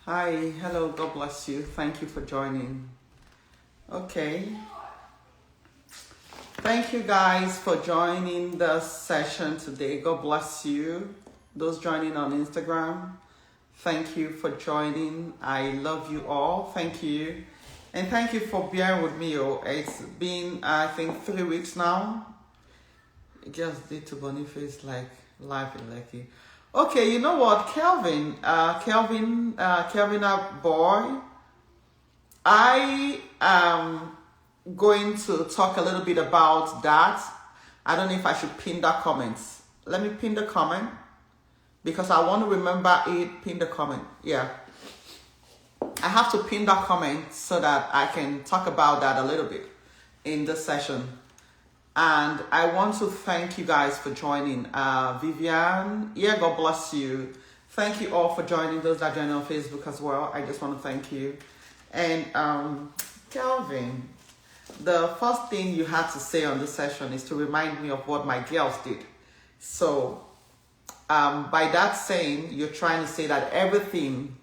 Hi, hello, God bless you. Thank you for joining. Okay. Thank you guys for joining the session today. God bless you. Those joining on Instagram, thank you for joining. I love you all. Thank you. And thank you for bearing with me. It's been, I think, 3 weeks now. I just did to Boniface like life in Lekki. Okay, you know what, Kelvin, Kelvin, boy, I am going to talk a little bit about that. I don't know if I should pin that comment. Let me pin the comment because I want to remember it. Pin the comment. Yeah, I have to pin that comment so that I can talk about that a little bit in this session. And I want to thank you guys for joining. Vivian, yeah, God bless you. Thank you all for joining. Those that join on Facebook as well, I just want to thank you. And Kelvin, the first thing you had to say on this session is to remind me of what my girls did. So by that saying, you're trying to say that everything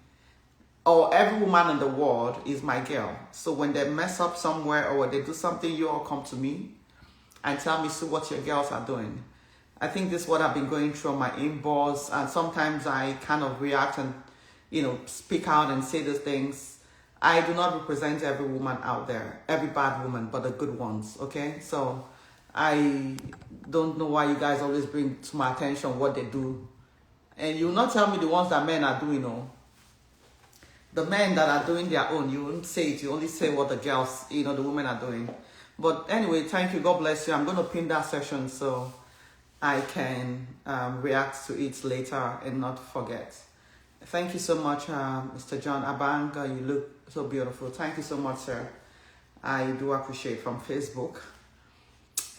or every woman in the world is my girl. So when they mess up somewhere or when they do something, you all come to me and tell me, so what your girls are doing. I think this is what I've been going through on my inbox, and sometimes I kind of react and, speak out and say those things. I do not represent every woman out there, every bad woman, but the good ones, okay? So I don't know why you guys always bring to my attention what they do. And you will not tell me the ones that men are doing, The men that are doing their own, you won't say it, you only say what the girls, the women are doing. But anyway, thank you. God bless you. I'm going to pin that session so I can react to it later and not forget. Thank you so much, Mr. John Abanga. You look so beautiful. Thank you so much, sir. I do appreciate from Facebook.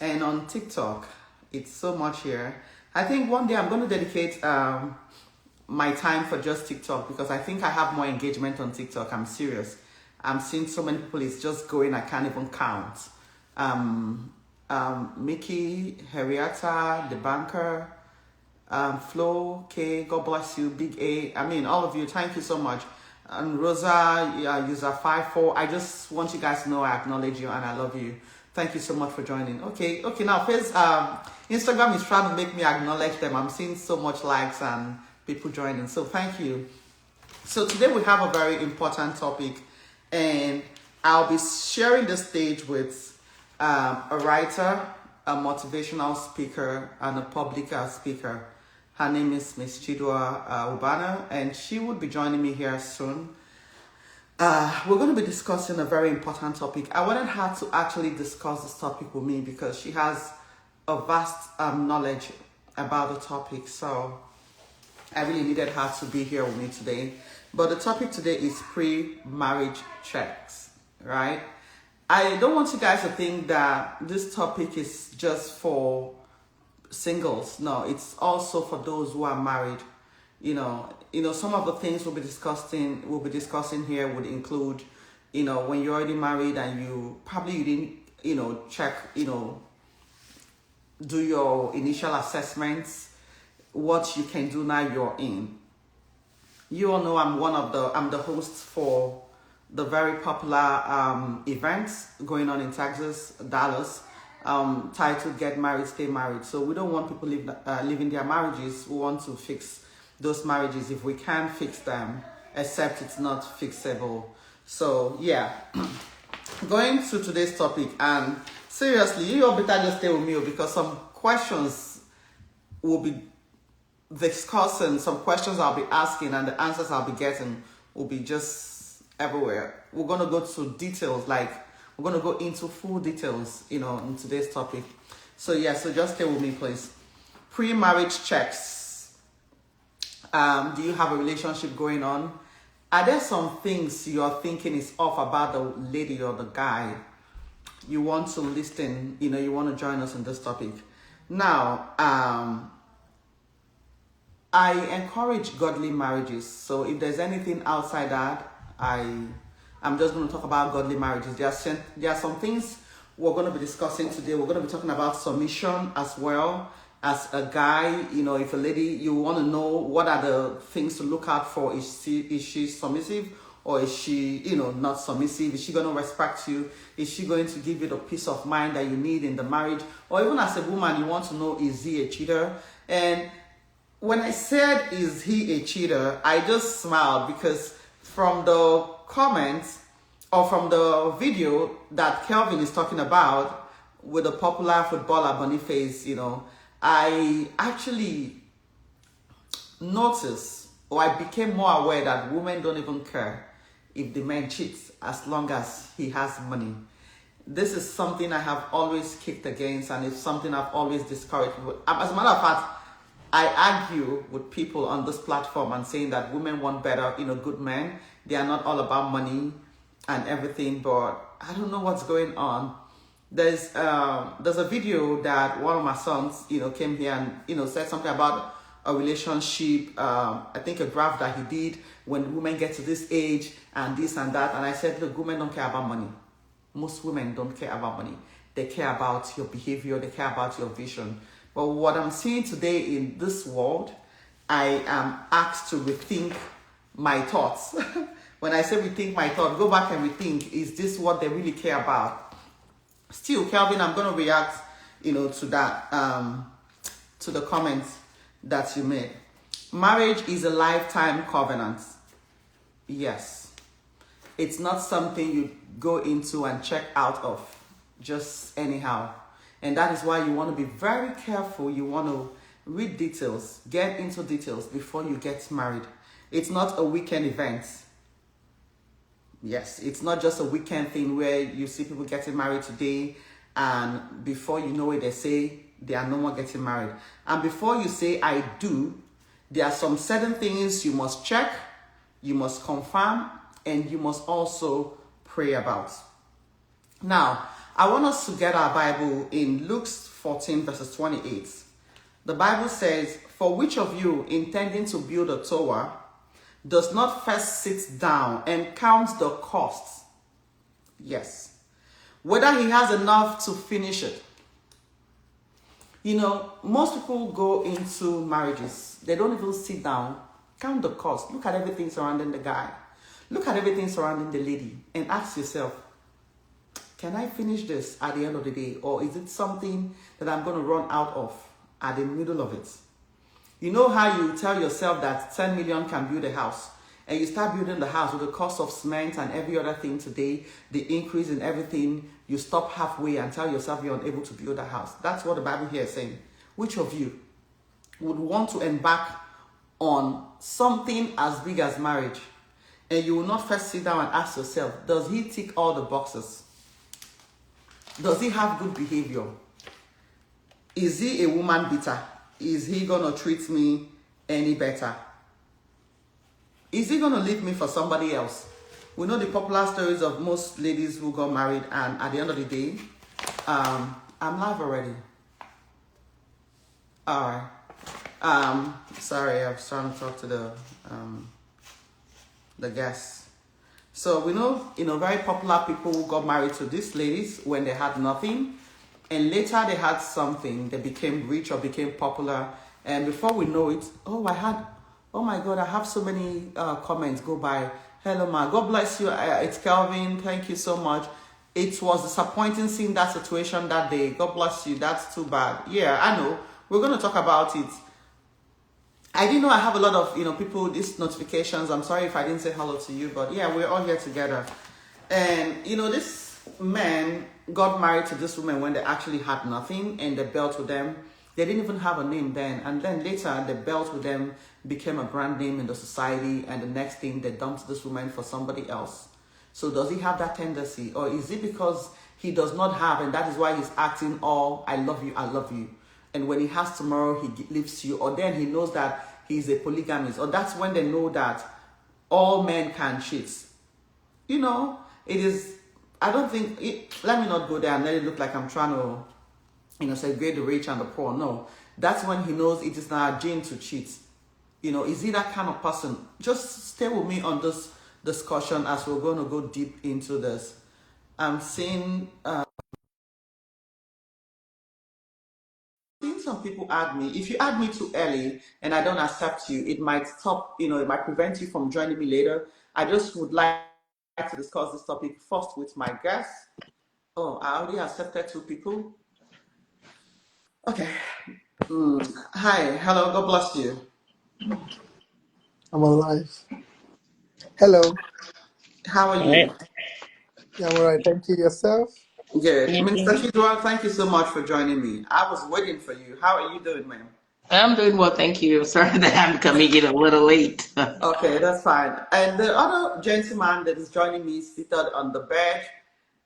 And on TikTok, it's so much here. I think one day I'm going to dedicate my time for just TikTok because I think I have more engagement on TikTok. I'm serious. I'm seeing so many people. It's just going. I can't even count. Mickey, Henrietta, the banker, Flo, K, God bless you, Big A. I mean, all of you, thank you so much. And Rosa, user 54. I just want you guys to know I acknowledge you and I love you. Thank you so much for joining. Okay. Now, first, Instagram is trying to make me acknowledge them. I'm seeing so much likes and people joining. So thank you. So today we have a very important topic, and I'll be sharing the stage with a writer, a motivational speaker, and a public speaker. Her name is Miss Chidua Ubana, and she would be joining me here soon. We're going to be discussing a very important topic. I wanted her to actually discuss this topic with me because she has a vast knowledge about the topic. So I really needed her to be here with me today. But the topic today is pre-marriage checks, right? I don't want you guys to think that this topic is just for singles. No, it's also for those who are married. Some of the things we'll be discussing here would include, when you're already married and you didn't, check, do your initial assessments, what you can do now you're in. You all know I'm the host for the very popular events going on in Texas, Dallas, titled Get Married, Stay Married. So we don't want people living their marriages. We want to fix those marriages if we can fix them, except it's not fixable. So yeah, going to today's topic, and seriously, you all better just stay with me because some questions will be discussing, some questions I'll be asking, and the answers I'll be getting will be just everywhere. We're going to go to details, like we're going to go into full details, in today's topic. So yeah, so just stay with me, please. Pre-marriage checks. Do you have a relationship going on? Are there some things you're thinking is off about the lady or the guy? You want to listen, you want to join us in this topic. Now, I encourage godly marriages. So if there's anything outside that, I I'm just going to talk about godly marriages. There are some things we're going to be discussing today. We're going to be talking about submission as well. As a guy, if a lady, you want to know what are the things to look out for. Is she submissive, or is she, not submissive? Is she going to respect you? Is she going to give you the peace of mind that you need in the marriage? Or even as a woman, you want to know, is he a cheater? And when I said, is he a cheater, I just smiled, because from the comments or from the video that Kelvin is talking about with the popular footballer Boniface, I actually noticed, or I became more aware that women don't even care if the man cheats as long as he has money. This is something I have always kicked against, and it's something I've always discouraged. As a matter of fact, I argue with people on this platform and saying that women want better, good men. They are not all about money and everything, but I don't know what's going on. There's a video that one of my sons, came here and, said something about a relationship, I think a graph that he did when women get to this age and this and that. And I said, look, women don't care about money. Most women don't care about money. They care about your behavior. They care about your vision. But what I'm seeing today in this world, I am asked to rethink my thoughts. When I say rethink my thoughts, go back and rethink, is this what they really care about? Still, Kelvin, I'm going to react, to that, to the comments that you made. Marriage is a lifetime covenant. Yes. It's not something you go into and check out of just anyhow. And that is why you want to be very careful. You want to read details, get into details before you get married. It's not a weekend event. Yes, it's not just a weekend thing where you see people getting married today and before you know it, they say they are no more getting married. And before you say, I do, there are some certain things you must check, you must confirm, and you must also pray about. Now, I want us to get our Bible in Luke 14 verses 28. The Bible says, for which of you intending to build a tower does not first sit down and count the costs? Yes. Whether he has enough to finish it. Most people go into marriages. They don't even sit down, count the cost. Look at everything surrounding the guy. Look at everything surrounding the lady and ask yourself, can I finish this at the end of the day? Or is it something that I'm going to run out of at the middle of it? You know how you tell yourself that 10 million can build a house, and you start building the house with the cost of cement and every other thing today, the increase in everything, you stop halfway and tell yourself you're unable to build a house. That's what the Bible here is saying. Which of you would want to embark on something as big as marriage, and you will not first sit down and ask yourself, does he tick all the boxes? Does he have good behavior? Is he a woman beater? Is he going to treat me any better? Is he going to leave me for somebody else? We know the popular stories of most ladies who got married, and at the end of the day, I'm live already. All right. Sorry, I was trying to talk to the guests. So we know, very popular people who got married to these ladies when they had nothing, and later they had something. They became rich or became popular, and before we know it, oh my God, I have so many comments go by. Hello, ma. God bless you. It's Kelvin. Thank you so much. It was disappointing seeing that situation that day. God bless you. That's too bad. Yeah, I know. We're going to talk about it. I didn't know I have a lot of, people, these notifications. I'm sorry if I didn't say hello to you, but yeah, we're all here together. And, this man got married to this woman when they actually had nothing, and the belt with them, they didn't even have a name then. And then later, the belt with them became a brand name in the society, and the next thing, they dumped this woman for somebody else. So does he have that tendency? Or is it because he does not have, and that is why he's acting all, I love you. And when he has tomorrow, he leaves you. Or then he knows that he's a polygamist. Or that's when they know that all men can cheat. It is, I don't think, let me not go there and let it look like I'm trying to, segregate the rich and the poor. No, that's when he knows it is not a gene to cheat. Is he that kind of person? Just stay with me on this discussion as we're going to go deep into this. I'm seeing some people add me. If you add me too early and I don't accept you, it might stop, it might prevent you from joining me later. I just would like to discuss this topic first with my guests. Oh, I already accepted two people. Okay. Hi, hello, God bless you. I'm alive. Hello. How are All right. you? Yeah, I'm alright. Thank you. Yourself? Good. Thank Minister you. Chidwell, thank you so much for joining me. I was waiting for you. How are you doing, ma'am? I'm doing well, thank you. Sorry that I'm coming in a little late. Okay, that's fine. And the other gentleman that is joining me seated on the bed,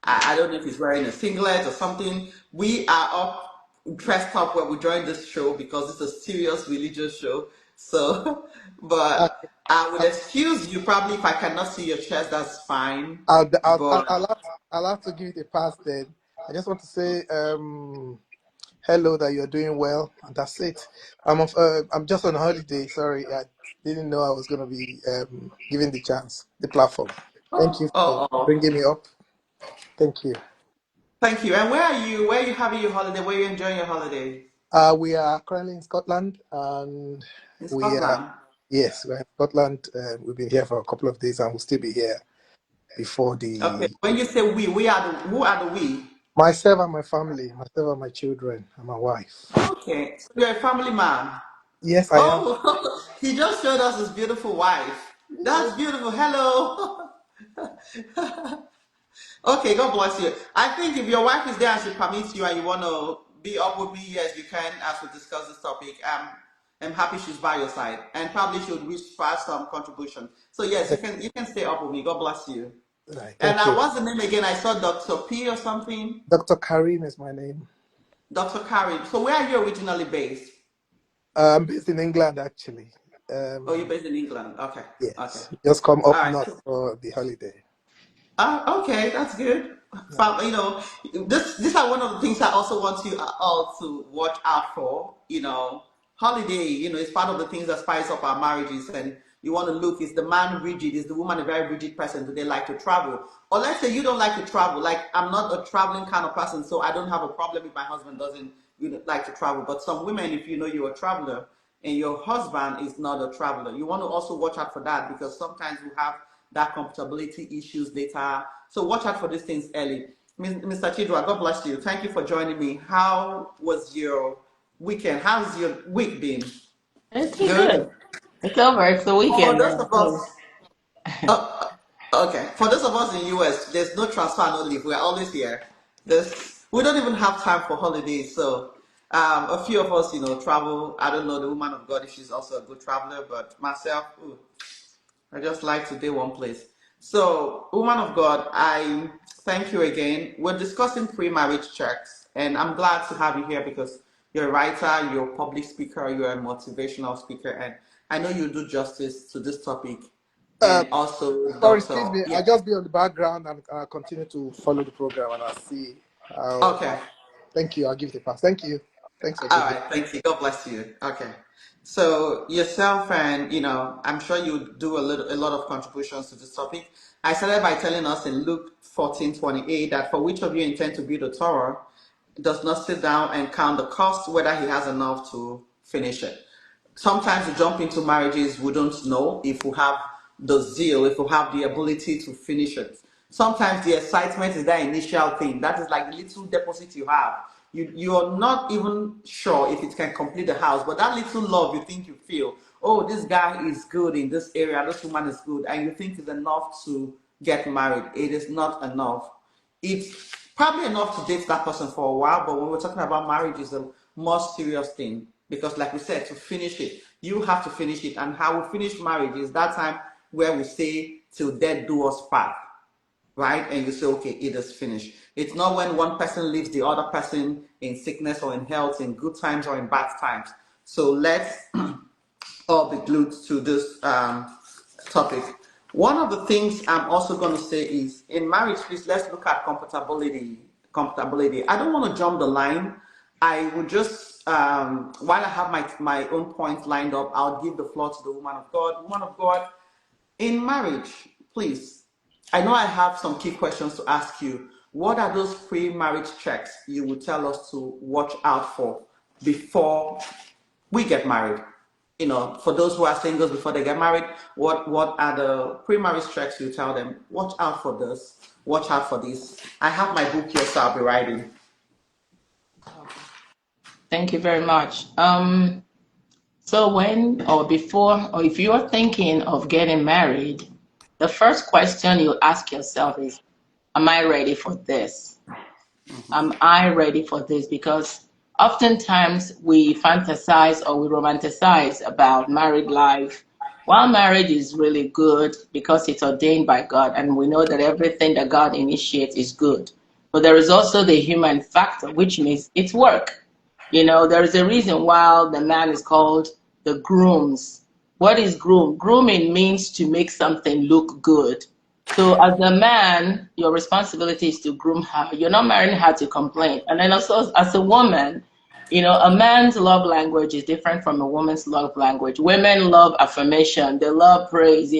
I don't know if he's wearing a singlet or something. We are up, dressed up when we join this show because it's a serious religious show. So, I, but I would I, excuse you probably if I cannot see your chest, that's fine. I'll But I'll have to give it a pass then. I just want to say hello that you're doing well, and that's it. I'm just on holiday. Sorry, I didn't know I was going to be given the chance, the platform. Thank you for oh, bringing me up. Thank you. thank you. And where are you? Where are you having your holiday? Where are you enjoying your holiday? We are currently in Scotland, and In we are Scotland. yes, we're in Scotland. We've been here for a couple of days, and we'll still be here before Okay. the When you say we are the who are the we? myself and my family, myself and my children and my wife. Okay. So you're a family man. Yes, I am. Oh, he just showed us his beautiful wife. That's beautiful. Hello. Okay, God bless you. I think if your wife is there and she permits you and you want to be up with me, yes, you can as we discuss this topic. I'm happy she's by your side and probably she would wish for some contribution. So yes, you can stay up with me. God bless you. Right, And thank you. what's the name again? I saw Dr. P or something. Dr. Karim is my name. Dr. Karim. So where are you originally based? I'm based in England actually. Oh, you're Um, based in England. Okay. Okay. yes, just come All up right. north for the holiday. Okay, that's good. Yeah. These are one of the things I also want you all to watch out for. Holiday. It's part of the things that spice up our marriages, and you want to look: is the man rigid? Is the woman a very rigid person? Do they like to travel? Or let's say you don't like to travel. Like I'm not a traveling kind of person, so I don't have a problem if my husband doesn't like to travel. But some women, if you know you're a traveler and your husband is not a traveler, you want to also watch out for that because sometimes we have that compatibility issues later. So watch out for these things early. Mr. Chidwa, God bless you. Thank you for joining me. How was your weekend? How's your week been? It's been Good? good. It's over. It's the For weekend those now. of us, uh, okay, for those of us in US, there's no transfer, no leave. We're always here. We don't even have time for holidays. So a few of us, travel. I don't know the woman of God if she's also a good traveler, but myself, ooh, I just like to be one place. So, woman of God, I thank you again. We're discussing pre-marriage checks, and I'm glad to have you here because you're a writer, you're a public speaker, you're a motivational speaker, and I know you do justice to this topic. Uh, And also, Sorry, excuse Doctor, me. yeah, I'll just be on the background and continue to follow the program, and I'll see how. okay. Thank you. I'll give it a pass. Thank you. Thanks for All giving. right, thank you. God bless you. Okay. So yourself and I'm sure you do a lot of contributions to this topic. I started by telling us in Luke 14:28 that for which of you intend to build a tower does not sit down and count the cost, whether he has enough to finish it. Sometimes we jump into marriages, we don't know if we have the zeal, if we have the ability to finish it. Sometimes the excitement is that initial thing. That is like the little deposit you have. You're not even sure if it can complete the house, but that little love you think you feel, oh, this guy is good in this area, this woman is good, and you think it's enough to get married. It is not enough. It's probably enough to date that person for a while, but when we're talking about marriage, it's a more serious thing because, like we said, to finish it, you have to finish it. And how we finish marriage is that time where we say, "Till death do us part," right? And you say, "Okay, it is finished." It's not when one person leaves the other person in sickness or in health, in good times or in bad times. So let's all be glued to this topic. One of the things I'm also going to say is in marriage, please let's look at compatibility. Compatibility. I don't want to jump the line. I would just, while I have my own points lined up, I'll give the floor to the woman of God. Woman of God, in marriage, please, I know I have some key questions to ask you. What are those pre-marriage checks you would tell us to watch out for before we get married? For those who are singles before they get married, what are the pre-marriage checks you tell them? Watch out for this. Watch out for this. I have my book here, so I'll be writing. Thank you very much. So when or before, or if you are thinking of getting married, the first question you ask yourself is, am I ready for this? Am I ready for this? Because oftentimes we fantasize or we romanticize about married life. While marriage is really good because it's ordained by God, and we know that everything that God initiates is good. But there is also the human factor, which means it's work. There is a reason why the man is called the grooms. What is groom? Grooming means to make something look good. So as a man, your responsibility is to groom her. You're not marrying her to complain. And then also as a woman, a man's love language is different from a woman's love language. Women love affirmation. They love praise,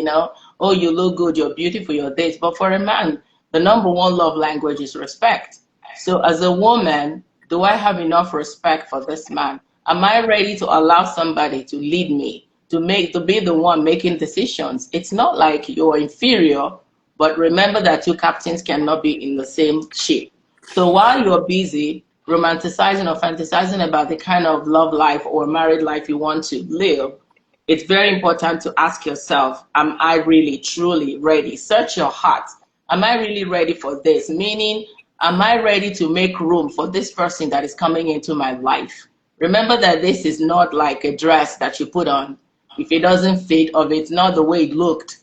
Oh, you look good, you're beautiful, you're this. But for a man, the number one love language is respect. So as a woman, do I have enough respect for this man? Am I ready to allow somebody to lead me, to be the one making decisions? It's not like you're inferior, but remember that two captains cannot be in the same ship. So while you're busy romanticizing or fantasizing about the kind of love life or married life you want to live, it's very important to ask yourself, am I really, truly ready? Search your heart. Am I really ready for this? Meaning, am I ready to make room for this person that is coming into my life? Remember that this is not like a dress that you put on. If it doesn't fit or if it's not the way it looked,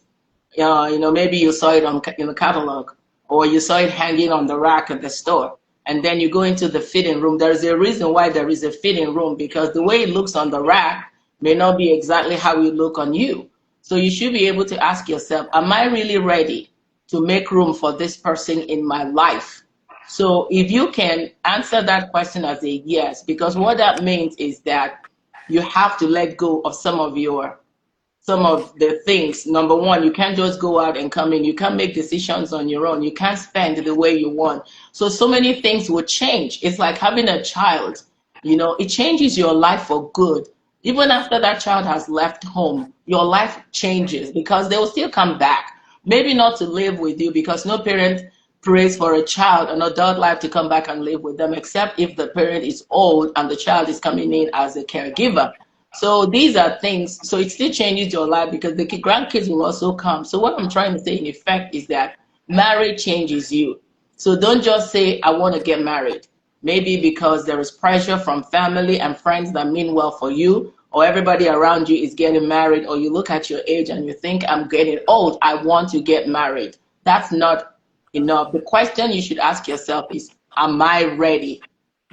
maybe you saw it in the catalog or you saw it hanging on the rack at the store. And then you go into the fitting room. There's a reason why there is a fitting room, because the way it looks on the rack may not be exactly how it look on you. So you should be able to ask yourself, am I really ready to make room for this person in my life? So if you can answer that question as a yes, because what that means is that you have to let go of some of the things. Number one, you can't just go out and come in. You can't make decisions on your own. You can't spend the way you want. So many things will change. It's like having a child. It changes your life for good. Even after that child has left home, your life changes because they will still come back. Maybe not to live with you, because no parent prays for a child, an adult life, to come back and live with them, except if the parent is old and the child is coming in as a caregiver. So these are things, so it still changes your life because the grandkids will also come. So what I'm trying to say in effect is that marriage changes you. So don't just say, I want to get married. Maybe because there is pressure from family and friends that mean well for you, or everybody around you is getting married, or you look at your age and you think, I'm getting old, I want to get married. That's not enough. The question you should ask yourself is, am I ready?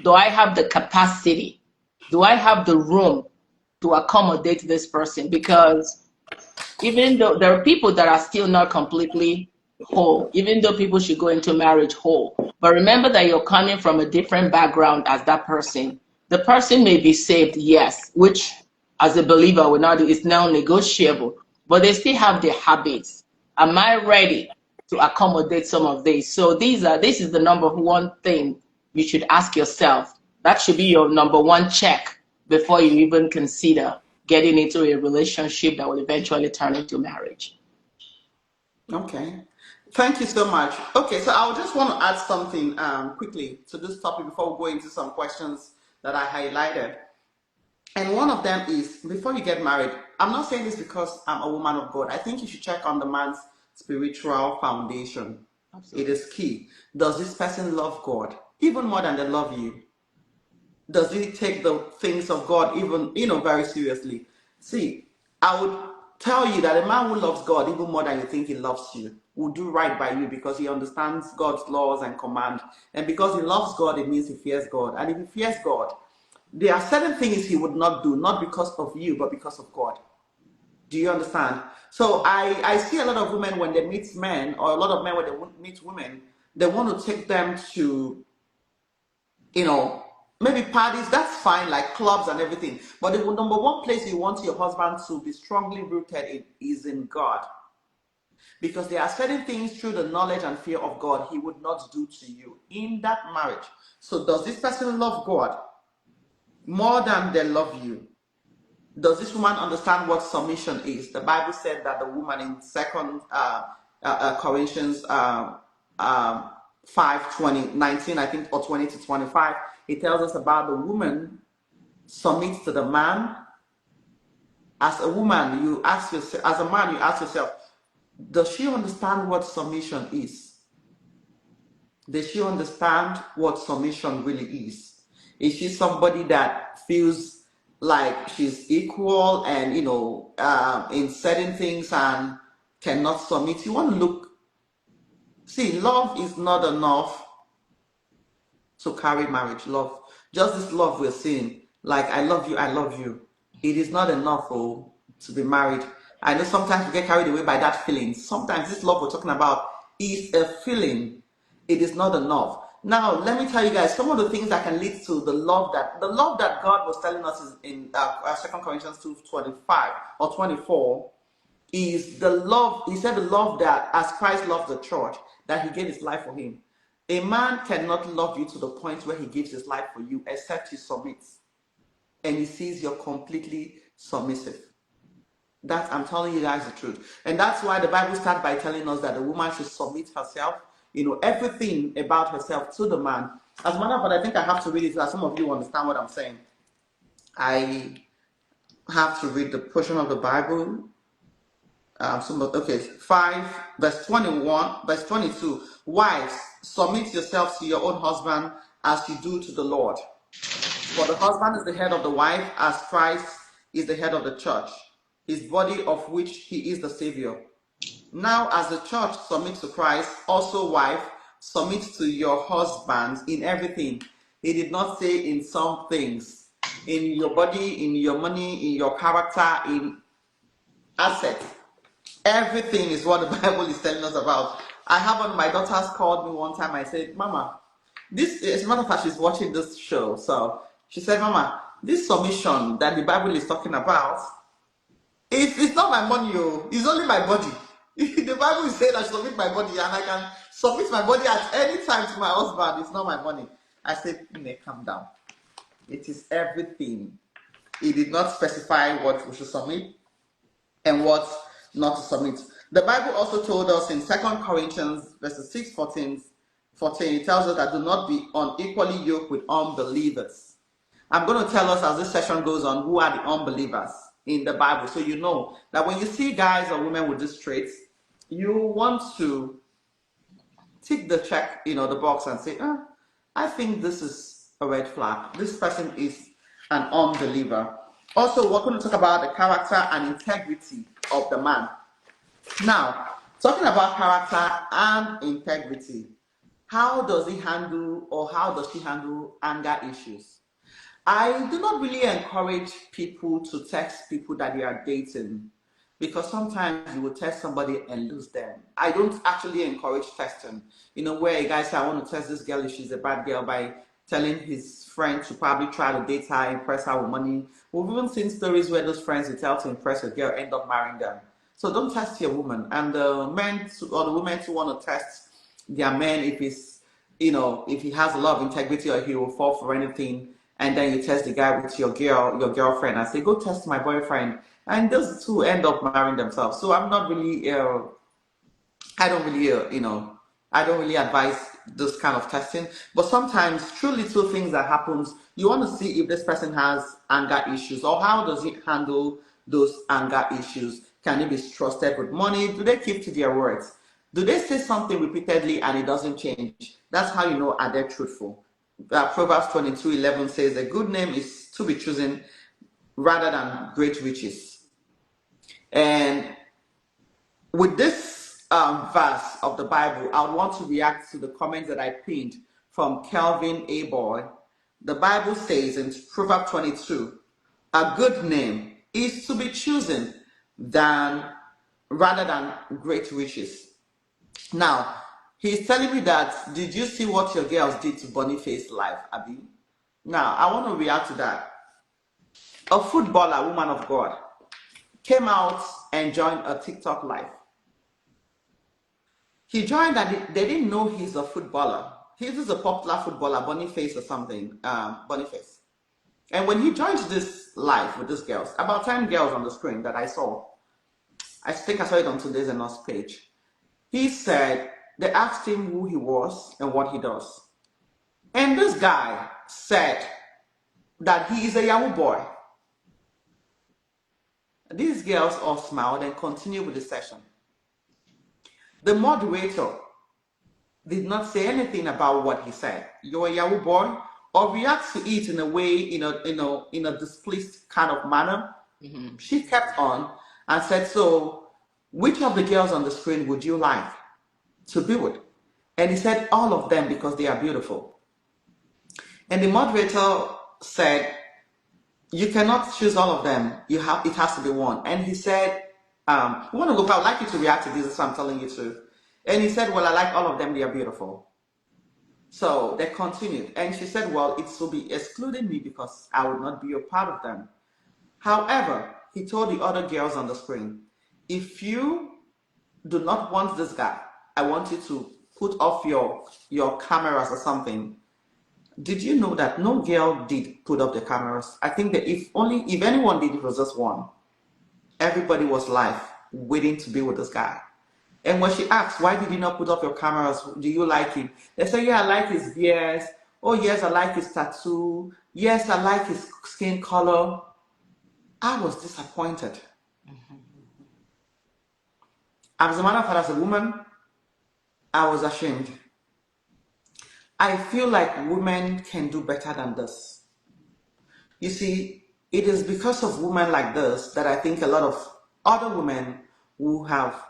Do I have the capacity? Do I have the room to accommodate this person? Because even though there are people that are still not completely whole, even though people should go into marriage whole, but remember that you're coming from a different background as that person. The person may be saved, yes, which as a believer will not do, is now negotiable, but they still have their habits. Am I ready to accommodate some of these? So this is the number one thing you should ask yourself. That should be your number one check before you even consider getting into a relationship that will eventually turn into marriage. Okay. Thank you so much. Okay, so I just want to add something quickly to this topic before we go into some questions that I highlighted. And one of them is, before you get married, I'm not saying this because I'm a woman of God. I think you should check on the man's spiritual foundation. Absolutely. It is key. Does this person love God even more than they love you? Does he take the things of God even, very seriously? See, I would tell you that a man who loves God even more than you think he loves you will do right by you because he understands God's laws and command. And because he loves God, it means he fears God. And if he fears God, there are certain things he would not do, not because of you, but because of God. Do you understand? So I see a lot of women when they meet men, or a lot of men when they meet women, they want to take them to, maybe parties. That's fine, like clubs and everything. But the number one place you want your husband to be strongly rooted in is in God. Because there are certain things through the knowledge and fear of God he would not do to you in that marriage. So does this person love God more than they love you? Does this woman understand what submission is? The Bible said that the woman in Second Corinthians 5:19, I think, or 20 to 25, it tells us about the woman submits to the man. As a woman, you ask yourself, as a man, you ask yourself, does she understand what submission is? Does she understand what submission really is? Is she somebody that feels like she's equal and, in certain things and cannot submit? You want to look, see, love is not enough to carry marriage. Love, just this love we're seeing, like I love you, I love you. It is not enough to be married. I know sometimes we get carried away by that feeling. Sometimes this love we're talking about is a feeling. It is not enough. Now, let me tell you guys some of the things that can lead to the love that God was telling us is in 2 Corinthians 2:25 or 24 is the love. He said the love that as Christ loved the church, that he gave his life for him. A man cannot love you to the point where he gives his life for you except he submits and he sees you're completely submissive. That, I'm telling you guys the truth. And that's why the Bible starts by telling us that the woman should submit herself, everything about herself to the man. As a matter of fact, I think I have to read it so that some of you understand what I'm saying. I have to read the portion of the Bible. 5, verse 21, verse 22. Wives, submit yourselves to your own husband as you do to the Lord. For the husband is the head of the wife, as Christ is the head of the church, his body, of which he is the Savior. Now, as the church submits to Christ, also wife, submit to your husbands in everything. He did not say in some things. In your body, in your money, in your character, in assets. Everything is what the Bible is telling us about. I have one of my daughters called me one time. I said, Mama, this, as a matter of fact, she's watching this show. So she said, Mama, this submission that the Bible is talking about, it's not my money, it's only my body. The Bible is saying I should submit my body, and I can submit my body at any time to my husband. It's not my money. I said, calm down. It is everything. It did not specify what we should submit and what not to submit. The Bible also told us in 2 Corinthians verses 6:14, it tells us that do not be unequally yoked with unbelievers. I'm going to tell us as this session goes on who are the unbelievers in the Bible. So you know that when you see guys or women with these traits, you want to tick the check, the box and say, I think this is a red flag. This person is an unbeliever. Also, we're going to talk about the character and integrity of the man. Now, talking about character and integrity, how does he handle or how does she handle anger issues? I do not really encourage people to text people that they are dating because sometimes you will text somebody and lose them. I don't actually encourage texting. Where a guy says, I want to test this girl if she's a bad girl by telling his friend to probably try to date her, impress her with money. We've even seen stories where those friends they tell to impress a girl end up marrying them. So don't test your woman. And the men or the women who want to test their man if he's, if he has a lot of integrity or he will fall for anything, and then you test the guy with your girlfriend and say, go test my boyfriend. And those two end up marrying themselves. So I'm not really, I don't really advise this kind of testing. But sometimes, true little things that happens, you want to see if this person has anger issues or how does he handle those anger issues. Can he be trusted with money? Do they keep to their words? Do they say something repeatedly and it doesn't change? That's how you know are they truthful. Proverbs 22:11 says, a good name is to be chosen rather than great riches. And with this verse of the Bible, I would want to react to the comments that I pinned from Kelvin A. Boy. The Bible says in Proverbs 22, a good name is to be chosen rather than great riches. Now, he's telling me that, did you see what your girls did to Boniface's life, Abby? Now, I want to react to that. A footballer, woman of God, came out and joined a TikTok live. He joined and they didn't know he's a footballer. He's a popular footballer, Boniface or something, Boniface. And when he joined this live with these girls, about 10 girls on the screen that I saw, I think I saw it on Today's Enough page. He said, they asked him who he was and what he does. And this guy said that he is a Yahoo boy. These girls all smiled and continued with the session. The moderator did not say anything about what he said. You're a Yahoo boy, or react to it in a way, in a displeased kind of manner. Mm-hmm. She kept on and said, so which of the girls on the screen would you like to be with? And he said, all of them, because they are beautiful. And the moderator said, you cannot choose all of them. It has to be one. And he said, you want to go, I would like you to react to this, so I'm telling you to. And he said, well, I like all of them, they are beautiful. So they continued. And she said, well, it will be excluding me because I would not be a part of them. However, he told the other girls on the screen, if you do not want this guy, I want you to put off your cameras or something. Did you know that no girl did put up the cameras? I think that if anyone did, it was just one. Everybody was live, waiting to be with this guy. And when she asked, why did you not put up your cameras? Do you like him? They said, yeah, I like his beard. Oh, yes, I like his tattoo. Yes, I like his skin color. I was disappointed. As a matter of fact, as a woman, I was ashamed. I feel like women can do better than this. You see, it is because of women like this that I think a lot of other women who have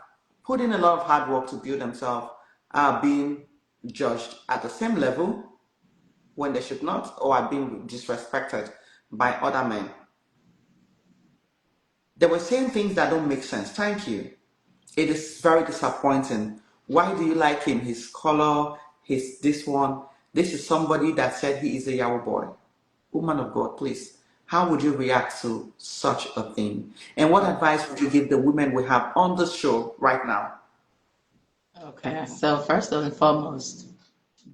put in a lot of hard work to build themselves are being judged at the same level when they should not, or are being disrespected by other men. They were saying things that don't make sense. Thank you. It is very disappointing. Why do you like him? His color, his this one. This is somebody that said he is a Yahoo boy. Woman of God, please. How would you react to such a thing? And what advice would you give the women we have on the show right now? Okay, so first and foremost,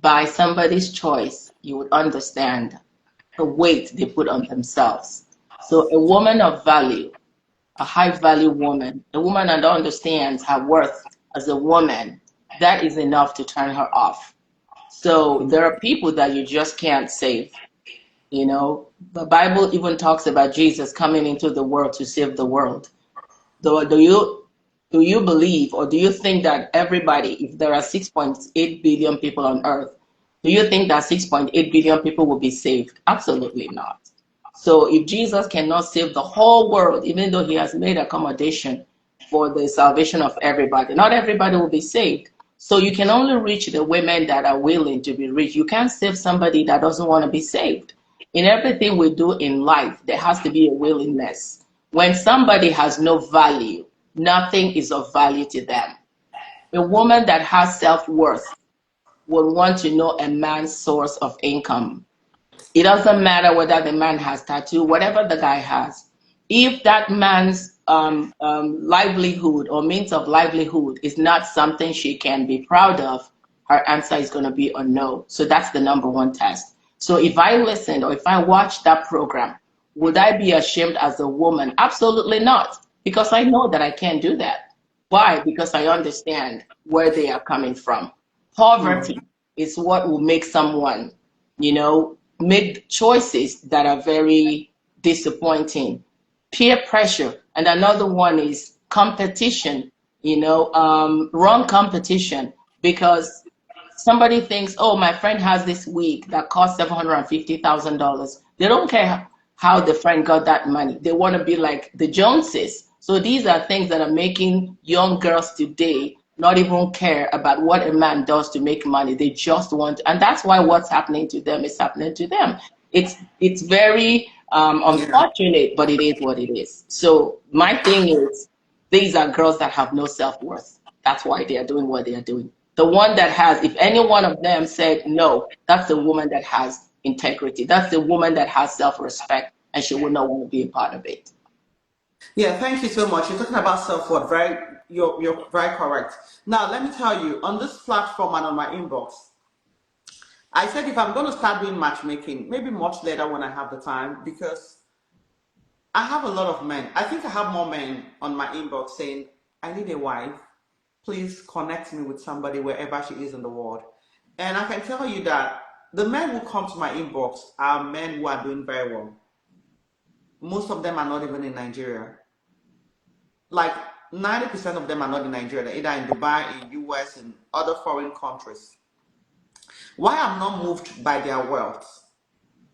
by somebody's choice, you would understand the weight they put on themselves. So a woman of value, a high value woman, a woman that understands her worth as a woman, that is enough to turn her off. So there are people that you just can't save. You know, the Bible even talks about Jesus coming into the world to save the world. Do you believe, or do you think that everybody, if there are 6.8 billion people on earth, do you think that 6.8 billion people will be saved? Absolutely not. So if Jesus cannot save the whole world, even though he has made accommodation for the salvation of everybody, not everybody will be saved. So you can only reach the women that are willing to be reached. You can't save somebody that doesn't want to be saved. In everything we do in life, there has to be a willingness. When somebody has no value, nothing is of value to them. A woman that has self-worth will want to know a man's source of income. It doesn't matter whether the man has tattoo, whatever the guy has. If that man's livelihood or means of livelihood is not something she can be proud of, her answer is going to be a no. So that's the number one test. So if I listened or if I watched that program, would I be ashamed as a woman? Absolutely not, because I know that I can't do that. Why? Because I understand where they are coming from. Poverty is what will make someone, make choices that are very disappointing. Peer pressure, and another one is competition, wrong competition, because somebody thinks, oh, my friend has this wig that costs $750,000. They don't care how the friend got that money. They want to be like the Joneses. So these are things that are making young girls today not even care about what a man does to make money. They just want, and that's why what's happening to them is happening to them. It's very unfortunate, but it is what it is. So my thing is, these are girls that have no self-worth. That's why they are doing what they are doing. The one that has, if any one of them said no, that's the woman that has integrity. That's the woman that has self-respect, and she would not want to be a part of it. Yeah, thank you so much. You're talking about self-worth, right? you're very correct. Now, let me tell you, on this platform and on my inbox, I said if I'm going to start doing matchmaking, maybe much later when I have the time, because I have a lot of men. I think I have more men on my inbox saying, I need a wife. Please connect me with somebody wherever she is in the world. And I can tell you that the men who come to my inbox are men who are doing very well. Most of them are not even in Nigeria. Like 90% of them are not in Nigeria, they're either in Dubai, in US, and other foreign countries. Why I'm not moved by their wealth,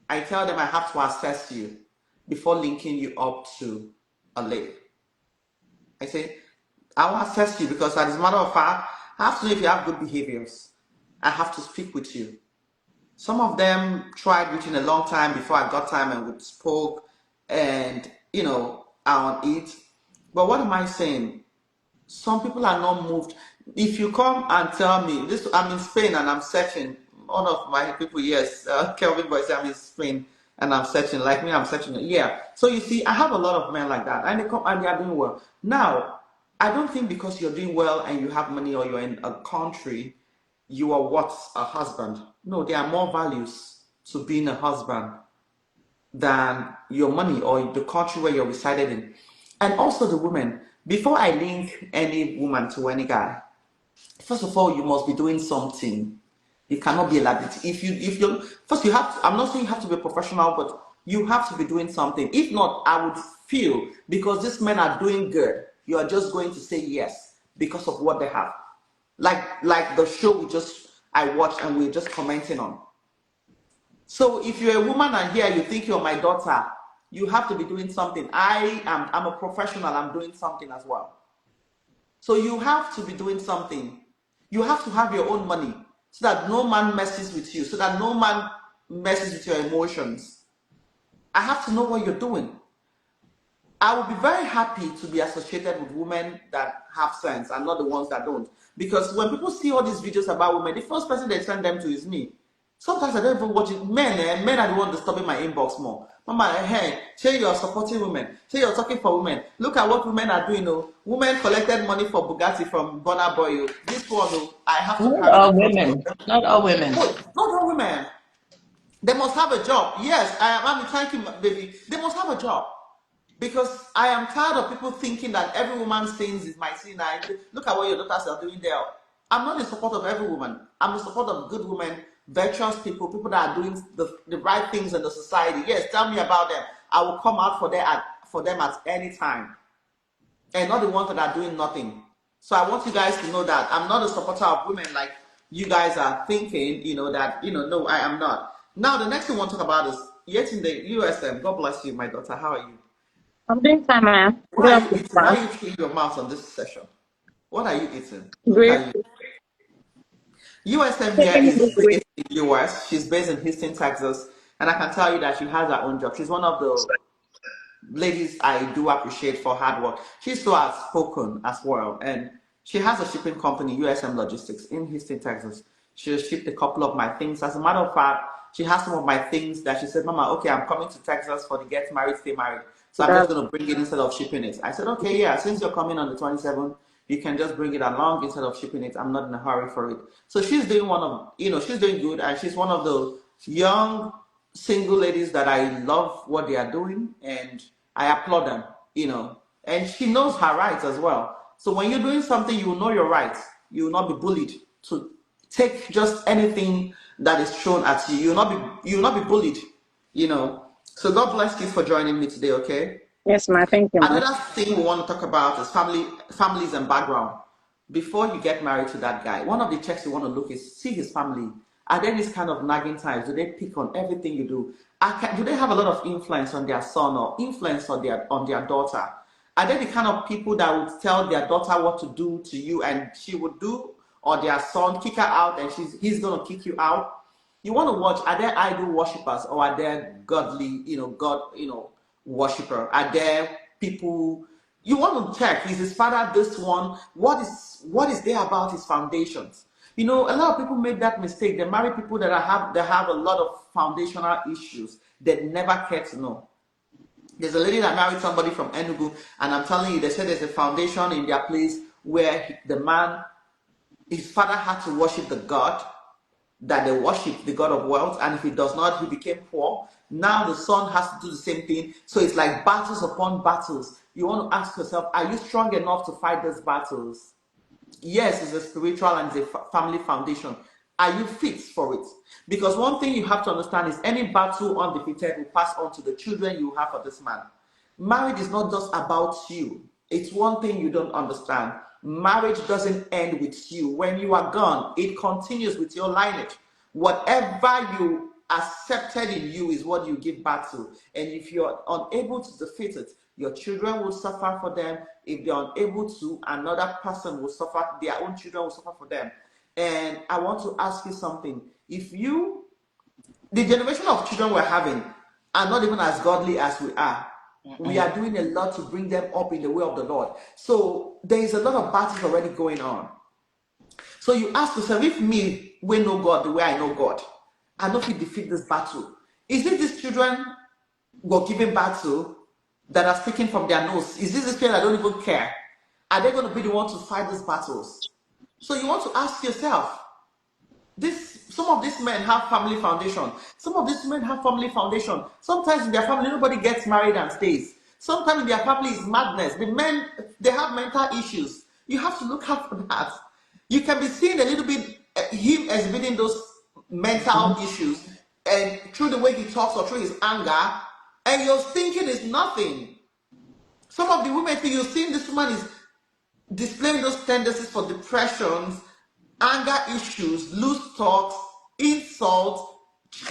I tell them I have to assess you before linking you up to a lady. I say, I will assess you because as a matter of fact, I have to know if you have good behaviors. I have to speak with you. Some of them tried reaching a long time before I got time and we spoke and, are on it. But what am I saying? Some people are not moved. If you come and tell me, this, I'm in Spain and I'm searching. One of my people, yes, Kelvin Boy said I'm in Spain and I'm searching. Like me, I'm searching. Yeah. So you see, I have a lot of men like that and they come and they are doing well. Now, I don't think because you're doing well and you have money or you're in a country, you are what's a husband. No, there are more values to being a husband than your money or the country where you're resided in. And also the women. Before I link any woman to any guy, first of all, you must be doing something. You cannot be a liability. If you first you have to, I'm not saying you have to be a professional, but you have to be doing something. If not, I would feel because these men are doing good, you are just going to say yes because of what they have. Like the show I watched and we're just commenting on. So if you're a woman and here you think you're my daughter, you have to be doing something. I'm a professional, I'm doing something as well. So you have to be doing something. You have to have your own money so that no man messes with you, so that no man messes with your emotions. I have to know what you're doing. I would be very happy to be associated with women that have sense and not the ones that don't. Because when people see all these videos about women, the first person they send them to is me. Sometimes I don't even watch it. Men are the ones disturbing my inbox more. Mama, hey, say you're supporting women. Say you're talking for women. Look at what women are doing. Oh. Women collected money for Bugatti from Burna Boy. Oh. This one, oh, I have to Not carry all the photo. women. Not all women. Oh, not all women. They must have a job. Yes, I'm thanking baby. They must have a job. Because I am tired of people thinking that every woman's sins is my sin. Look at what your daughters are doing there. I'm not in support of every woman. I'm in support of good women, virtuous people that are doing the right things in the society. Yes, tell me about them. I will come out for them at any time. And not the ones that are doing nothing. So I want you guys to know that I'm not a supporter of women like you guys are thinking, no, I am not. Now, the next thing we want to talk about is, yet in the USM, God bless you, my daughter. How are you? I'm doing fine, man. Why are you eating? Why are you eating your mouth on this session? What are you eating? Look at you. USM here is based in the US. She's based in Houston, Texas. And I can tell you that she has her own job. She's one of the ladies I do appreciate for hard work. She's so outspoken as well. And she has a shipping company, USM Logistics, in Houston, Texas. She shipped a couple of my things. As a matter of fact, she has some of my things that she said, Mama, okay, I'm coming to Texas for the get married, stay married. So I'm just going to bring it instead of shipping it. I said, okay, yeah, since you're coming on the 27th, you can just bring it along instead of shipping it. I'm not in a hurry for it. So she's doing she's doing good. And she's one of the young single ladies that I love what they are doing. And I applaud them, And she knows her rights as well. So when you're doing something, you will know your rights. You will not be bullied to take just anything that is thrown at you. You will not be bullied, So God bless you for joining me today, okay? Yes, ma. Thank you, ma. Another thing we want to talk about is families and background. Before you get married to that guy, one of the checks you want to look is see his family. Are there these kind of nagging times? Do they pick on everything you do? Do they have a lot of influence on their son or influence on their daughter? Are they the kind of people that would tell their daughter what to do to you and she would do, or their son kick her out and he's gonna kick you out? You want to watch, are there idol worshippers or are there godly, God, worshiper? Are there people you want to check? Is his father this one? What is there about his foundations? A lot of people make that mistake. They marry people that have a lot of foundational issues that never care to know. There's a lady that married somebody from Enugu, and I'm telling you, they said there's a foundation in their place where the man, his father had to worship the God that they worship, the God of wealth, and if he does not, he became poor. Now the son has to do the same thing. So it's like battles upon battles. You want to ask yourself, are you strong enough to fight those battles? Yes, it's a spiritual and it's a family foundation. Are you fit for it? Because one thing you have to understand is any battle undefeated will pass on to the children you have for this man. Marriage is not just about you. It's one thing you don't understand. Marriage doesn't end with you. When you are gone, it continues with your lineage. Whatever you accepted in you is what you give birth to. And if you're unable to defeat it, your children will suffer for them. If they're unable to, another person will suffer, their own children will suffer for them. And I want to ask you something. If you, the generation of children we're having are not even as godly as we are. We are doing a lot to bring them up in the way of the Lord. So there is a lot of battles already going on. So you ask yourself, if me, we know God the way I know God, I know if we defeat this battle. Is it these children we're giving battle that are speaking from their nose? Is this the children that don't even care? Are they going to be the ones to fight these battles? So you want to ask yourself, some of these men have family foundation. Some of these men have family foundation. Sometimes in their family, nobody gets married and stays. Sometimes in their family is madness. The men, they have mental issues. You have to look out for that. You can be seeing a little bit him exhibiting those mental issues, and through the way he talks or through his anger, and you're thinking it's nothing. Some of the women think you're seeing this woman is displaying those tendencies for depressions, anger issues, loose thoughts, insults,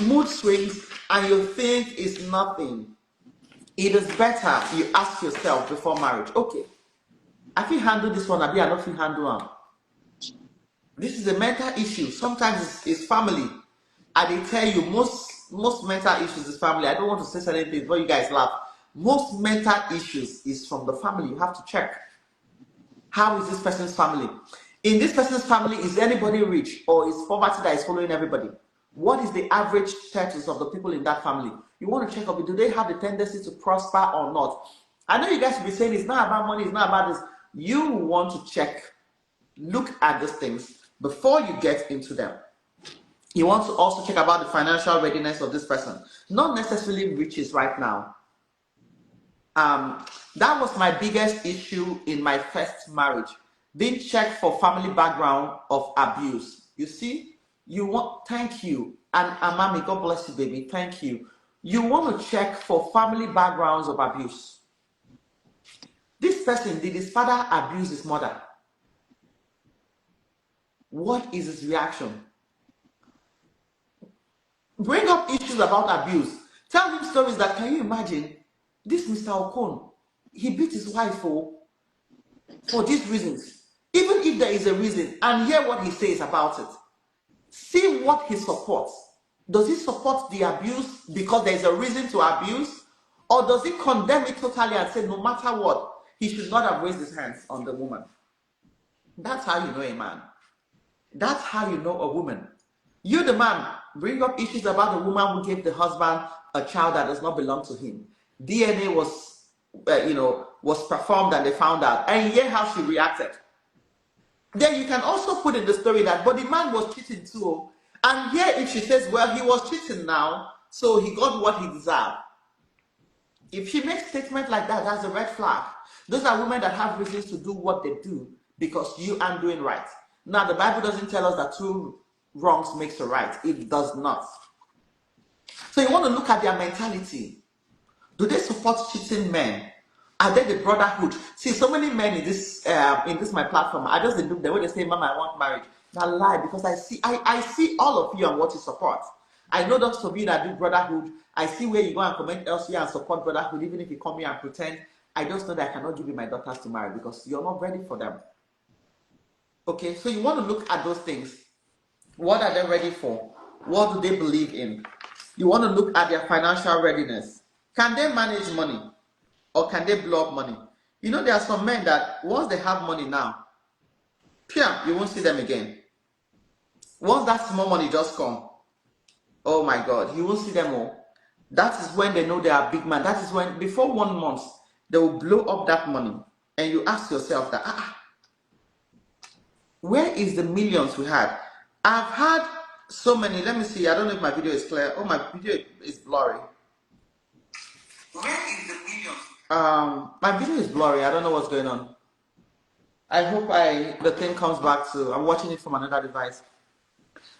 mood swings, and you think it's nothing. It is better you ask yourself before marriage, okay, I can handle this one, I don't feel handle them. This is a mental issue. Sometimes it's family. I will tell you, most mental issues is family. I don't want to say certain things, but you guys laugh. Most mental issues is from the family. You have to check. How is this person's family? In this person's family, is anybody rich, or is poverty that is following everybody? What is the average status of the people in that family? You want to check up, do they have the tendency to prosper or not? I know you guys will be saying it's not about money, it's not about this. You want to check, look at these things before you get into them. You want to also check about the financial readiness of this person. Not necessarily riches right now. That was my biggest issue in my first marriage. Didn't check for family background of abuse. You see, you want, thank you. And Amami, God bless you, baby. Thank you. You want to check for family backgrounds of abuse. This person, did his father abuse his mother? What is his reaction? Bring up issues about abuse. Tell him stories that, can you imagine, this Mr. Okon, he beat his wife for these reasons. Even if there is a reason, and hear what he says about it. See what he supports. Does he support the abuse because there is a reason to abuse? Or does he condemn it totally and say, no matter what, he should not have raised his hands on the woman? That's how you know a man. That's how you know a woman. You, the man, bring up issues about the woman who gave the husband a child that does not belong to him. DNA was performed and they found out. And hear how she reacted. Then you can also put in the story that, but the man was cheating too. And here if she says, well, he was cheating now, so he got what he deserved. If she makes statements like that, that's a red flag. Those are women that have reasons to do what they do because you aren't doing right. Now, the Bible doesn't tell us that two wrongs makes a right. It does not. So you want to look at their mentality. Do they support cheating men? Are they the brotherhood? See, so many men in this my platform, I just look the way they say, Mama, I want marriage. They lie because I see all of you and what you support. I know those of you that do brotherhood. I see where you go and comment elsewhere and support brotherhood, even if you come here and pretend. I just know that I cannot give you my daughters to marry because you're not ready for them. Okay, so you want to look at those things. What are they ready for? What do they believe in? You want to look at their financial readiness. Can they manage money? Or can they blow up money? You know, there are some men that once they have money now, you won't see them again. Once that small money just come, oh my God, you won't see them all. That is when they know they are big man. That is when, before 1 month, they will blow up that money. And you ask yourself that, Where is the millions we had? I've had so many. Let me see. I don't know if my video is clear. Oh, my video is blurry. Where is the millions? My video is blurry. I don't know what's going on. I hope the thing comes back to. I'm watching it from another device.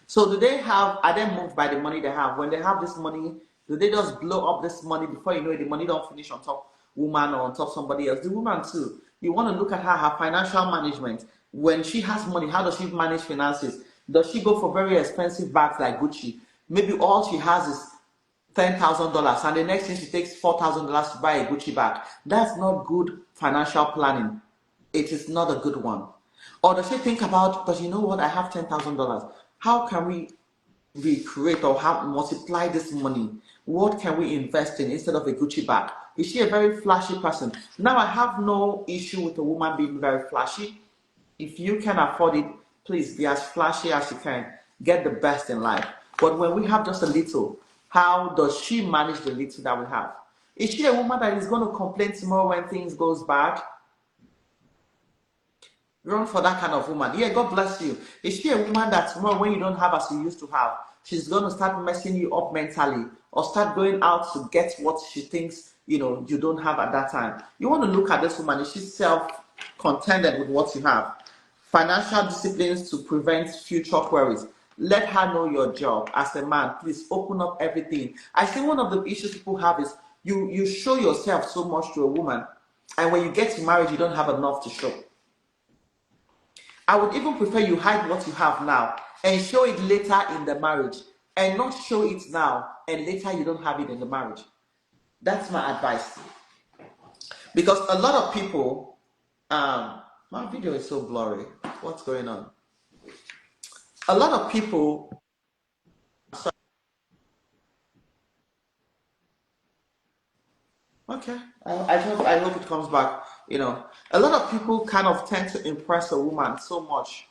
So do they have? Are they moved by the money they have? When they have this money, do they just blow up this money before you know it? The money don't finish on top woman or on top somebody else. The woman too. You want to look at her financial management. When she has money, how does she manage finances? Does she go for very expensive bags like Gucci? Maybe all she has is $10,000, and the next thing she takes $4,000 to buy a Gucci bag. That's not good financial planning. It is not a good one. Or does she think about, but you know what, I have $10,000. How can we recreate or multiply this money? What can we invest in instead of a Gucci bag? Is she a very flashy person? Now, I have no issue with a woman being very flashy. If you can afford it, please be as flashy as you can. Get the best in life. But when we have just a little, how does she manage the little that we have? Is she a woman that is going to complain tomorrow when things goes bad? Run for that kind of woman. Yeah, God bless you. Is she a woman that tomorrow when you don't have as you used to have, she's going to start messing you up mentally or start going out to get what she thinks, you don't have at that time? You want to look at this woman. Is she self-contented with what you have? Financial disciplines to prevent future queries. Let her know your job as a man. Please open up everything. I think one of the issues people have is you show yourself so much to a woman, and when you get to marriage, you don't have enough to show. I would even prefer you hide what you have now and show it later in the marriage, and not show it now and later you don't have it in the marriage. That's my advice. Because a lot of people, my video is so blurry. What's going on? A lot of people, okay, I hope it comes back. A lot of people kind of tend to impress a woman so much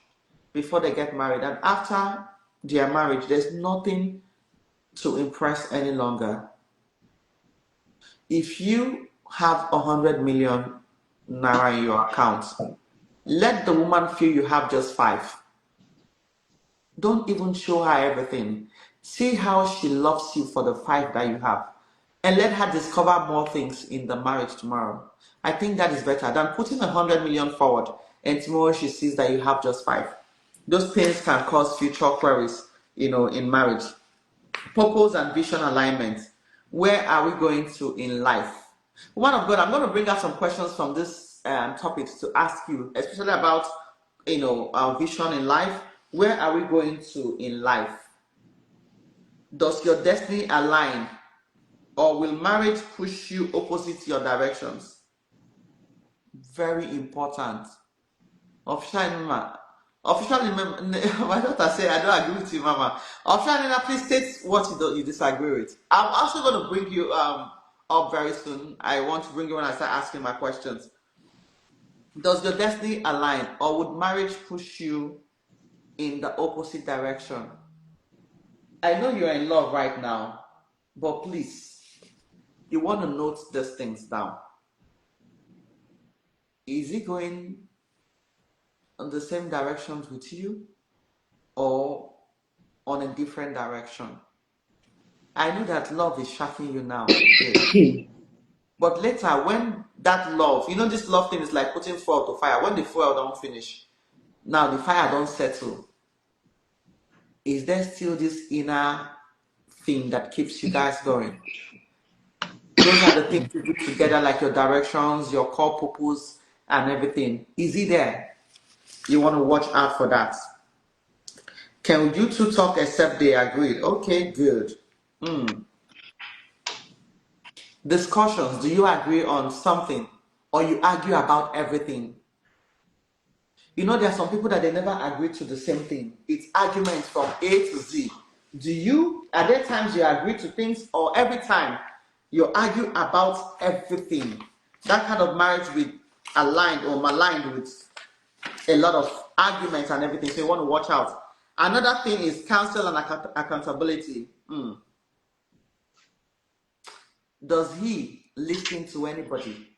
before they get married, and after their marriage, there's nothing to impress any longer. If you have 100 million naira in your account, let the woman feel you have just 5. Don't even show her everything. See how she loves you for the 5 that you have, and let her discover more things in the marriage tomorrow. I think that is better than putting 100 million forward and tomorrow she sees that you have just 5. Those things can cause future queries, in marriage. Purpose and vision alignment. Where are we going to in life? Woman of God, I'm going to bring out some questions from this topics to ask you, especially about our vision in life. Where are we going to in life? Does your destiny align, or will marriage push you opposite your directions? Very important. Officially, my daughter said, I don't agree with you, Mama. Officially, please state what you disagree with. I'm also going to bring you up very soon. I want to bring you when I start asking my questions. Does your destiny align, or would marriage push you in the opposite direction? I know you're in love right now, but please, you want to note these things down. Is he going on the same directions with you, or on a different direction? I know that love is shocking you now. But later, when that love, this love thing is like putting fuel to fire. When the fuel don't finish, now the fire don't settle. Is there still this inner thing that keeps you guys going? Those are the things you do together, like your directions, your core purpose, and everything. Is he there? You want to watch out for that. Can you two talk except they agreed? Okay, good. Discussions. Do you agree on something, or you argue about everything? There are some people that they never agree to the same thing. It's arguments from A to Z. Are there times you agree to things, or every time you argue about everything? That kind of marriage will aligned or maligned with a lot of arguments and everything. So you want to watch out. Another thing is counsel and accountability. Does he listen to anybody?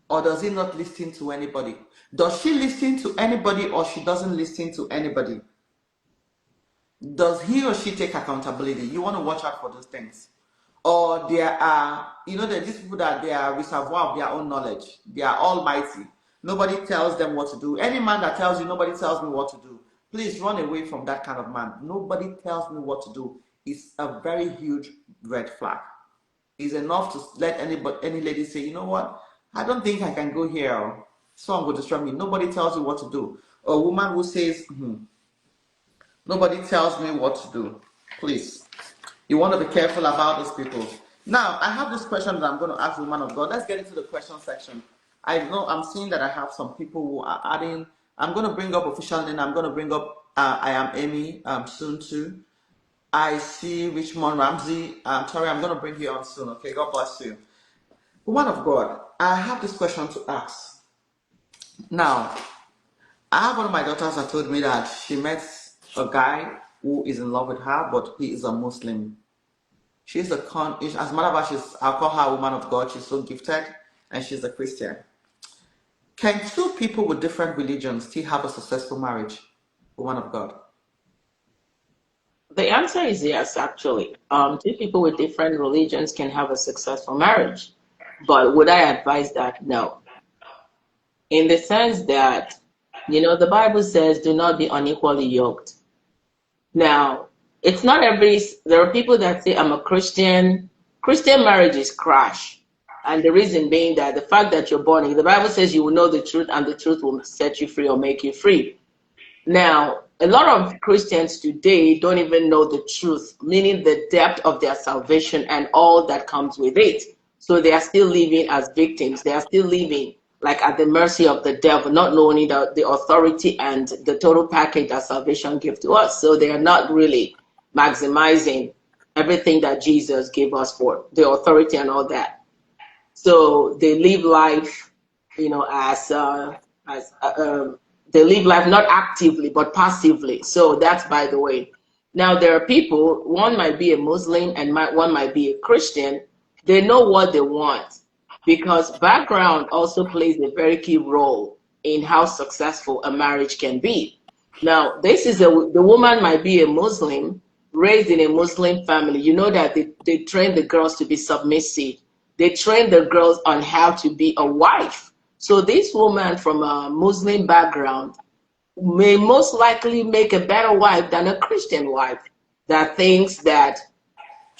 Or does he not listen to anybody? Does she listen to anybody or she doesn't listen to anybody? Does he or she take accountability? You want to watch out for those things. Or there are, there are these people that they are reservoir of their own knowledge. They are almighty. Nobody tells them what to do. Any man that tells you nobody tells me what to do, please run away from that kind of man. Nobody tells me what to do. It's a very huge red flag. It's enough to let any lady say, you know what, I don't think I can go here. Someone will destroy me. Nobody tells you what to do. A woman who says, nobody tells me what to do. Please. You want to be careful about these people. Now, I have this question that I'm going to ask the woman of God. Let's get into the question section. I know I'm seeing that I have some people who are adding. I'm going to bring up official name. I'm going to bring up I am Amy soon too. I see Richmond Ramsey. Sorry, I'm going to bring you on soon. Okay, God bless you. Woman of God, I have this question to ask. Now, I have one of my daughters that told me that she met a guy who is in love with her, but he is a Muslim. She's as a matter of fact, I'll call her a woman of God. She's so gifted, and she's a Christian. Can two people with different religions still have a successful marriage, woman of God? The answer is yes, actually. Two people with different religions can have a successful marriage. But would I advise that? No. In the sense that, the Bible says, do not be unequally yoked. Now, it's not there are people that say, I'm a Christian. Christian marriages crash. And the reason being that the fact that you're born, the Bible says you will know the truth and the truth will set you free or make you free. Now, a lot of Christians today don't even know the truth, meaning the depth of their salvation and all that comes with it. So they are still living as victims. They are still living like at the mercy of the devil, not knowing the authority and the total package that salvation gives to us. So they are not really maximizing everything that Jesus gave us for the authority and all that. So they live life, they live life not actively but passively. So that's by the way. Now there are people, one might be a Muslim and one might be a Christian. They know what they want, because background also plays a very key role in how successful a marriage can be. Now this is the woman might be a Muslim, raised in a Muslim family. You know that they train the girls to be submissive. They train the girls on how to be a wife. So this woman from a Muslim background may most likely make a better wife than a Christian wife that thinks that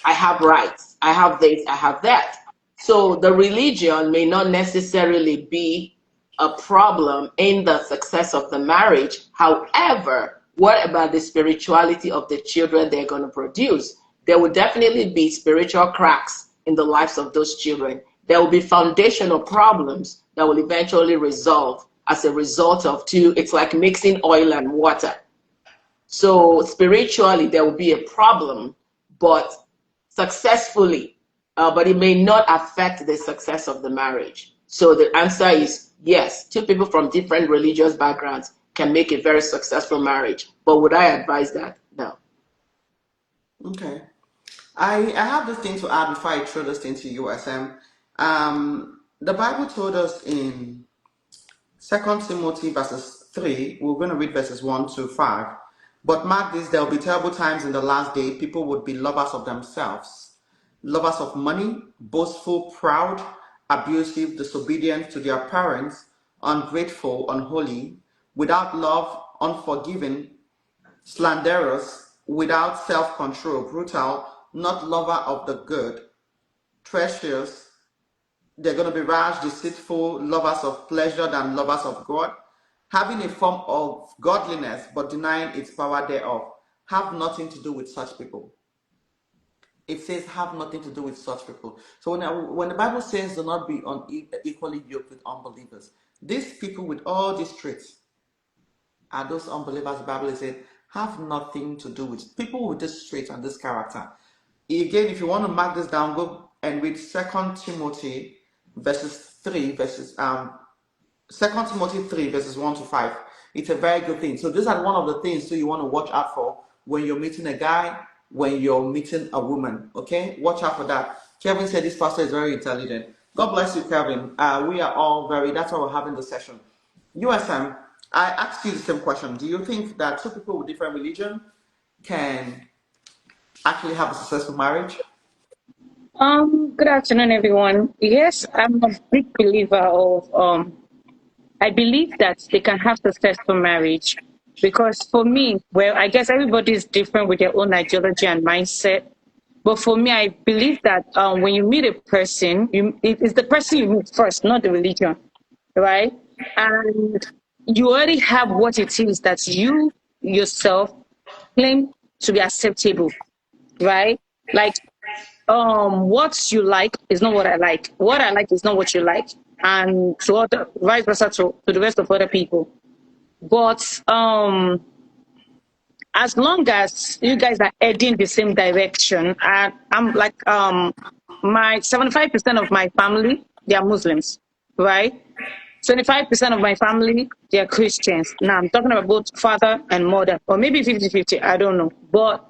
I have rights, I have this, I have that. So the religion may not necessarily be a problem in the success of the marriage. However, what about the spirituality of the children they're going to produce? There will definitely be spiritual cracks in the lives of those children. There will be foundational problems that will eventually resolve as a result of it's like mixing oil and water. So spiritually, there will be a problem, but successfully, but it may not affect the success of the marriage. So the answer is yes, two people from different religious backgrounds can make a very successful marriage. But would I advise that? No. Okay. I have this thing to add before I throw this thing to you, SM. The Bible told us in 2 Timothy verses 3, we're going to read verses 1 to 5. But mark this, there will be terrible times in the last day. People would be lovers of themselves, lovers of money, boastful, proud, abusive, disobedient to their parents, ungrateful, unholy, without love, unforgiving, slanderous, without self-control, brutal, not lover of the good, treacherous. They're going to be rash, deceitful, lovers of pleasure than lovers of God, having a form of godliness but denying its power thereof. Have nothing to do with such people. It says have nothing to do with such people. So when the Bible says do not be equally yoked with unbelievers, these people with all these traits are those unbelievers. The Bible says have nothing to do with people with this trait and this character. Again, if you want to mark this down, go and read 2 Timothy verses 3 verses 2 Timothy 3 verses 1 to 5. It's a very good thing. So these are one of the things you want to watch out for when you're meeting a guy, when you're meeting a woman. Okay, watch out for that. Kevin said this pastor is very intelligent. God bless you, Kevin. We are all very, that's why we're having the session. USM, I asked you the same question. Do you think that two people with different religion can actually have a successful marriage? Good afternoon, everyone. Yes, I'm a big believer of I believe that they can have successful marriage because for me, well, I guess everybody is different with their own ideology and mindset. But for me, I believe that when you meet a person, it's the person you meet first, not the religion, right? And you already have what it is that you yourself claim to be acceptable, right? Like what you like is not what I like. What I like is not what you like. And to other vice versa to the rest of other people. But as long as you guys are heading the same direction, and I'm like my 75% of my family, they are Muslims, right? 25% of my family, they are Christians. Now I'm talking about both father and mother, or maybe 50-50, I don't know. But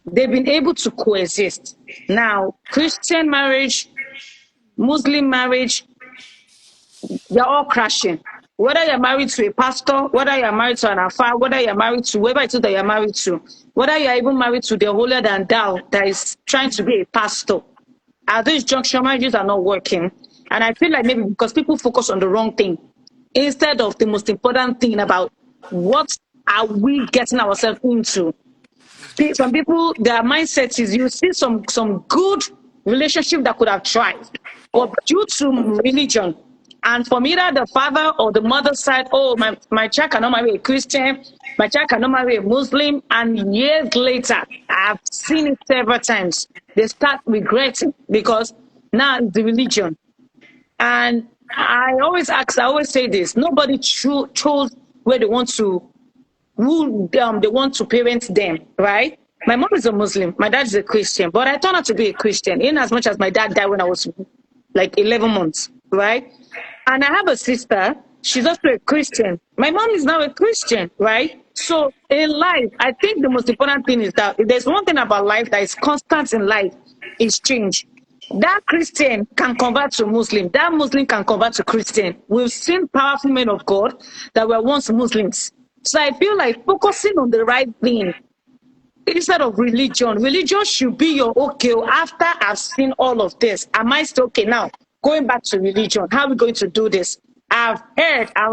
they've been able to coexist. Now, Christian marriage, Muslim marriage, they're all crashing. Whether you're married to a pastor, whether you're married to an afar, whether you're married to whoever it is that you're married to, whether you're even married to the holier than thou that is trying to be a pastor, at this junction, marriages are not working. And I feel like maybe because people focus on the wrong thing instead of the most important thing about what are we getting ourselves into. Some people, their mindset is you see some good relationship that could have thrived, but due to religion, and from either the father or the mother side, oh, my child cannot marry a Christian, my child cannot marry a Muslim, and years later, I've seen it several times, they start regretting because now it's the religion. And I always say this, nobody chose where they want to who they want to parent them, right? My mom is a Muslim, my dad is a Christian, but I turned out to be a Christian in as much as my dad died when I was like 11 months, right? And I have a sister, she's also a Christian. My mom is now a Christian, right? So in life, I think the most important thing is that if there's one thing about life that is constant in life, is change. That Christian can convert to Muslim. That Muslim can convert to Christian. We've seen powerful men of God that were once Muslims. So I feel like focusing on the right thing instead of religion. Religion should be your okay. After I've seen all of this, am I still okay now? Going back to religion, how are we going to do this? I've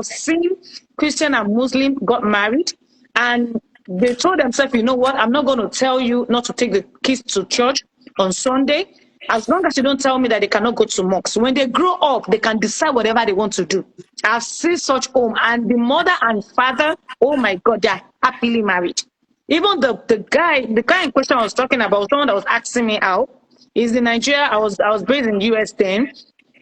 seen Christian and Muslim got married and they told themselves, you know what, I'm not going to tell you not to take the kids to church on Sunday. As long as you don't tell me that they cannot go to mosque. When they grow up, they can decide whatever they want to do. I've seen such home, and the mother and father, oh my God, they're happily married. Even the guy in question I was talking about, someone that was asking me out, is in Nigeria. I was based in US then.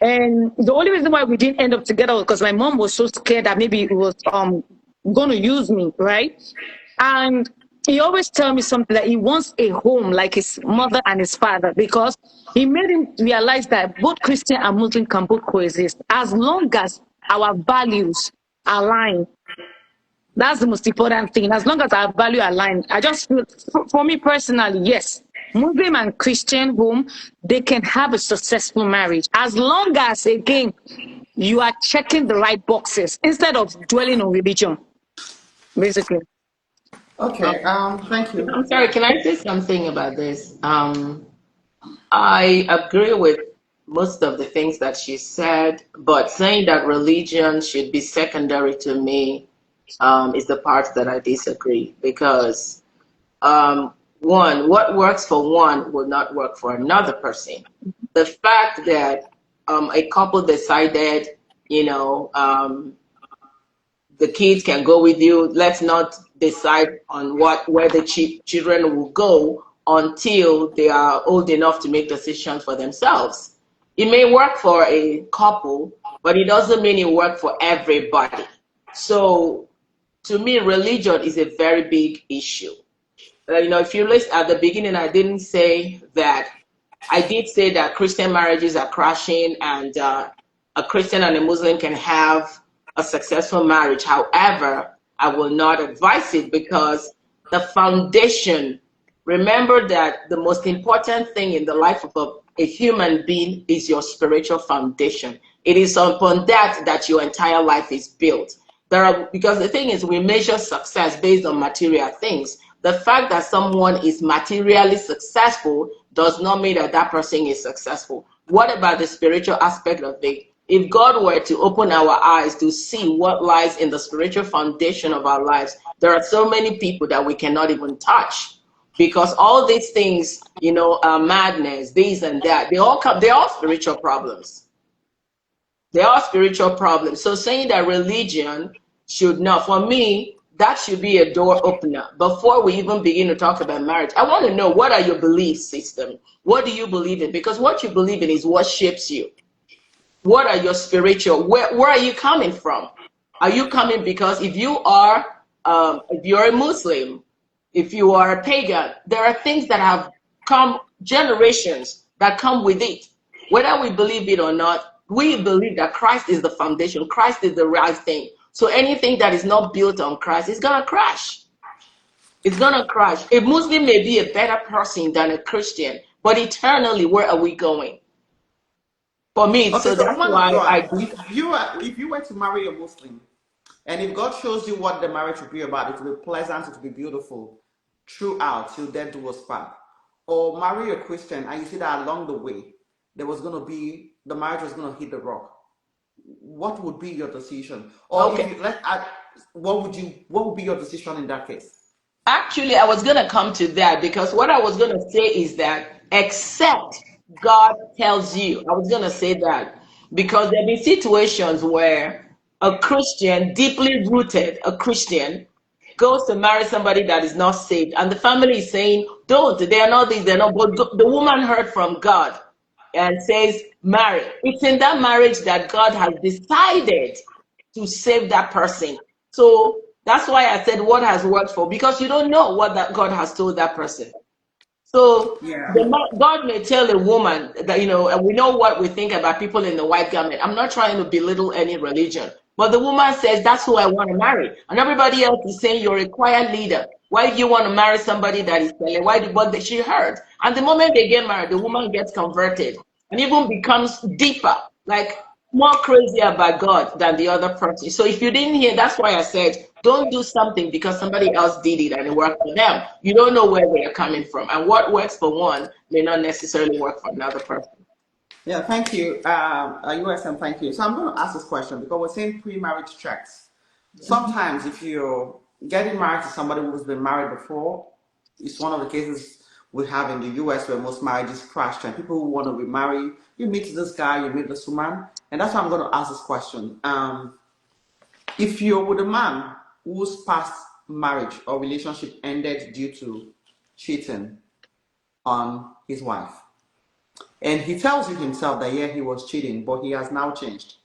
And the only reason why we didn't end up together was because my mom was so scared that maybe it was going to use me, right? And he always tell me something that he wants a home like his mother and his father because he made him realize that both Christian and Muslim can both coexist as long as our values align. That's the most important thing. As long as our value align, I just feel, for me personally, yes, Muslim and Christian home, they can have a successful marriage as long as, again, you are checking the right boxes instead of dwelling on religion, basically. Okay, thank you. I'm sorry, can I say something about this? I agree with most of the things that she said, but saying that religion should be secondary to me is the part that I disagree because one, what works for one will not work for another person. The fact that a couple decided, the kids can go with you, let's not decide on where the children will go until they are old enough to make decisions for themselves. It may work for a couple, but it doesn't mean it works for everybody. So to me, religion is a very big issue. If you listen at the beginning, I did say that Christian marriages are crashing and a Christian and a Muslim can have a successful marriage. However, I will not advise it because the foundation remember that the most important thing in the life of a human being is your spiritual foundation. It is upon that your entire life is built. Because the thing is, we measure success based on material things. The fact that someone is materially successful does not mean that that person is successful. What about the spiritual aspect of it? If God were to open our eyes to see what lies in the spiritual foundation of our lives, there are so many people that we cannot even touch, because all these things, madness, this and that, they're all spiritual problems. They're all spiritual problems. So saying that religion should not, for me, that should be a door opener. Before we even begin to talk about marriage, I want to know, what are your belief system? What do you believe in? Because what you believe in is what shapes you. What are your spiritual, where are you coming from? Are you coming because if you're a Muslim, if you are a pagan, there are things that have come, generations that come with it. Whether we believe it or not, we believe that Christ is the foundation. Christ is the right thing. So anything that is not built on Christ is going to crash. It's going to crash. A Muslim may be a better person than a Christian, but eternally, where are we going? For me, Okay, so that's why I do. if you were to marry a Muslim, and if God shows you what the marriage will be about, it will be pleasant, it will be beautiful throughout till death do us part. Or marry a Christian, and you see that along the way, the marriage was going to hit the rock. What would be your decision? Or Okay. what would be your decision in that case? Actually, I was going to come to that, because what I was going to say is that except God tells you, I was going to say that, because there have been situations where a Christian, deeply rooted, a Christian, goes to marry somebody that is not saved, and the family is saying, don't, they are not this, they're not, but the woman heard from God and says, marry. It's in that marriage that God has decided to save that person. So that's why I said what has worked for, because you don't know what that God has told that person. So Yeah. God may tell a woman that, and we know what we think about people in the white garment. I'm not trying to belittle any religion, but the woman says, that's who I want to marry. And everybody else is saying, you're a choir leader. Why do you want to marry somebody that is telling? But she heard. And the moment they get married, the woman gets converted and even becomes deeper, like more crazy about God than the other person. So if you didn't hear, that's why I said, don't do something because somebody else did it and it worked for them. You don't know where they are coming from. And what works for one may not necessarily work for another person. Yeah, thank you. USM, thank you. So I'm going to ask this question because we're saying pre-marriage checks. Sometimes if you're getting married to somebody who's been married before, it's one of the cases we have in the US where most marriages crash and people who want to remarry, you meet this guy, you meet this woman, and that's why I'm going to ask this question. If you're with a man whose past marriage or relationship ended due to cheating on his wife, and he tells you himself that yeah, he was cheating, but he has now changed,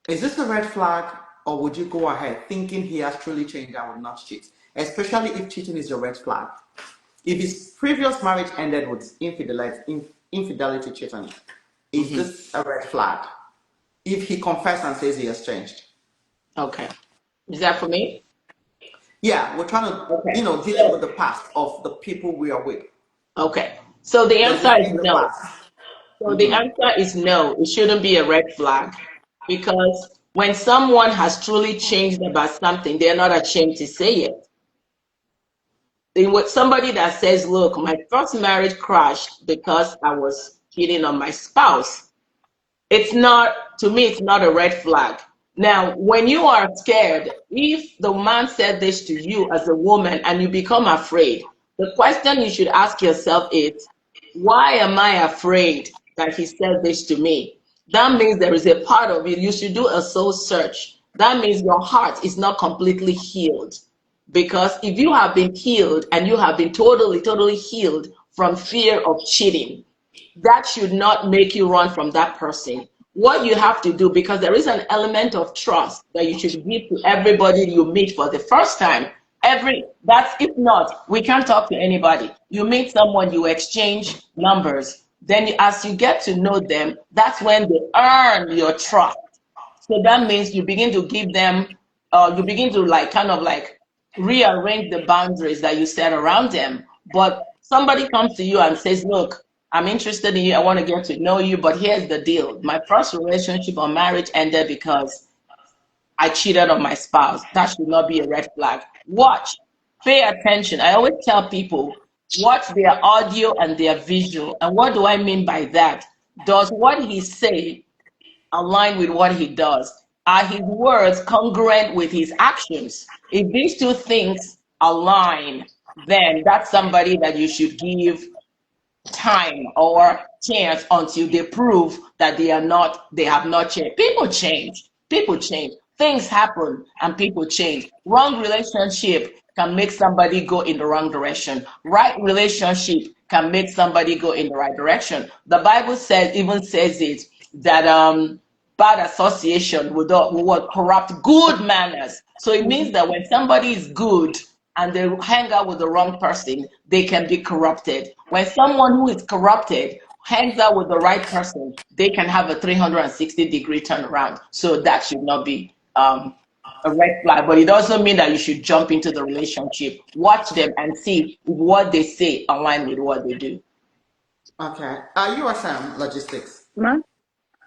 is this a red flag, or would you go ahead thinking he has truly changed and will not cheat? Especially if cheating is your red flag. If his previous marriage ended with infidelity cheating, is this a red flag? If he confessed and says he has changed. Okay. Is that for me? Yeah, we're trying to, deal with the past of the people we are with. Okay. So the answer is no. So the answer is no. It shouldn't be a red flag, because when someone has truly changed about something, they're not ashamed to say it. With somebody that says, look, my first marriage crashed because I was cheating on my spouse, to me, it's not a red flag. Now, when you are scared, if the man said this to you as a woman and you become afraid, the question you should ask yourself is, why am I afraid that he said this to me? That means there is a part of it. You should do a soul search. That means your heart is not completely healed. Because if you have been healed and you have been totally healed from fear of cheating, that should not make you run from that person. What you have to do, because there is an element of trust that you should give to everybody you meet for the first time. If not, we can't talk to anybody. You meet someone, you exchange numbers. Then as you get to know them, that's when they earn your trust. So that means you begin to give them, you begin to rearrange the boundaries that you set around them. But somebody comes to you and says, look, I'm interested in you. I want to get to know you. But here's the deal. My first relationship or marriage ended because I cheated on my spouse. That should not be a red flag. Watch, pay attention. I always tell people, watch their audio and their visual. And what do I mean by that? Does what he say align with what he does? Are his words congruent with his actions? If these two things align, then that's somebody that you should give time or chance until they prove that they have not changed. People change, things happen, and people change. Wrong relationship can make somebody go in the wrong direction. Right relationship can make somebody go in the right direction. The Bible even says it, that bad association will corrupt good manners. So it means that when somebody is good and they hang out with the wrong person, they can be corrupted. When someone who is corrupted hangs out with the right person, they can have a 360-degree turnaround. So that should not be a red flag. But it doesn't mean that you should jump into the relationship. Watch them and see if what they say align with what they do. Okay. You are Sam Logistics. Ma?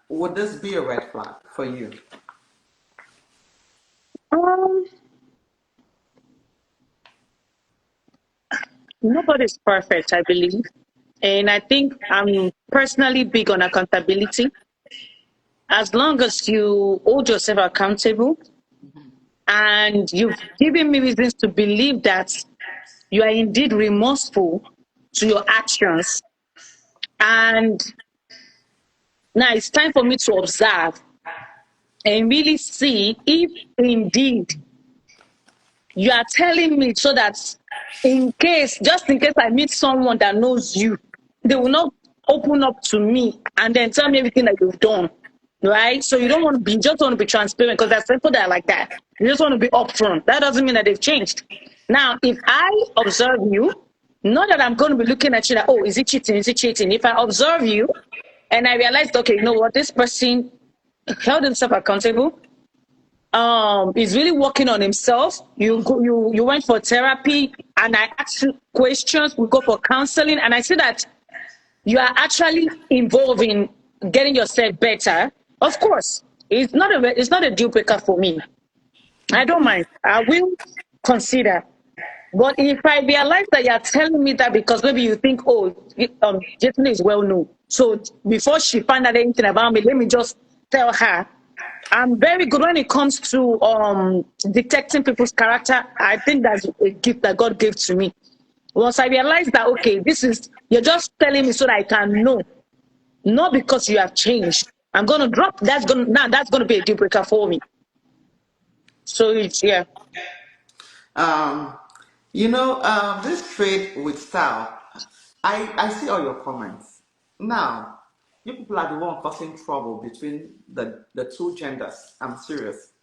Would this be a red flag for you? Nobody's perfect, I believe. And I think I'm personally big on accountability. As long as you hold yourself accountable and you've given me reasons to believe that you are indeed remorseful to your actions, and now it's time for me to observe and really see if indeed you are telling me, so that just in case I meet someone that knows you, they will not open up to me and then tell me everything that you've done, right? So you don't want to be, just want to be transparent, because there's people that are like that. You just want to be upfront. That doesn't mean that they've changed. Now, if I observe you, not that I'm going to be looking at you like, oh, is he cheating? Is he cheating? If I observe you and I realize, okay, you know what, this person held himself accountable, he's really working on himself. You went for therapy, and I asked you questions. We go for counseling, and I see that you are actually involved in getting yourself better. Of course, it's not a deal breaker for me. I don't mind. I will consider. But if I realize that you're telling me that because maybe you think, oh, Jason is well known, so before she find out anything about me, let me just tell her. I'm very good when it comes to detecting people's character. I think that's a gift that God gave to me. Once I realize that, okay, you're just telling me so that I can know, not because you have changed. I'm gonna drop. That's gonna be a deal breaker for me. So it's, yeah. This trade with style, I see all your comments. Now, you people are the one causing trouble between the two genders. I'm serious.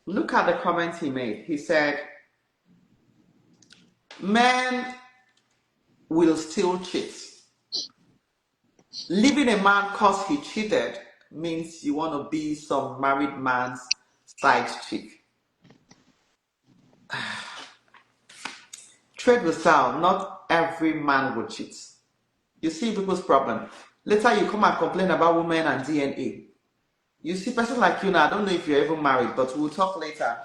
Look at the comment he made. He said, men will still cheat. Leaving a man cause he cheated means you want to be some married man's side chick. Trade with style, not every man will cheat. You see people's problem. Later you come and complain about women and DNA. You see person like you now, I don't know if you're even married, but we'll talk later.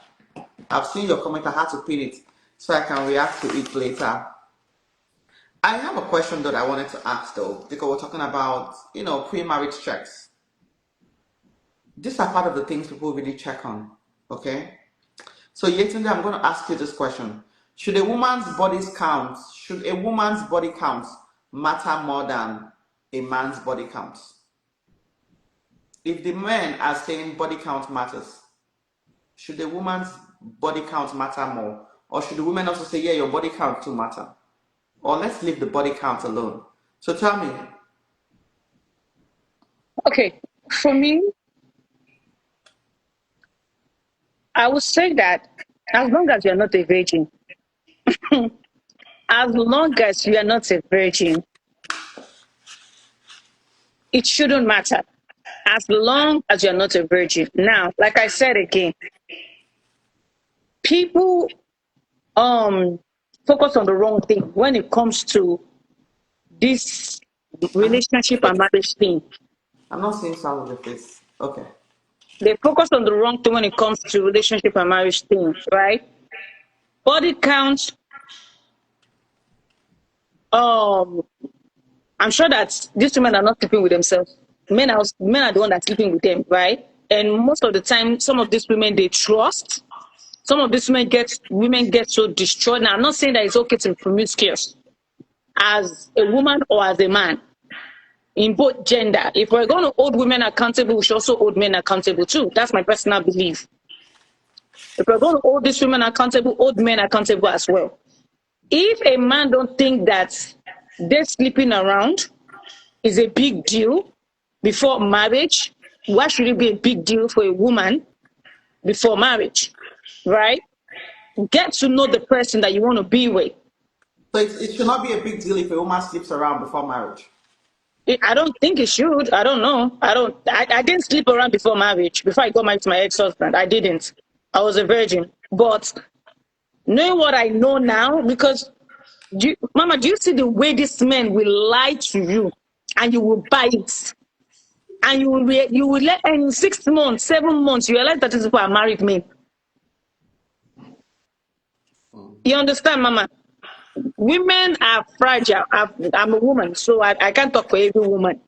I've seen your comment, I had to pin it so I can react to it later. I have a question that I wanted to ask though, because we're talking about, pre-marriage checks. These are part of the things people really check on, okay? So Yetunde, I'm going to ask you this question. Should a woman's body count matter more than a man's body count? If the men are saying body count matters, should a woman's body count matter more? Or should the women also say, yeah, your body count too matter? Or let's leave the body count alone. So tell me. Okay, for me, I would say that as long as you're not a virgin, as long as you are not a virgin, it shouldn't matter. As long as you're not a virgin. Now, like I said again, people focus on the wrong thing when it comes to this relationship and marriage thing. I'm not seeing sound of the face. Okay. They focus on the wrong thing when it comes to relationship and marriage thing, right? Body count. I'm sure that these women are not sleeping with themselves. Men are the ones that are sleeping with them, right? And most of the time, some of these women they trust. Some of these women get so destroyed. Now, I'm not saying that it's okay to be promiscuous as a woman or as a man in both gender. If we're going to hold women accountable, we should also hold men accountable too. That's my personal belief. If we're going to hold these women accountable, hold men accountable as well. If a man don't think that they're sleeping around is a big deal before marriage, why should it be a big deal for a woman before marriage, right? Get to know the person that you want to be with. So it should not be a big deal if a woman sleeps around before marriage. I don't think it should. I don't know. I didn't sleep around before marriage. Before I got married to my ex-husband, I didn't. I was a virgin. But knowing what I know now, because Mama, do you see the way this man will lie to you and you will buy it? And you will let in 6 months, 7 months, you realize that these people are married men. You understand, Mama? Women are fragile. I'm a woman, so I can't talk for every woman.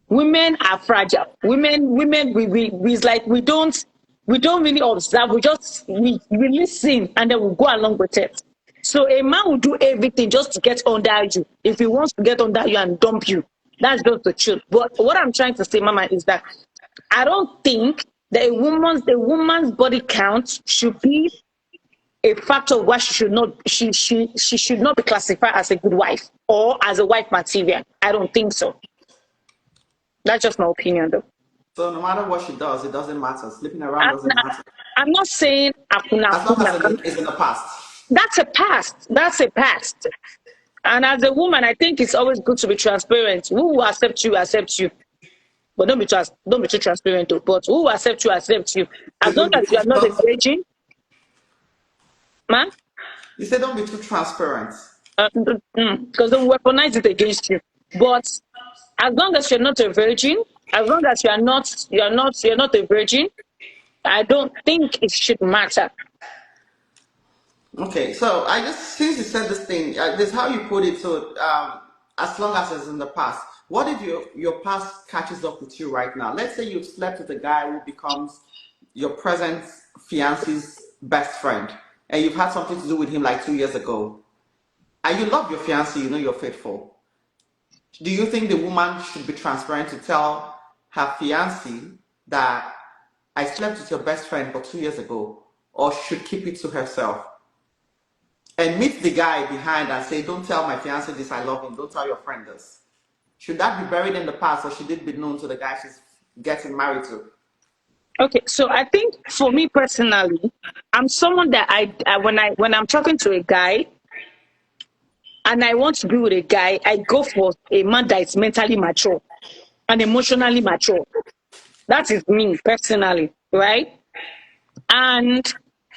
Women are fragile. Women, it's like we don't really observe. We listen and then we go along with it. So a man will do everything just to get under you. If he wants to get under you and dump you, that's just the truth. But what I'm trying to say, Mama, is that I don't think that a woman's body count should be a factor why she should not be classified as a good wife or as a wife material. I don't think so. That's just my opinion, though. So no matter what she does, it doesn't matter. Sleeping around doesn't matter. I'm not saying As long as it's in the past. That's a past. That's a past. And as a woman, I think it's always good to be transparent. Who will accept you, accept you. But don't be too transparent, though. But who will accept you, accept you. As long as you are not a virgin, man. You say don't be too transparent. Because they will weaponize it against you. But as long as you're not a virgin, as long as you're not a virgin, I don't think it should matter. Okay, so since you said this thing, this is how you put it. So as long as it's in the past, what if your past catches up with you right now? Let's say you've slept with a guy who becomes your present fiance's best friend, and you've had something to do with him like 2 years ago, and you love your fiance, you know you're faithful. Do you think the woman should be transparent to tell her fiance that I slept with your best friend for 2 years ago, or should keep it to herself? And meet the guy behind and say, don't tell my fiance this, I love him, don't tell your friend this. Should that be buried in the past, or should it be known to the guy she's getting married to? Okay, so I think for me personally, I'm someone that when I'm talking to a guy and I want to be with a guy, I go for a man that is mentally mature and emotionally mature. That is me personally, right? And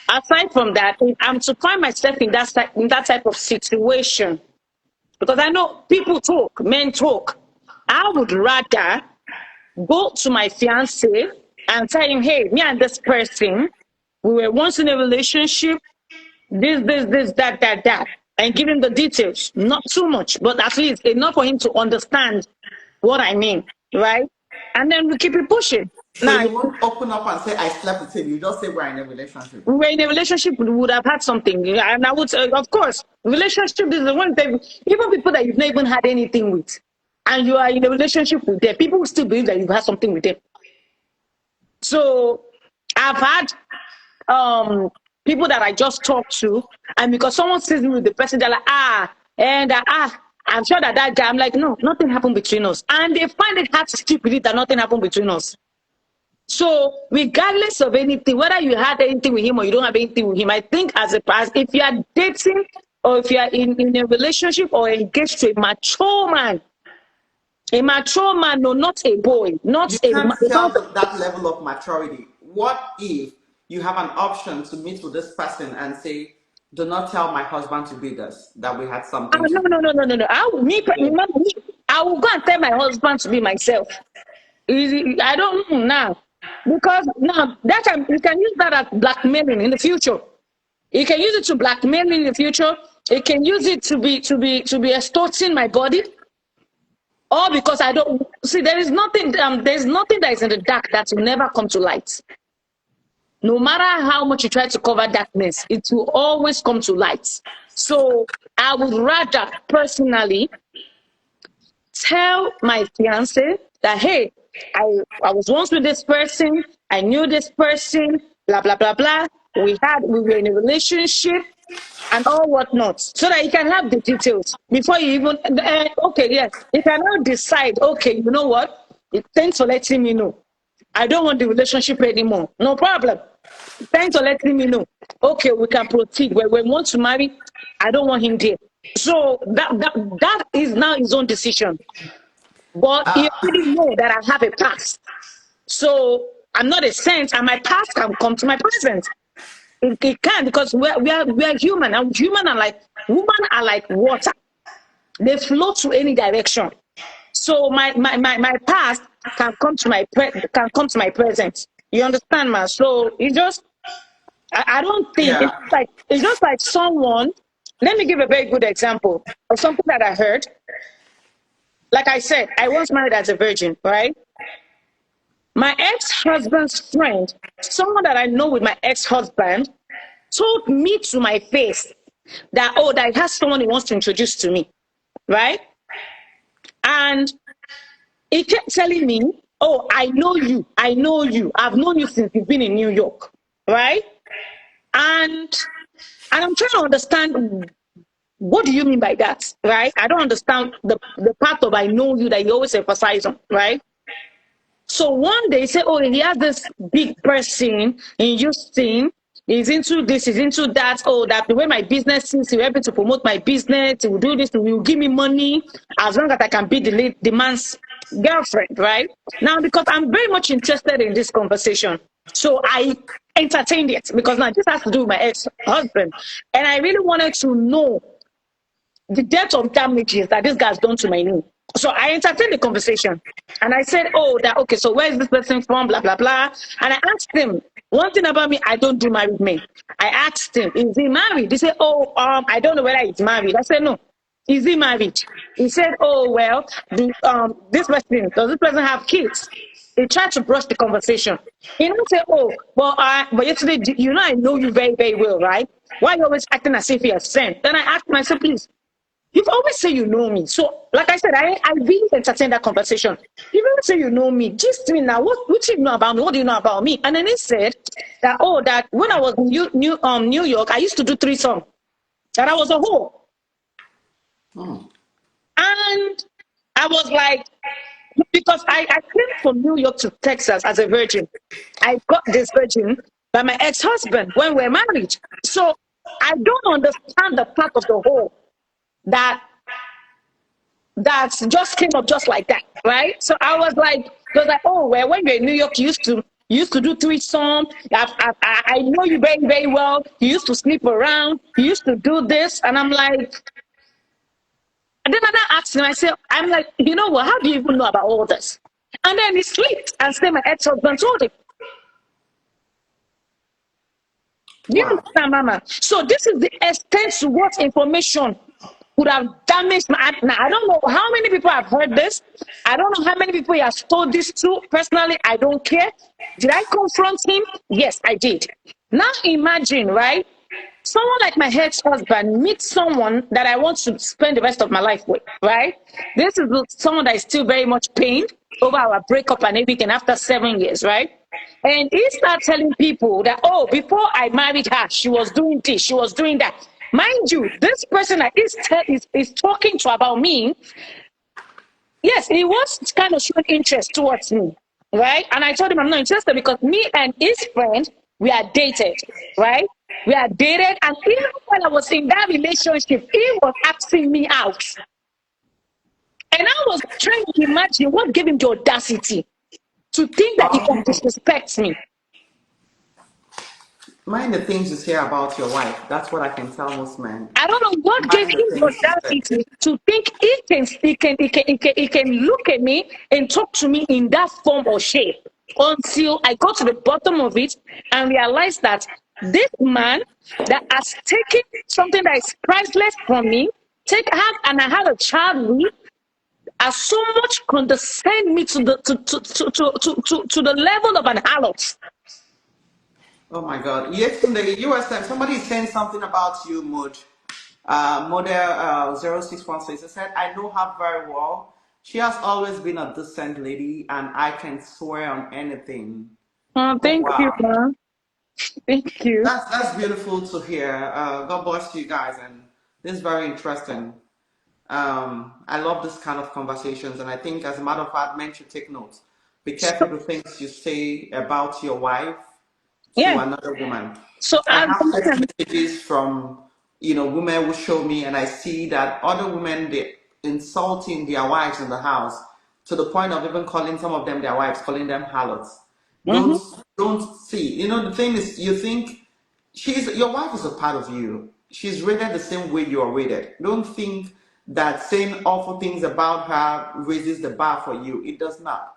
aside from that, I'm to find myself in that type of situation, because I know people talk, men talk. I would rather go to my fiance and tell him, hey, me and this person, we were once in a relationship, this, that, and give him the details. Not too much, but at least enough for him to understand what I mean, right? And then we keep it pushing. So now, you won't open up and say, I slept with him. You just say we're in a relationship. We're in a relationship, we would have had something. And I would say, of course, relationship is the one thing, even people that you've not even had anything with, and you are in a relationship with them, people will still believe that you've had something with them. So I've had people that I just talked to, and because someone sees me with the person, they're like, I'm sure that guy, I'm like, no, nothing happened between us. And they find it hard to stick with it that nothing happened between us. So regardless of anything, whether you had anything with him or you don't have anything with him, I think as if you are dating or if you are in a relationship or engaged to a mature man, no, not a boy, not you can't tell that level of maturity. What if you have an option to meet with this person and say, Do not tell my husband to be this, that we had something to No, do. no, no, no, no, no. Yeah. Remember me, I will go and tell my husband to be myself. I don't now. Because now that time you can use that as blackmailing in the future. You can use it to blackmail me in the future. You can use it to be extorting my body. Or because I don't see there is nothing that is in the dark that will never come to light. No matter how much you try to cover darkness, it will always come to light. So I would rather personally tell my fiance that, hey, I was once with this person, I knew this person, blah blah blah blah. We were in a relationship and all whatnot, so that you can have the details before you even okay, yes, you can now decide, okay, you know what? Thanks for letting me know. I don't want the relationship anymore. No problem. Thanks for letting me know. Okay, we can proceed. When we want to marry, I don't want him there. So that is now his own decision. But he already know that I have a past. So I'm not a saint, and my past can come to my present. It can, because we are human, and human are like women are like water. They flow to any direction. So my past can come to my present. You understand, man? So it just I don't think Yeah. it's just like someone. Let me give a very good example of something that I heard. Like I said, I was married as a virgin, right? My ex-husband's friend, someone that I know with my ex-husband, told me to my face that, oh, that he has someone he wants to introduce to me, right? And he kept telling me, oh, I know you. I've known you since you've been in New York, right? And I'm trying to understand, what do you mean by that, right? I don't understand the part of I know you that you always emphasize on, right? So one day he said, oh, he has this big person in Houston. He's into this, he's into that. Oh, that the way my business is, he'll help me to promote my business. He will do this, he will give me money as long as I can be the man's girlfriend, right? Now, because I'm very much interested in this conversation, so I entertained it, because now this has to do with my ex-husband. And I really wanted to know the depth of damages that this guy's done to my knee. So I entertained the conversation, and I said, oh, that okay, so where is this person from? Blah blah blah. And I asked him, one thing about me, I don't do married men. I asked him, is he married? He said, oh, I don't know whether he's married. I said, no. Is he married? He said, oh, well, this person have kids? He tried to brush the conversation. He didn't say, oh, well, but yesterday, I know you very, very well, right? Why are you always acting as if you're a friend? Then I asked myself, please, you've always said you know me. So, like I said, I really entertained that conversation. You always say you know me. Just me now. What do you know about me? What do you know about me? And then he said that, oh, that when I was in New York, I used to do threesome. That I was a whore. And I was like, because I came from New York to Texas as a virgin. I got this virgin by my ex-husband when we were married. So I don't understand the part of the whole that just came up just like that, right? So I was like, oh, well, when you're in New York, you used to do threesome. I know you very, very well. You used to sleep around. You used to do this. And I'm like, and then I asked him, I'm like, you know what? How do you even know about all this? And then he slipped and said my ex-husband told him. You understand, Mama? So this is the extent to what information would have damaged my. Now, I don't know how many people have heard this. I don't know how many people he has told this to. Personally, I don't care. Did I confront him? Yes, I did. Now imagine, right? Someone like my ex-husband meets someone that I want to spend the rest of my life with, right? This is someone that is still very much pained over our breakup and everything after 7 years, right? And he started telling people that, oh, before I married her, she was doing this, she was doing that. Mind you, this person that is talking to about me, yes, he was kind of showing interest towards me, right? And I told him I'm not interested because me and his friend, we are dated, right? We are dated, and even when I was in that relationship, he was asking me out. And I was trying to imagine what gave him the audacity to think that he can disrespect me. Mind the things you say about your wife. That's what I can tell most men. I don't know what gave Mind the him the things you say. audacity to think he can look at me and talk to me in that form or shape until I got to the bottom of it and realized that this man that has taken something that is priceless from me, and I have a child with, has so much condescend me to the level of an harlot. Oh my God. Yes, in the US, somebody is saying something about you, Mood. Model 0616. It said, I know her very well. She has always been a decent lady, and I can swear on anything. Oh, Oh, thank you, wow. man. Thank you. That's beautiful to hear. God bless you guys, and this is very interesting. I love this kind of conversations, and I think, as a matter of fact, men should take notes. Be careful So, the things you say about your wife to yeah. another woman. So I as have a text man, messages from women who show me, and I see that other women, they insulting their wives in the house to the point of even calling some of them their wives, calling them harlots. Don't mhm. don't see. The thing is, you think your wife is a part of you. She's rated the same way you are rated. Don't think that saying awful things about her raises the bar for you. It does not.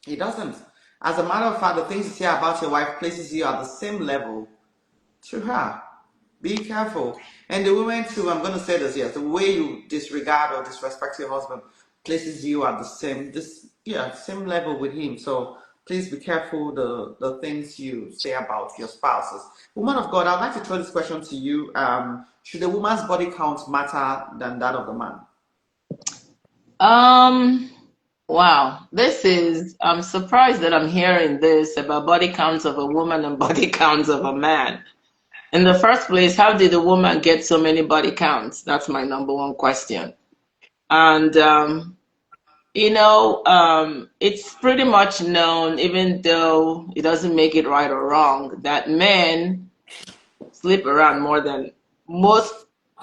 It doesn't. As a matter of fact, the things you say about your wife places you at the same level to her. Be careful. And the women too, I'm gonna say this, yes, the way you disregard or disrespect your husband places you at the same level with him. So please be careful the things you say about your spouses. Woman of God, I'd like to throw this question to you. Should a woman's body count matter than that of the man? Um, wow. I'm surprised that I'm hearing this about body counts of a woman and body counts of a man. In the first place, how did a woman get so many body counts? That's my number one question. And, it's pretty much known, even though it doesn't make it right or wrong, that men sleep around more than most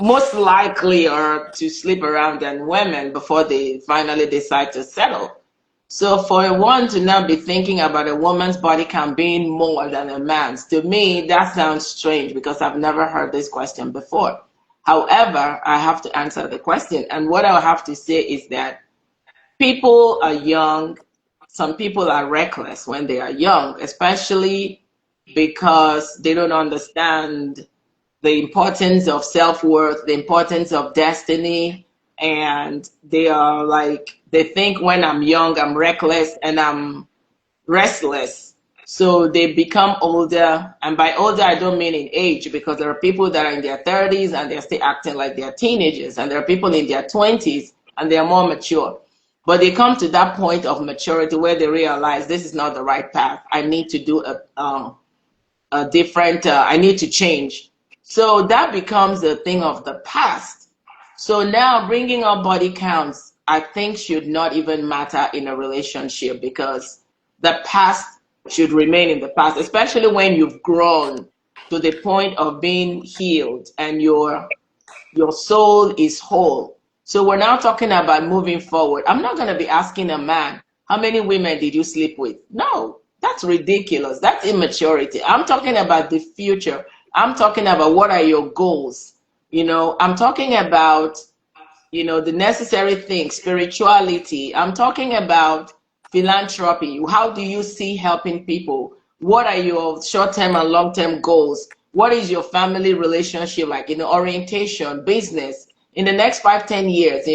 most likely are to sleep around than women before they finally decide to settle. So for a one to now be thinking about a woman's body count being more than a man's, to me that sounds strange because I've never heard this question before. However, I have to answer the question, and what I have to say is that people are young. Some people are reckless when they are young, especially because they don't understand the importance of self-worth, the importance of destiny, and they think when I'm young, I'm reckless and I'm restless. So they become older, and by older, I don't mean in age, because there are people that are in their 30s and they're still acting like they're teenagers, and there are people in their 20s and they're more mature. But they come to that point of maturity where they realize this is not the right path. I need to do a different, I need to change. So that becomes a thing of the past. So now bringing up body counts, I think should not even matter in a relationship, because the past should remain in the past, especially when you've grown to the point of being healed and your soul is whole. So we're now talking about moving forward. I'm not going to be asking a man, how many women did you sleep with? No, that's ridiculous. That's immaturity. I'm talking about the future. I'm talking about what are your goals. I'm talking about, the necessary things, spirituality. I'm talking about philanthropy. How do you see helping people? What are your short-term and long-term goals? What is your family relationship like? Orientation, business in the next 5, 10 years,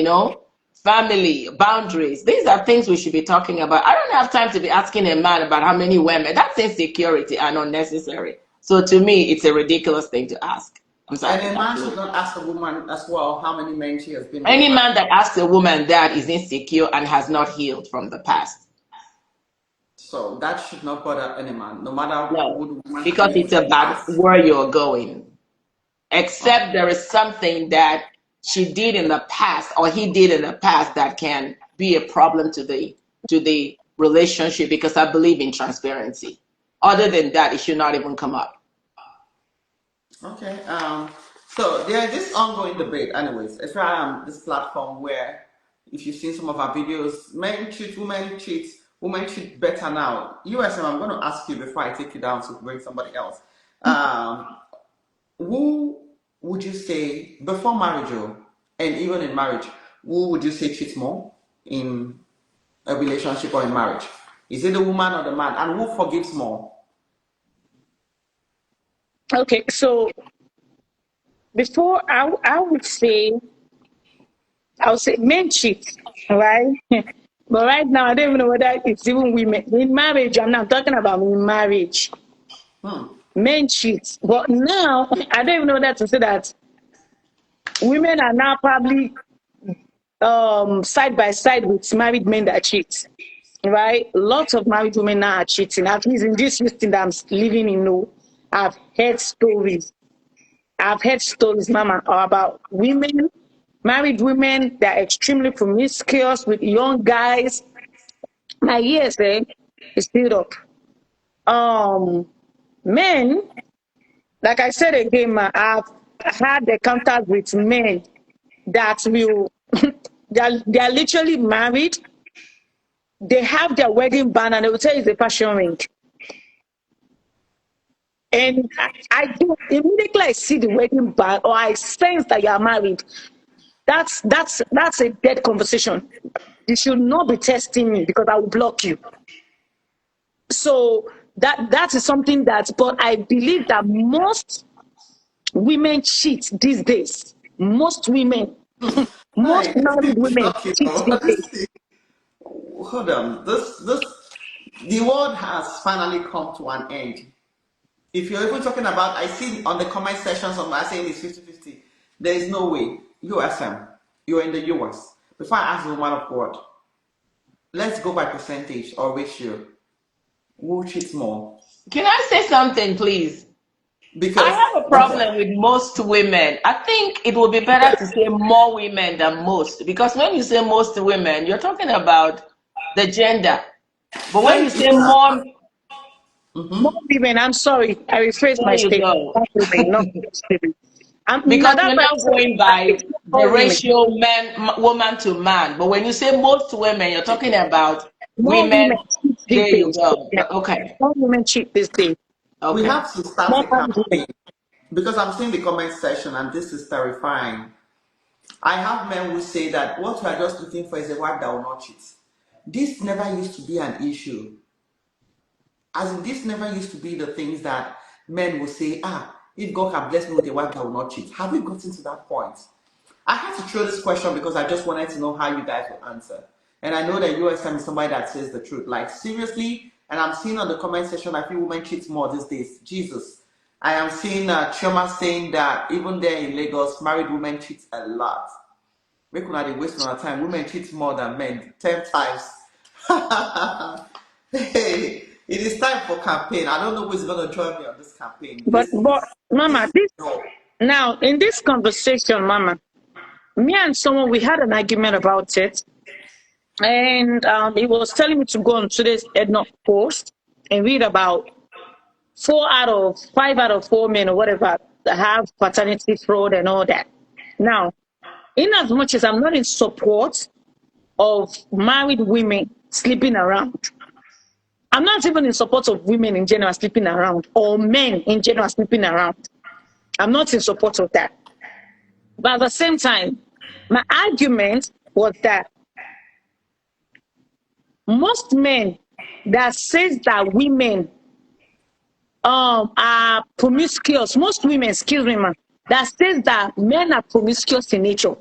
family, boundaries. These are things we should be talking about. I don't have time to be asking a man about how many women. That's insecurity and unnecessary. So to me, it's a ridiculous thing to ask. I'm And sorry. a man should not ask a woman as well how many men she has been with. Any man that asks a woman that is insecure and has not healed from the past. So that should not bother any man, no matter No, who the woman because claims it's to about ask. where you're going. Okay. Except there is something that she did in the past or he did in the past that can be a problem to the relationship, because I believe in transparency. Other than that, it should not even come up. Okay. So there is this ongoing debate, anyways. It's why this platform where, if you've seen some of our videos, men cheat, women cheat better now. USM, I'm going to ask you before I take you down to bring somebody else. Um, who would you say before marriage, and even in marriage, who would you say cheats more in a relationship or in marriage? Is it the woman or the man? And who forgives more? Okay, so before I would say, I would say men cheat, right? But right now, I don't even know whether it's even women. In marriage, I'm not talking about in marriage. Hmm. Men cheat. But now, I don't even know that to say that women are now probably side by side with married men that cheat. Right? Lots of married women now are cheating. At least in this Houston that I'm living in, no, I've heard stories. I've heard stories, Mama, about women, married women that are extremely promiscuous with young guys. My years, is filled up. Men, like I said again, I've had encounters with men that will, they're literally married. They have their wedding band and they will tell you it's a fashion ring. And I do immediately I see the wedding band or I sense that you are married. That's a dead conversation. You should not be testing me because I will block you. So that is something that, but I believe that most women cheat these days. Most women, most Hi, this married thing will women shock you. cheat these days. This thing, hold on. The world has finally come to an end. If you're even talking about, I see on the comment section somebody saying it's 50-50. There is no way. USM, you're in the US. Before I ask the woman of God, let's go by percentage or ratio. Who cheats more? Can I say something, please? I Because, have a okay, problem with most women. I think it would be better to say more women than most, because when you say most women, you're talking about the gender. But when you thank you. say more, More women, I'm sorry, I rephrased there my you statement. go. More women, not most women. Now Because that's you're why now going I by it's the more women. ratio woman to man. But when you say most women, you're talking about More women women. cheat these There you days. go. Yeah. Okay. More women cheat these days. We Okay. have to start More a married women. campaign because I'm seeing the comment section and this is terrifying. I have men who say that what we are just looking for is a wife that will not cheat. This never used to be an issue. As in, this never used to be the things that men will say, if God can bless me with a wife that will not cheat. Have we gotten to that point? I had to throw this question because I just wanted to know how you guys will answer. And I know that USM is somebody that says the truth. Like, seriously, and I'm seeing on the comment section, I feel women cheat more these days. Jesus. I am seeing Chioma saying that even there in Lagos, married women cheat a lot. Make una dey waste our time. Women cheat more than men, 10 times. Hey, it is time for campaign. I don't know who's going to join me on this campaign. But This Mama, is this no. now in this conversation, Mama, me and someone we had an argument about it, and he was telling me to go on today's Ethno post and read about 5 out of 4 men or whatever that have paternity fraud and all that. Now, in as much as I'm not in support of married women sleeping around, I'm not even in support of women in general sleeping around or men in general sleeping around. I'm not in support of that. But at the same time, my argument was that most men that says that women are promiscuous, most women, excuse me, man, that says that men are promiscuous in nature.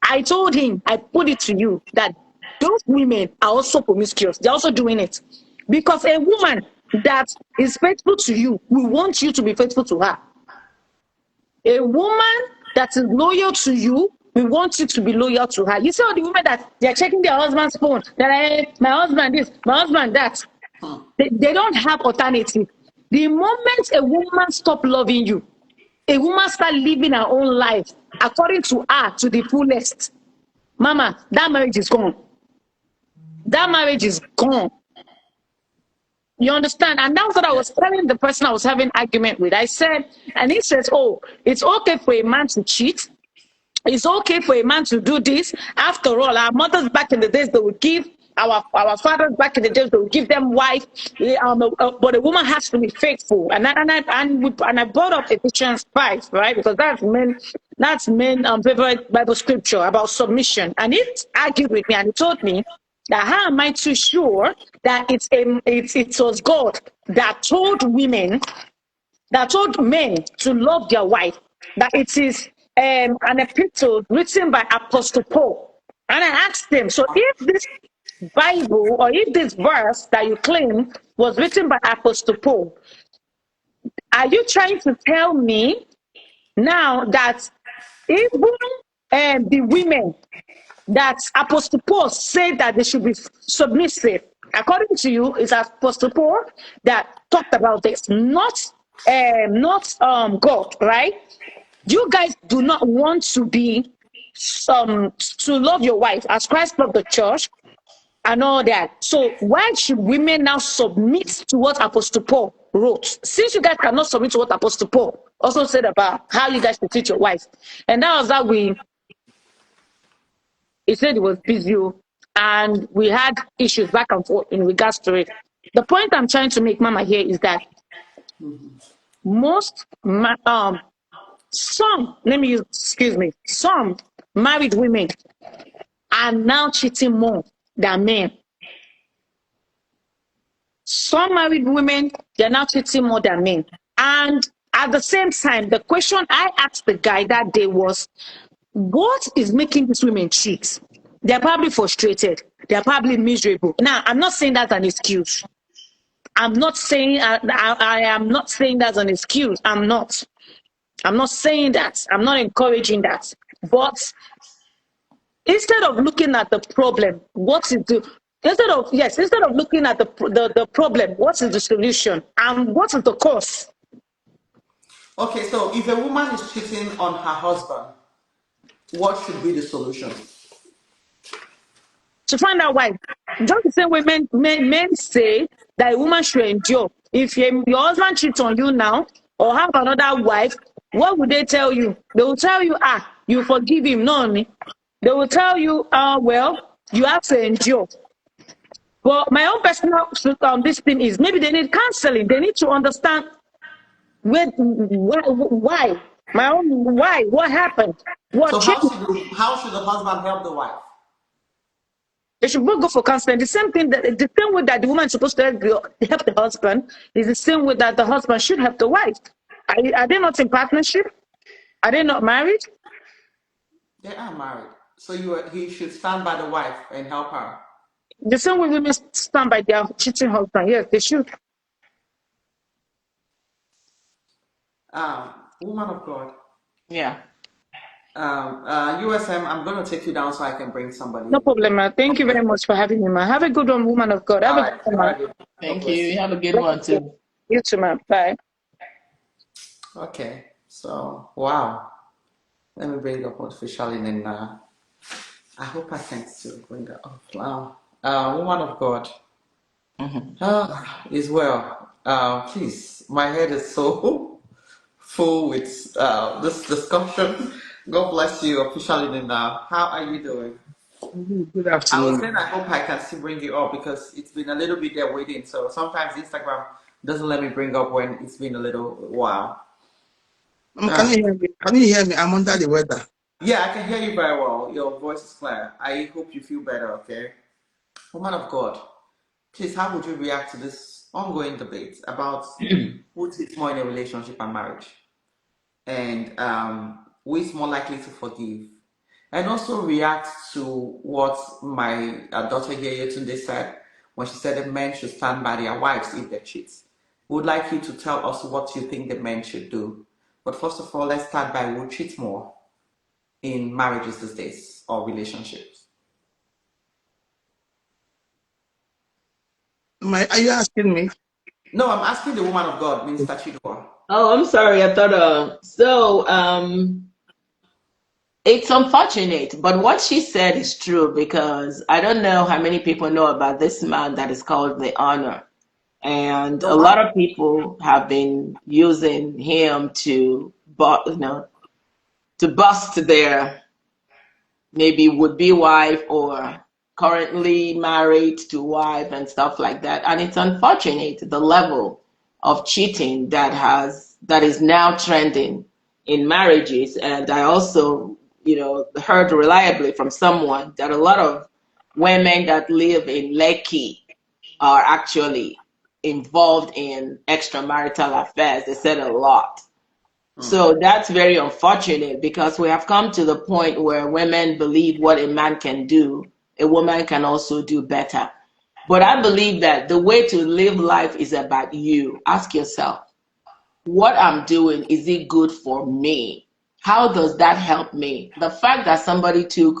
I told him, I put it to you that those women are also promiscuous. They're also doing it. Because a woman that is faithful to you will want you to be faithful to her. A woman that is loyal to you, we want you to be loyal to her. You see all the women that they're checking their husband's phone, that my husband this, my husband that. They don't have alternative. The moment a woman stop loving you, a woman start living her own life according to her to the fullest, Mama, that marriage is gone. That marriage is gone. You understand? And that's what I was telling the person I was having argument with. I said, and he says, oh, it's okay for a man to cheat. It's okay for a man to do this. After all, our mothers back in the days, they would give our fathers back in the days, they would give them wife, but a woman has to be faithful. And I brought up Ephesians 5, right? Because that's main favorite Bible scripture about submission. And it argued with me and it told me that how am I too sure that it was God that told men to love their wife, that it is an epistle written by Apostle Paul. And I asked them, so if this Bible or if this verse that you claim was written by Apostle Paul, are you trying to tell me now that even the women that Apostle Paul said that they should be submissive, according to you, it's Apostle Paul that talked about this, not God, right? You guys do not want to be to love your wife as Christ loved the church and all that. So why should women now submit to what Apostle Paul wrote? Since you guys cannot submit to what Apostle Paul also said about how you guys should treat your wife, and that was that he said he was busy and we had issues back and forth in regards to it. The point I'm trying to make, Mama, here is that some married women are now cheating more than men. Some married women, they're now cheating more than men. And at the same time, the question I asked the guy that day was, what is making these women cheat? They're probably frustrated. They're probably miserable. Now, I'm not saying that's an excuse. I'm not saying I am not saying that's an excuse. I'm not saying that. I'm not encouraging that. But instead of looking at the problem, instead of looking at the problem, what is the solution and what is the cause? Okay, so if a woman is cheating on her husband, what should be the solution? To find out why. Just the same way men say that a woman should endure. If your husband cheats on you now or have another wife, what would they tell you? They will tell you, you forgive him. No, they will tell you, well, you have to endure. But my own personal this thing is maybe they need counseling. They need to understand why. My own why. What happened? So how should the husband help the wife? They should both go for counseling. The same way that the woman is supposed to help the husband is the same way that the husband should help the wife. Are they not in partnership? Are they not married? They are married. So he should stand by the wife and help her. The same way women stand by their cheating husband. Yes, they should. Woman of God. Yeah. USM, I'm going to take you down so I can bring somebody. No problem, ma. Thank you very much for having me, ma. Have a good one, woman of God. Have a good one, ma. Thank you. Have a good one, too. You too, ma. Bye. Okay. So, wow. Let me bring up officially in I hope I can still bring that up. Wow. Woman of God. Is well. Please, my head is so full with this discussion. God bless you, officially Nina. How are you doing? Good I was afternoon. saying I hope I can still bring you up because it's been a little bit there waiting. So sometimes Instagram doesn't let me bring up when it's been a little while. Can you hear me? Can you hear me? I'm under the weather. Yeah, I can hear you very well. Your voice is clear. I hope you feel better, okay? Woman of God, please, how would you react to this ongoing debate about who takes more in a relationship and marriage? And who is more likely to forgive? And also react to what my daughter here Yetunde said when she said that men should stand by their wives if they cheat. We would like you to tell us what you think the men should do. But first of all, let's start by who cheats more in marriages these days or relationships. Are you asking me? No, I'm asking the woman of God, Minister Chidua. Oh, I'm sorry. I thought, it's unfortunate, but what she said is true because I don't know how many people know about this man that is called the Honor. And a lot of people have been using him to bust their maybe would-be wife or currently married to wife and stuff like that. And it's unfortunate the level of cheating that is now trending in marriages. And I also, heard reliably from someone that a lot of women that live in Lekki are actually involved in extramarital affairs. They said a lot. So that's very unfortunate because we have come to the point where women believe what a man can do, a woman can also do better. But I believe that the way to live life is about you. Ask yourself, what I'm doing, is it good for me? How does that help me? The fact that somebody took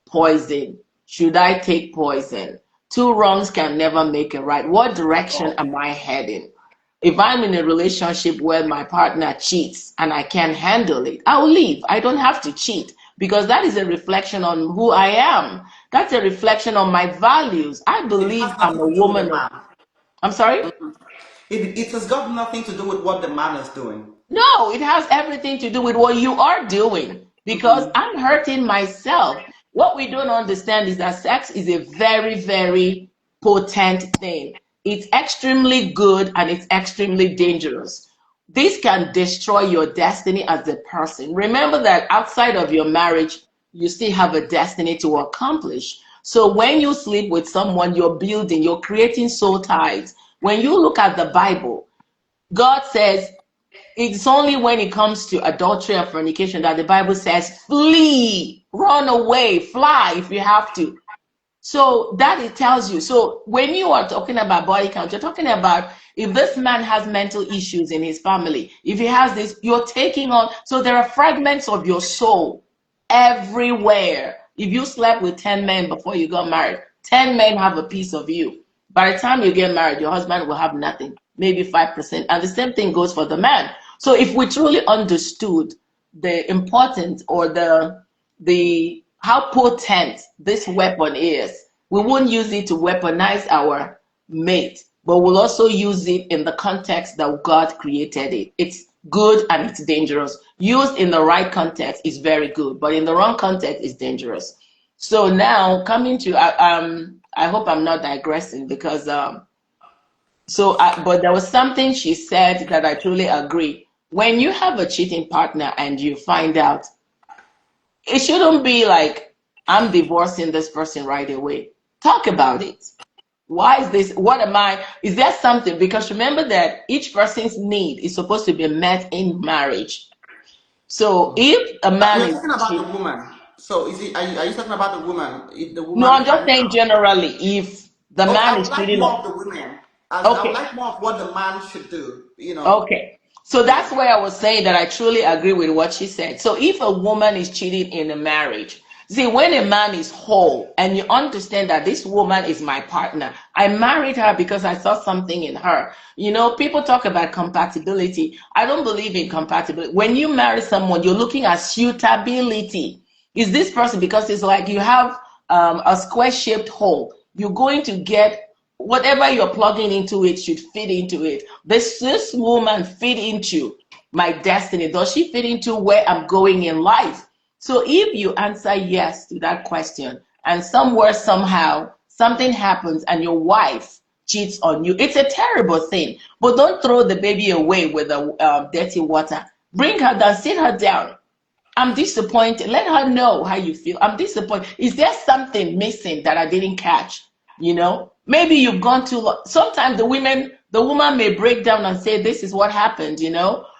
poison, should I take poison? Two wrongs can never make a right. What direction am I heading? If I'm in a relationship where my partner cheats and I can't handle it, I'll leave. I don't have to cheat because that is a reflection on who I am. That's a reflection on my values. I It believe has I'm nothing a to do with the woman of, man. I'm sorry? It has got nothing to do with what the man is doing. No, it has everything to do with what you are doing because I'm hurting myself. What we don't understand is that sex is a very, very potent thing. It's extremely good and it's extremely dangerous. This can destroy your destiny as a person. Remember that outside of your marriage, you still have a destiny to accomplish. So when you sleep with someone, you're building, you're creating soul ties. When you look at the Bible, God says, it's only when it comes to adultery and fornication that the Bible says, flee, run away, fly if you have to. So that it tells you. So when you are talking about body count, you're talking about if this man has mental issues in his family, if he has this, you're taking on. So there are fragments of your soul everywhere. If you slept with 10 men before you got married, 10 men have a piece of you. By the time you get married, your husband will have nothing, maybe 5%. And the same thing goes for the man. So if we truly understood the importance or the how potent this weapon is, we won't use it to weaponize our mate, but we'll also use it in the context that God created it. It's good and it's dangerous. Used in the right context is very good, but in the wrong context is dangerous. So now coming to I hope I'm not digressing because but there was something she said that I truly agree. When you have a cheating partner and you find out, it shouldn't be like, I'm divorcing this person right away. Talk about it. Why is this? What am I? Is there something? Because remember that each person's need is supposed to be met in marriage. So if a man You're is talking about the cheating, woman. So are you talking about the woman? If the no, woman I'm just finds saying out. generally, if the Okay, man I is would like cheating more on, of the women. I would okay, like more of what the man should do. okay. So Yeah. that's where I was saying that I truly agree with what she said. So if a woman is cheating in a marriage, see, when a man is whole and you understand that this woman is my partner, I married her because I saw something in her. People talk about compatibility. I don't believe in compatibility. When you marry someone, you're looking at suitability. Is this person, because it's like you have a square shaped hole. You're going to get whatever you're plugging into it should fit into it. This woman fit into my destiny? Does she fit into where I'm going in life? So if you answer yes to that question and somewhere, somehow, something happens and your wife cheats on you, it's a terrible thing. But don't throw the baby away with the dirty water. Bring her down, sit her down. I'm disappointed. Let her know how you feel. I'm disappointed. Is there something missing that I didn't catch? Maybe you've gone too long. Sometimes the woman may break down and say, this is what happened.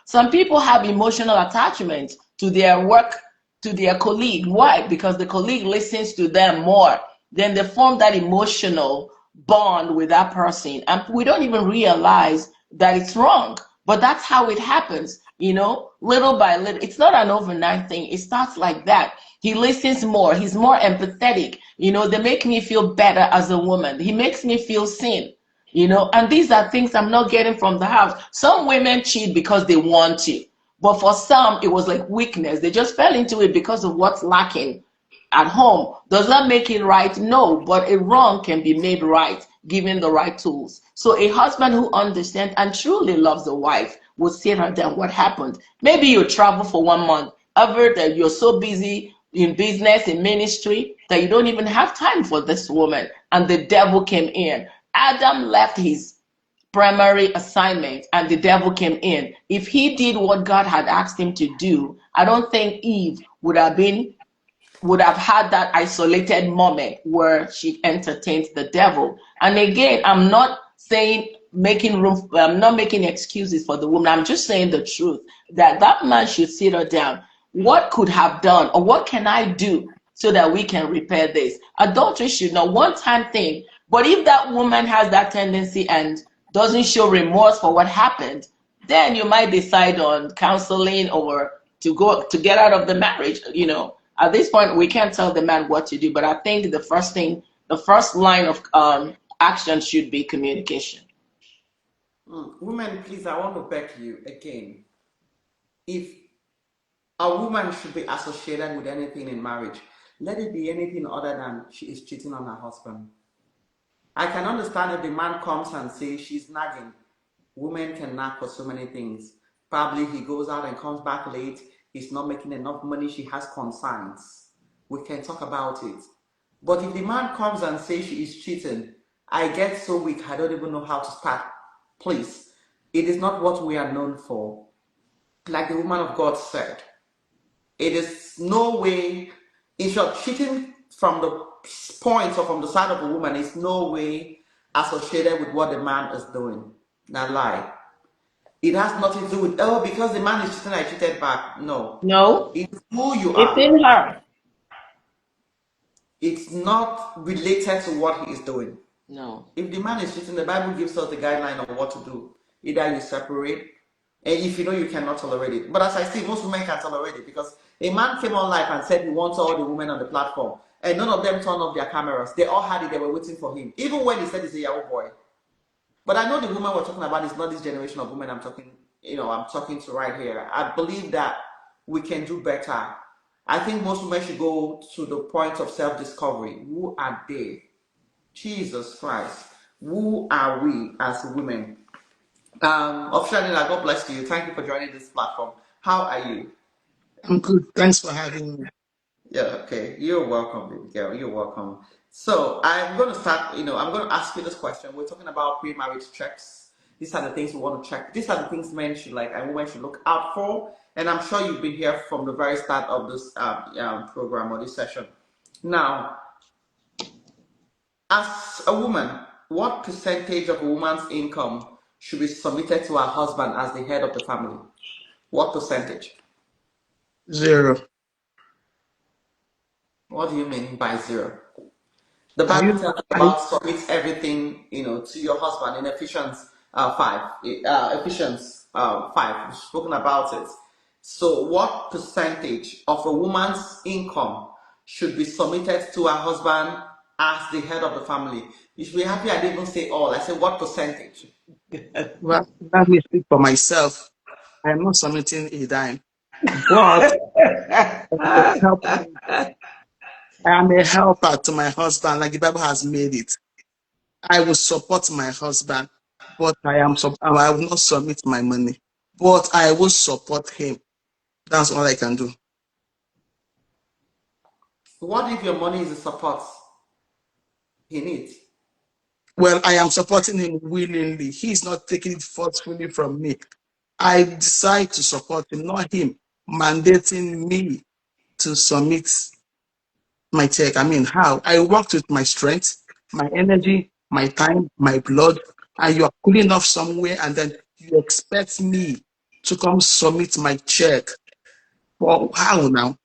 Some people have emotional attachment to their work, to their colleague. Why? Because the colleague listens to them more. Then they form that emotional bond with that person. And we don't even realize that it's wrong. But that's how it happens, little by little. It's not an overnight thing. It starts like that. He listens more. He's more empathetic. They make me feel better as a woman. He makes me feel seen, and these are things I'm not getting from the house. Some women cheat because they want to, but for some, it was like weakness. They just fell into it because of what's lacking at home. Does that make it right? No, but a wrong can be made right given the right tools. So a husband who understands and truly loves a wife will sit her down. What happened? Maybe you travel for 1 month. Ever that you're so busy in business, in ministry, that you don't even have time for this woman. And the devil came in. Adam left his primary assignment and the devil came in. If he did what God had asked him to do, I don't think Eve would have had that isolated moment where she entertained the devil. And again, I'm not saying I'm not making excuses for the woman. I'm just saying the truth that man should sit her down. What could have done, or what can I do so that we can repair this? Adultery should not one-time thing. But if that woman has that tendency and doesn't show remorse for what happened, then you might decide on counseling or to get out of the marriage. At this point, we can't tell the man what to do. But I think the first line of action should be communication. Women, please, I want to beg you again. If a woman should be associated with anything in marriage, let it be anything other than she is cheating on her husband. I can understand if the man comes and says she's nagging. Women can nag for so many things. Probably he goes out and comes back late. He's not making enough money. She has concerns. We can talk about it. But if the man comes and says she is cheating, I get so weak, I don't even know how to start. Please, it is not what we are known for. Like the woman of God said, it is no way, if you're cheating from the point or from the side of a woman, is no way associated with what the man is doing. Not lie. It has nothing to do with, oh, because the man is cheating, I cheated back. No. No, It's who you it's are. in her. It's not related to what he is doing. No. If the man is cheating, the Bible gives us the guideline of what to do. Either you separate, and if you know you cannot tolerate it. But as I see, most women can tolerate it because a man came on live and said he wants all the women on the platform, and none of them turned off their cameras. They all had it, they were waiting for him. Even when he said he's a Yahoo boy. But I know the woman we're talking about is not this generation of women I'm talking to right here. I believe that we can do better. I think most women should go to the point of self-discovery. Who are they? Jesus Christ. Who are we as women? Ofshanila, God bless you. Thank you for joining this platform. How are you? I'm good. Thanks for having me. Yeah, okay. You're welcome, baby girl. You're welcome. So I'm going to start, I'm going to ask you this question. We're talking about pre-marriage checks. These are the things we want to check. These are the things men should like and women should look out for. And I'm sure you've been here from the very start of this program or this session. Now, as a woman, what percentage of a woman's income should be submitted to her husband as the head of the family? What percentage? 0. What do you mean by 0? The Are Bible you? tells us Are you about submit everything, to your husband in Ephesians 5. Ephesians 5. We've spoken about it. So, what percentage of a woman's income should be submitted to her husband as the head of the family? You should be happy I didn't even say all. I said what percentage? well, let me speak for myself. I'm not submitting a dime, but I am a helper to my husband, like the Bible has made it. I will support my husband, but I will not submit my money, but I will support him. That's all I can do. What if your money is the support he needs? Well, I am supporting him willingly. He's not taking it forcefully from me. I decide to support him, not him mandating me to submit my check. I mean, how? I worked with my strength, my energy, my time, my blood, and you are cooling off somewhere, and then you expect me to come submit my check. Well, how now?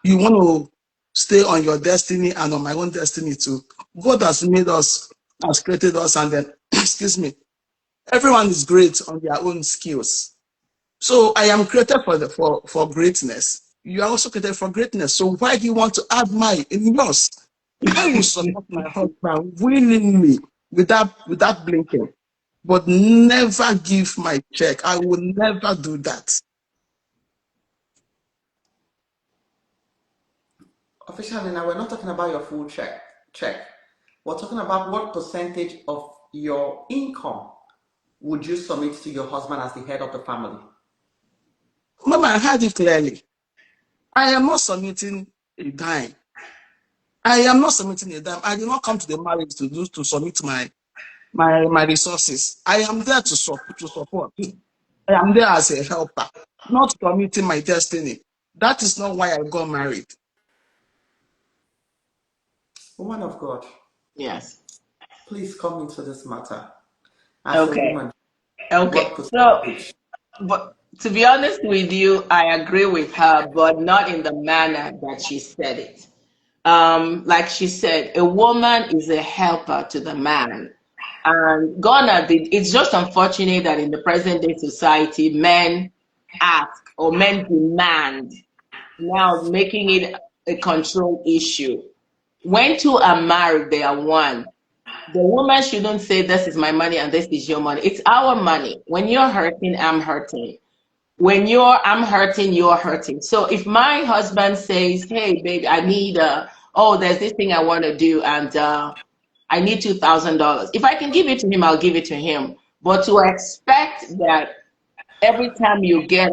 You want to stay on your destiny and on my own destiny too. God has made us, has created us, and then, excuse me, everyone is great on their own skills. So I am created for greatness. You are also created for greatness. So why do you want to add my in yours? I will support my husband willingly without blinking, but never give my check. I will never do that. Officially, now we're not talking about your full check. We're talking about what percentage of your income would you submit to your husband as the head of the family? Mama, I heard it clearly. I am not submitting a dime. I am not submitting a dime. I did not come to the marriage to submit my resources. I am there to support. I am there as a helper, not committing my destiny. That is not why I got married. Woman of God, Yes. please come into this matter. As a Okay. woman, Okay. what So, percentage? but to be honest with you, I agree with her, but not in the manner that she said it. Like she said, a woman is a helper to the man. And it's just unfortunate that in the present day society, men ask or men demand, now making it a control issue. When two are married, they are one. The woman shouldn't say, this is my money and this is your money. It's our money. When you're hurting, I'm hurting. When I'm hurting, you're hurting. So if my husband says, hey, baby, I need, there's this thing I want to do and I need $2,000. If I can give it to him, I'll give it to him. But to expect that every time you get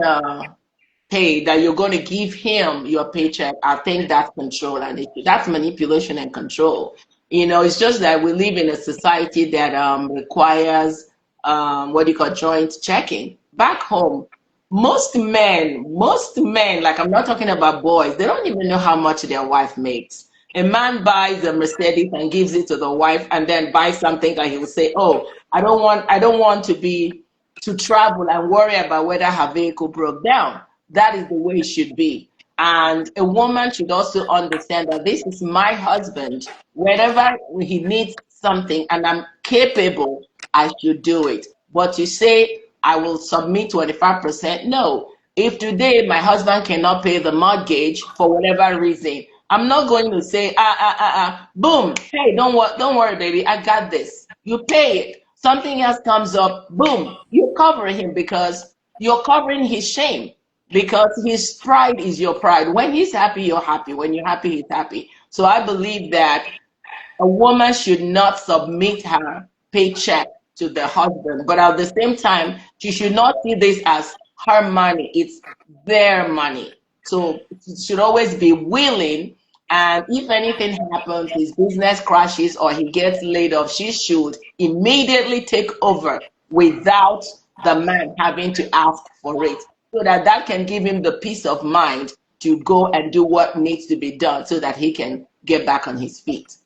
paid, that you're going to give him your paycheck, I think that's control and that's manipulation and control. It's just that we live in a society that requires what you call joint checking. Back home, most men, like I'm not talking about boys, they don't even know how much their wife makes. A man buys a Mercedes and gives it to the wife and then buys something and he will say, oh, I don't want to travel and worry about whether her vehicle broke down. That is the way it should be. And a woman should also understand that this is my husband. Whenever he needs something and I'm capable, I should do it. But to say, I will submit 25%, no. If today my husband cannot pay the mortgage for whatever reason, I'm not going to say, boom, hey, don't worry, baby, I got this. You pay it. Something else comes up, boom, you cover him because you're covering his shame. Because his pride is your pride. When he's happy, you're happy. When you're happy, he's happy. So I believe that a woman should not submit her paycheck to the husband, but at the same time, she should not see this as her money. It's their money. So she should always be willing. And if anything happens, his business crashes or he gets laid off, she should immediately take over without the man having to ask for it, so that can give him the peace of mind to go and do what needs to be done so that he can get back on his feet.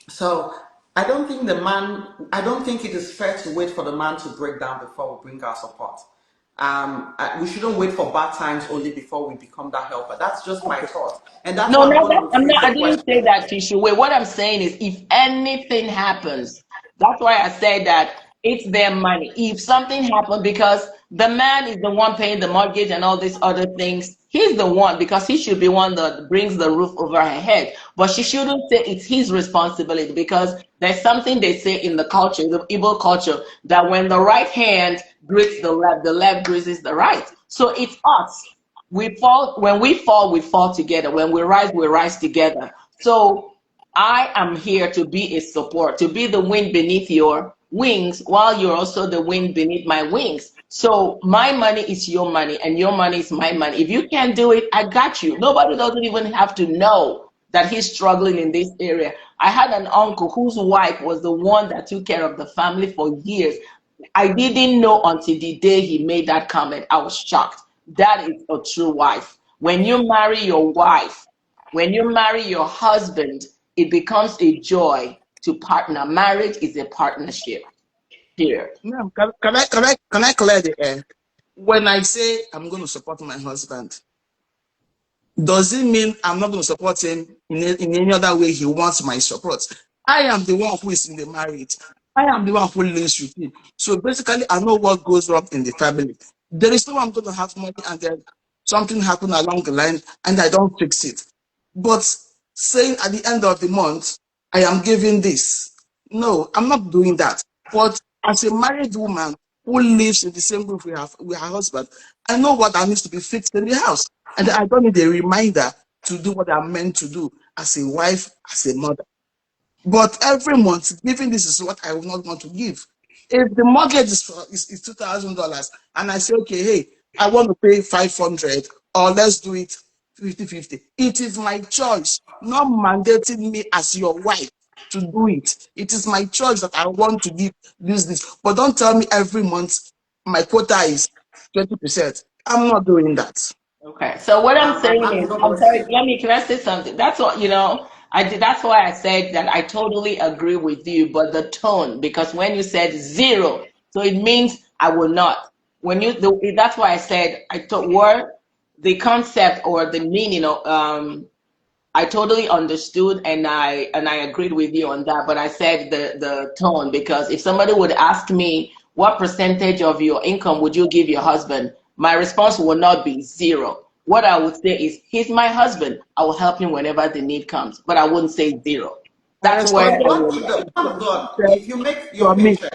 So I don't think it is fair to wait for the man to break down before we bring our support. We shouldn't wait for bad times only before we become that helper. That's just my thought. And that's No, why I'm no, going to I'm rephrase not. the I didn't say question. that she should wait. What I'm saying is, if anything happens, that's why I said that it's their money. If something happened, because the man is the one paying the mortgage and all these other things, he's the one, because he should be one that brings the roof over her head. But she shouldn't say it's his responsibility, because there's something they say in the culture, the Igbo culture, that when the right hand greets the left greases the right. So it's us. When we fall, we fall together. When we rise together. So I am here to be a support, to be the wind beneath your wings while you're also the wind beneath my wings. So my money is your money and your money is my money. If you can't do it, I got you. Nobody doesn't even have to know that he's struggling in this area. I had an uncle whose wife was the one that took care of the family for years. I didn't know until the day he made that comment. I was shocked. That is a true wife. When you marry your wife, when you marry your husband, it becomes a joy to partner. Marriage is a partnership. Here. Now, can I clear the air? When I say I'm going to support my husband, does it mean I'm not going to support him in any other way he wants my support? I am the one who is in the marriage. I am the one who lives with him. So basically, I know what goes wrong in the family. There is no one going to have money and then something happen along the line and I don't fix it. But saying at the end of the month, I am giving this. No, I'm not doing that. But as a married woman who lives in the same roof with her husband, I know what that needs to be fixed in the house. And I don't need a reminder to do what I'm meant to do as a wife, as a mother. But every month, giving this is what I will not want to give. If the mortgage is $2,000 and I say, okay, hey, I want to pay 500, or let's do it 50-50. It is my choice, not mandating me as your wife to do it. It is my choice that I want to use this. But don't tell me every month my quota is 20%. I'm not doing that. Okay. So what I'm saying I'm is, God I'm bless sorry, you. can I say something? That's what, I did, that's why I said that I totally agree with you, but the tone, because when you said zero, so it means I will not. That's why I said, I thought word, the concept or the meaning of, I totally understood and I agreed with you on that, but I said the tone because if somebody would ask me what percentage of your income would you give your husband, my response will not be zero. What I would say is he's my husband. I will help him whenever the need comes, but I wouldn't say zero. I That's where responded But I what would. if the man of she God, said, if you make your submit. paycheck?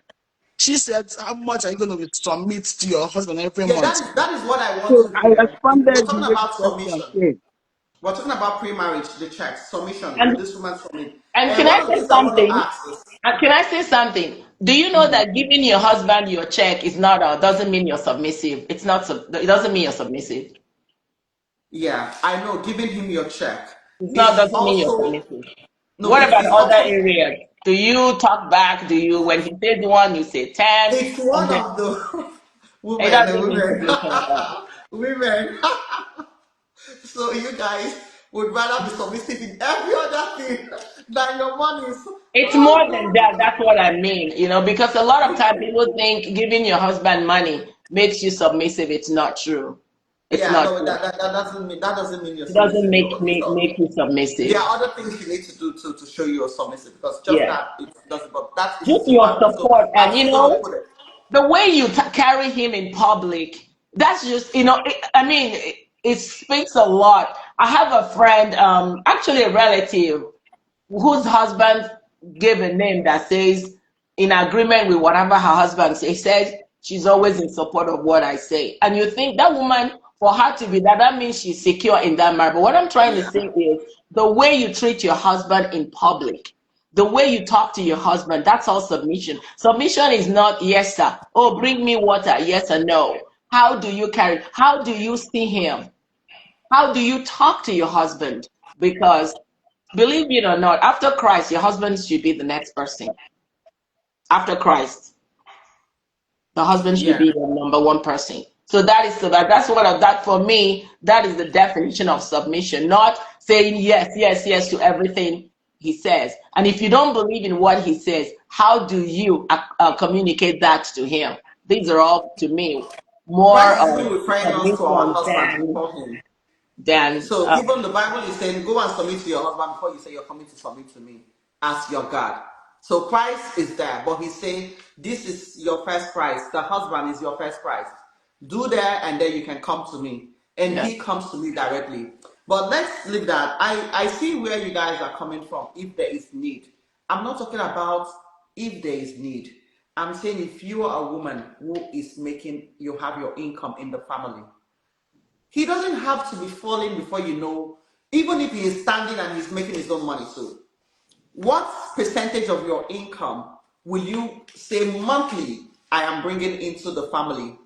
She said, how much are you going to submit to your husband every Yeah, month? that is what I want So to I hear. We're responded the talking way the about question submission. came. We're talking about pre-marriage, the checks, submission. Will And this woman submit? and And can one I of the say things I want to something? ask is, Can I say something? Do you know that giving your husband your check is not doesn't mean you're submissive? It's not. It doesn't mean you're submissive. yeah, I know, giving him your check It's not is doesn't mean you're also submissive. no, What about it's other also areas? Do you talk back? Do you when he says one, you say 10? it's one And then of the it doesn't mean submission at all. women. So you guys would rather be submissive in every other thing than your money. It's Oh more than that. God. That's what I mean. Because a lot of time people think giving your husband money makes you submissive. It's not true. It's Yeah, not no, true. that doesn't mean you're It doesn't submissive. make No, me so make you there submissive. are other things you need to do to show you're submissive because just Yeah. that it doesn't. But that is Just still your valid. So support, I'm and still gonna put it. the way you carry him in public, that's just I mean it speaks a lot. I have a friend, actually a relative, whose husband gave a name that says in agreement with whatever her husband says. He said she's always in support of what I say, and you think that woman, for her to be that means she's secure in that marriage. But what I'm trying to Yeah. say is the way you treat your husband in public, the way you talk to your husband, that's all submission. Submission is not yes sir, oh bring me water, yes or no. How do you see him? How do you talk to your husband? Because believe it or not, after Christ, your husband should be the next person. After Christ, the husband should Yeah. be the number one person. So that's what that for me, that is the definition of submission, not saying yes, yes, yes to everything he says. And if you don't believe in what he says, how do you communicate that to him? These are all to me more Christ is even referring us to our submission husbands before him. than So even the Bible is saying, go and submit to your husband before you say you're coming to submit to me as your God. So Christ is there, but he's saying this is your first prize. The husband is your first prize. Do that, and then you can come to me. And yeah. he comes to me directly. But let's leave that. I see where you guys are coming from if there is need. I'm not talking about if there is need. I'm saying if you are a woman who is making, you have your income in the family, he doesn't have to be falling before you know, even if he is standing and he's making his own money. So, what percentage of your income will you say monthly I am bringing into the family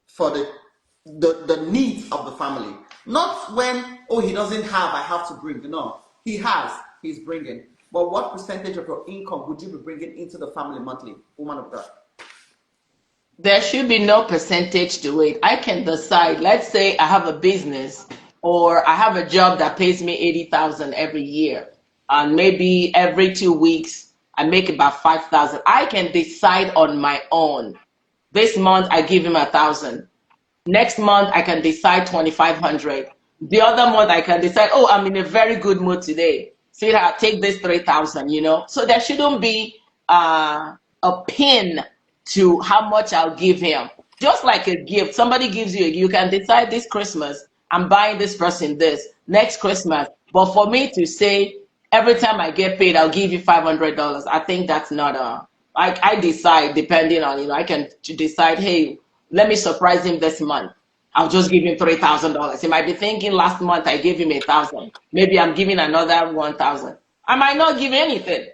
for the needs of the family? Not when, oh, he doesn't have, I have to bring. No, he has, he's bringing. But what percentage of your income would you be bringing into the family monthly, woman of God? There should be no percentage to it. I can decide. Let's say I have a business or I have a job that pays me 80,000 every year, and maybe every 2 weeks I make about 5,000. I can decide on my own. This month I give him 1,000. Next month I can decide 2,500. The other month I can decide, oh, I'm in a very good mood today. Sweetheart, take this 3,000. So there shouldn't be a pin to how much I'll give him. Just like a gift, somebody gives you can decide this Christmas, I'm buying this person this, next Christmas. But for me to say, every time I get paid, I'll give you $500, I think that's not I decide depending on, I can decide, hey, let me surprise him this month. I'll just give him $3,000. He might be thinking last month I gave him 1,000. Maybe I'm giving another 1,000. I might not give anything.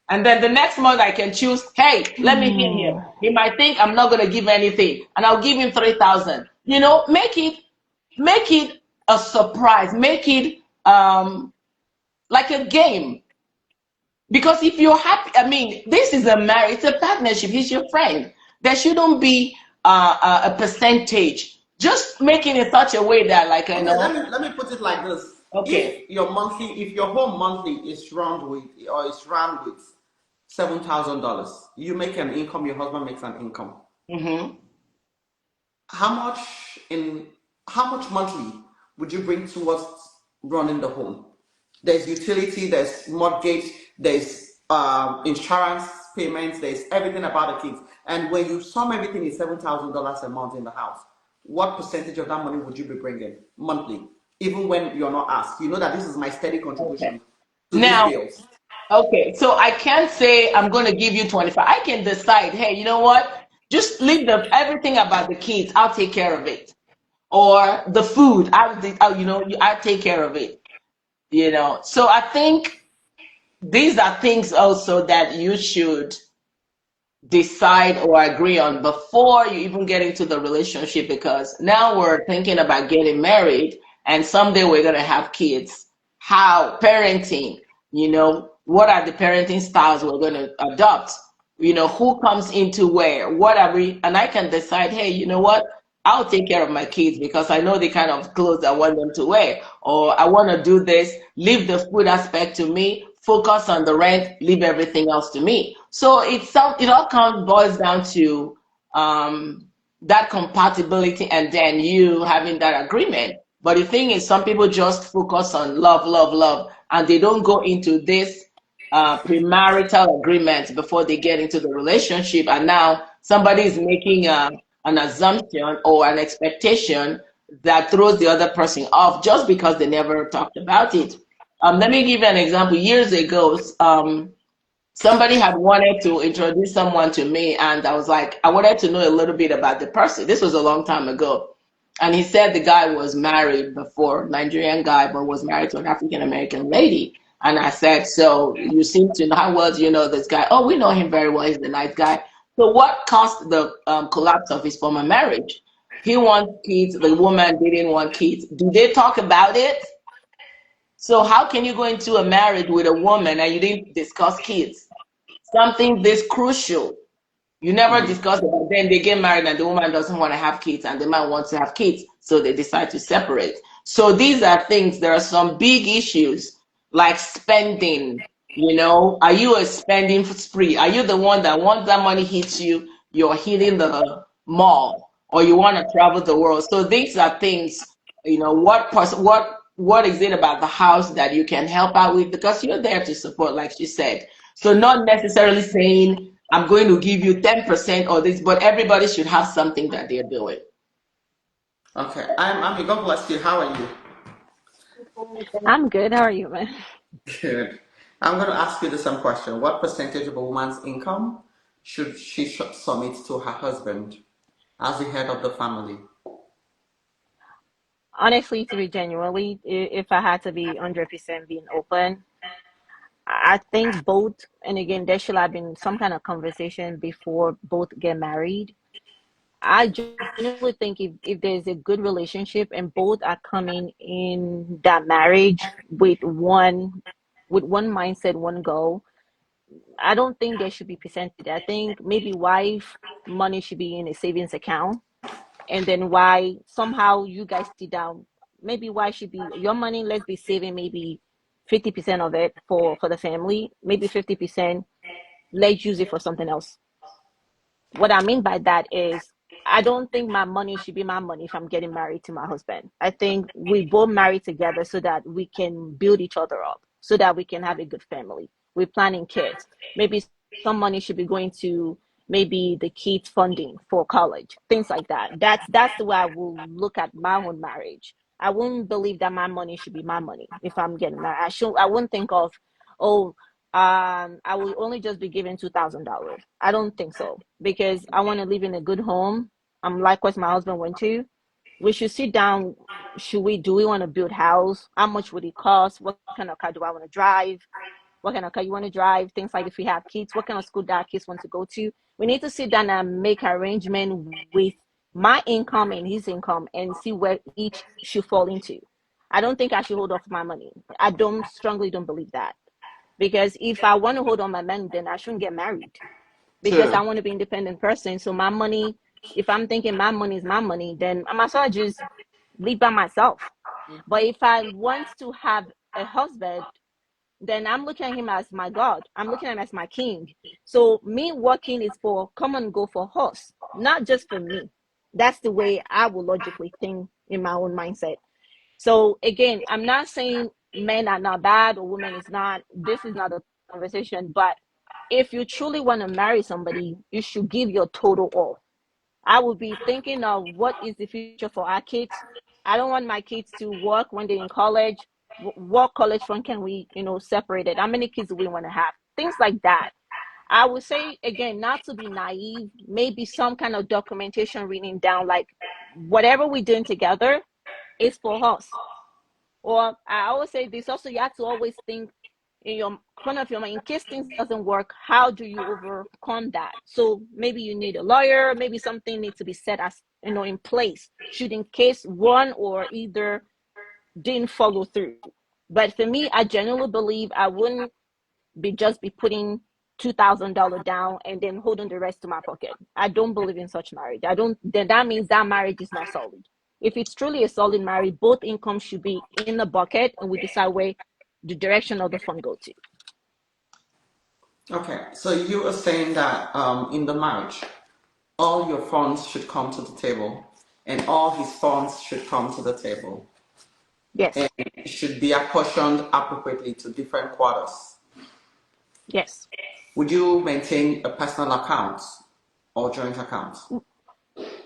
And then the next month I can choose, hey, let me hit him. He might think I'm not going to give anything, and I'll give him 3,000. Make it a surprise. Make it like a game. Because if you're happy, I mean, this is a marriage, it's a partnership. He's your friend. There shouldn't be a percentage. Just making it such a way that, like, Okay, let me put it like this. Okay. If your home monthly is run with $7,000, you make an income, your husband makes an income. Mm-hmm. How much in how much monthly would you bring towards running the home? There's utility, there's mortgage, there's insurance payments, there's everything about the kids. And when you sum everything, is $7,000 a month in the house. What percentage of that money would you be bringing monthly? Even when you're not asked, you know that this is my steady Okay. contribution to these Now, bills. okay, so I can't say I'm going to give you 25. I can decide, hey, you know what? Just leave everything about the kids. I'll take care of it. Or the food, I'll take care of it. So I think these are things also that you should decide or agree on before you even get into the relationship, because now we're thinking about getting married and someday we're going to have kids. How parenting, what are the parenting styles we're going to adopt? Who comes into where? What are we? And I can decide, hey, you know what? I'll take care of my kids because I know the kind of clothes I want them to wear. Or I want to do this, leave the food aspect to me, focus on the rent, leave everything else to me. So it all boils down to that compatibility and then you having that agreement. But the thing is, some people just focus on love, love, love, and they don't go into this premarital agreement before they get into the relationship. And now somebody is making an assumption or an expectation that throws the other person off just because they never talked about it. Let me give you an example. Years ago, somebody had wanted to introduce someone to me, and I was like, I wanted to know a little bit about the person. This was a long time ago. And he said the guy was married before, Nigerian guy, but was married to an African American lady. And I said, so you seem to know, how well do you know this guy? Oh, we know him very well. He's a nice guy. So what caused the collapse of his former marriage? He wants kids. The woman didn't want kids. Do they talk about it? So how can you go into a marriage with a woman and you didn't discuss kids? Something this crucial. You never Mm. discuss it, but then they get married and the woman doesn't want to have kids and the man wants to have kids. So they decide to separate. So these are things, there are some big issues like spending. Are you a spending spree? Are you the one that once that money hits you, you're hitting the mall or you want to travel the world? So these are things, what is it about the house that you can help out with? Because you're there to support, like she said. So not necessarily saying I'm going to give you 10% or this, but everybody should have something that they're doing. Okay, I'm Ami. God bless you. How are you? I'm good. How are you, man? Good. I'm going to ask you the same question. What percentage of a woman's income should she submit to her husband as the head of the family? Honestly, to be genuinely, if I had to be 100% being open, I think both, and again, there should have been some kind of conversation before both get married. I genuinely think if there's a good relationship and both are coming in that marriage with one mindset, one goal, I don't think there should be percentage. I think maybe wife money should be in a savings account, and then why somehow you guys sit down, maybe why should be your money, let's be saving maybe 50% of it for the family, maybe 50%, let's use it for something else. What I mean by that is I don't think my money should be my money if I'm getting married to my husband. I think we both marry together so that we can build each other up, so that we can have a good family. We're planning kids. Maybe some money should be going to maybe the kids funding for college, things like that. That's the way I will look at my own marriage. I wouldn't believe that my money should be my money if I'm getting married. I wouldn't think of, oh, I will only just be given $2,000. I don't think so, because I want to live in a good home. Likewise my husband went to. We should sit down. Do we want to build house? How much would it cost? What kind of car do I want to drive? What kind of car you want to drive? Things like if we have kids, what kind of school that our kids want to go to? We need to sit down and make arrangement with my income and his income and see where each should fall into. I don't think I should hold off my money. I don't strongly don't believe that. Because if I want to hold on my money, then I shouldn't get married. Because True. I want to be an independent person. So my money, if I'm thinking my money is my money, then I might as well just live by myself. But if I want to have a husband, then I'm looking at him as my God. I'm looking at him as my king. So me working is for come and go for us, not just for me. That's the way I will logically think in my own mindset. So again, I'm not saying men are not bad or women is not. This is not a conversation. But if you truly want to marry somebody, you should give your total all. I would be thinking of what is the future for our kids. I don't want my kids to work when they're in college. What college fund can we, separate it? How many kids do we want to have? Things like that. I would say again, not to be naive, maybe some kind of documentation written down, like whatever we're doing together is for us. Or I always say this also, you have to always think in your corner of your mind, in case things doesn't work, how do you overcome that? So maybe you need a lawyer, maybe something needs to be set as in place, should in case one or either didn't follow through. But for me, I genuinely believe I wouldn't be putting $2,000 down and then holding the rest to my pocket. I don't believe in such marriage. I don't. Then that means that marriage is not solid. If it's truly a solid marriage, both incomes should be in the bucket, and we decide where the direction of the fund go to. Okay, so you are saying that in the marriage, all your funds should come to the table, and all his funds should come to the table, Yes. and it should be apportioned appropriately to different quarters. Yes. Would you maintain a personal account or joint account?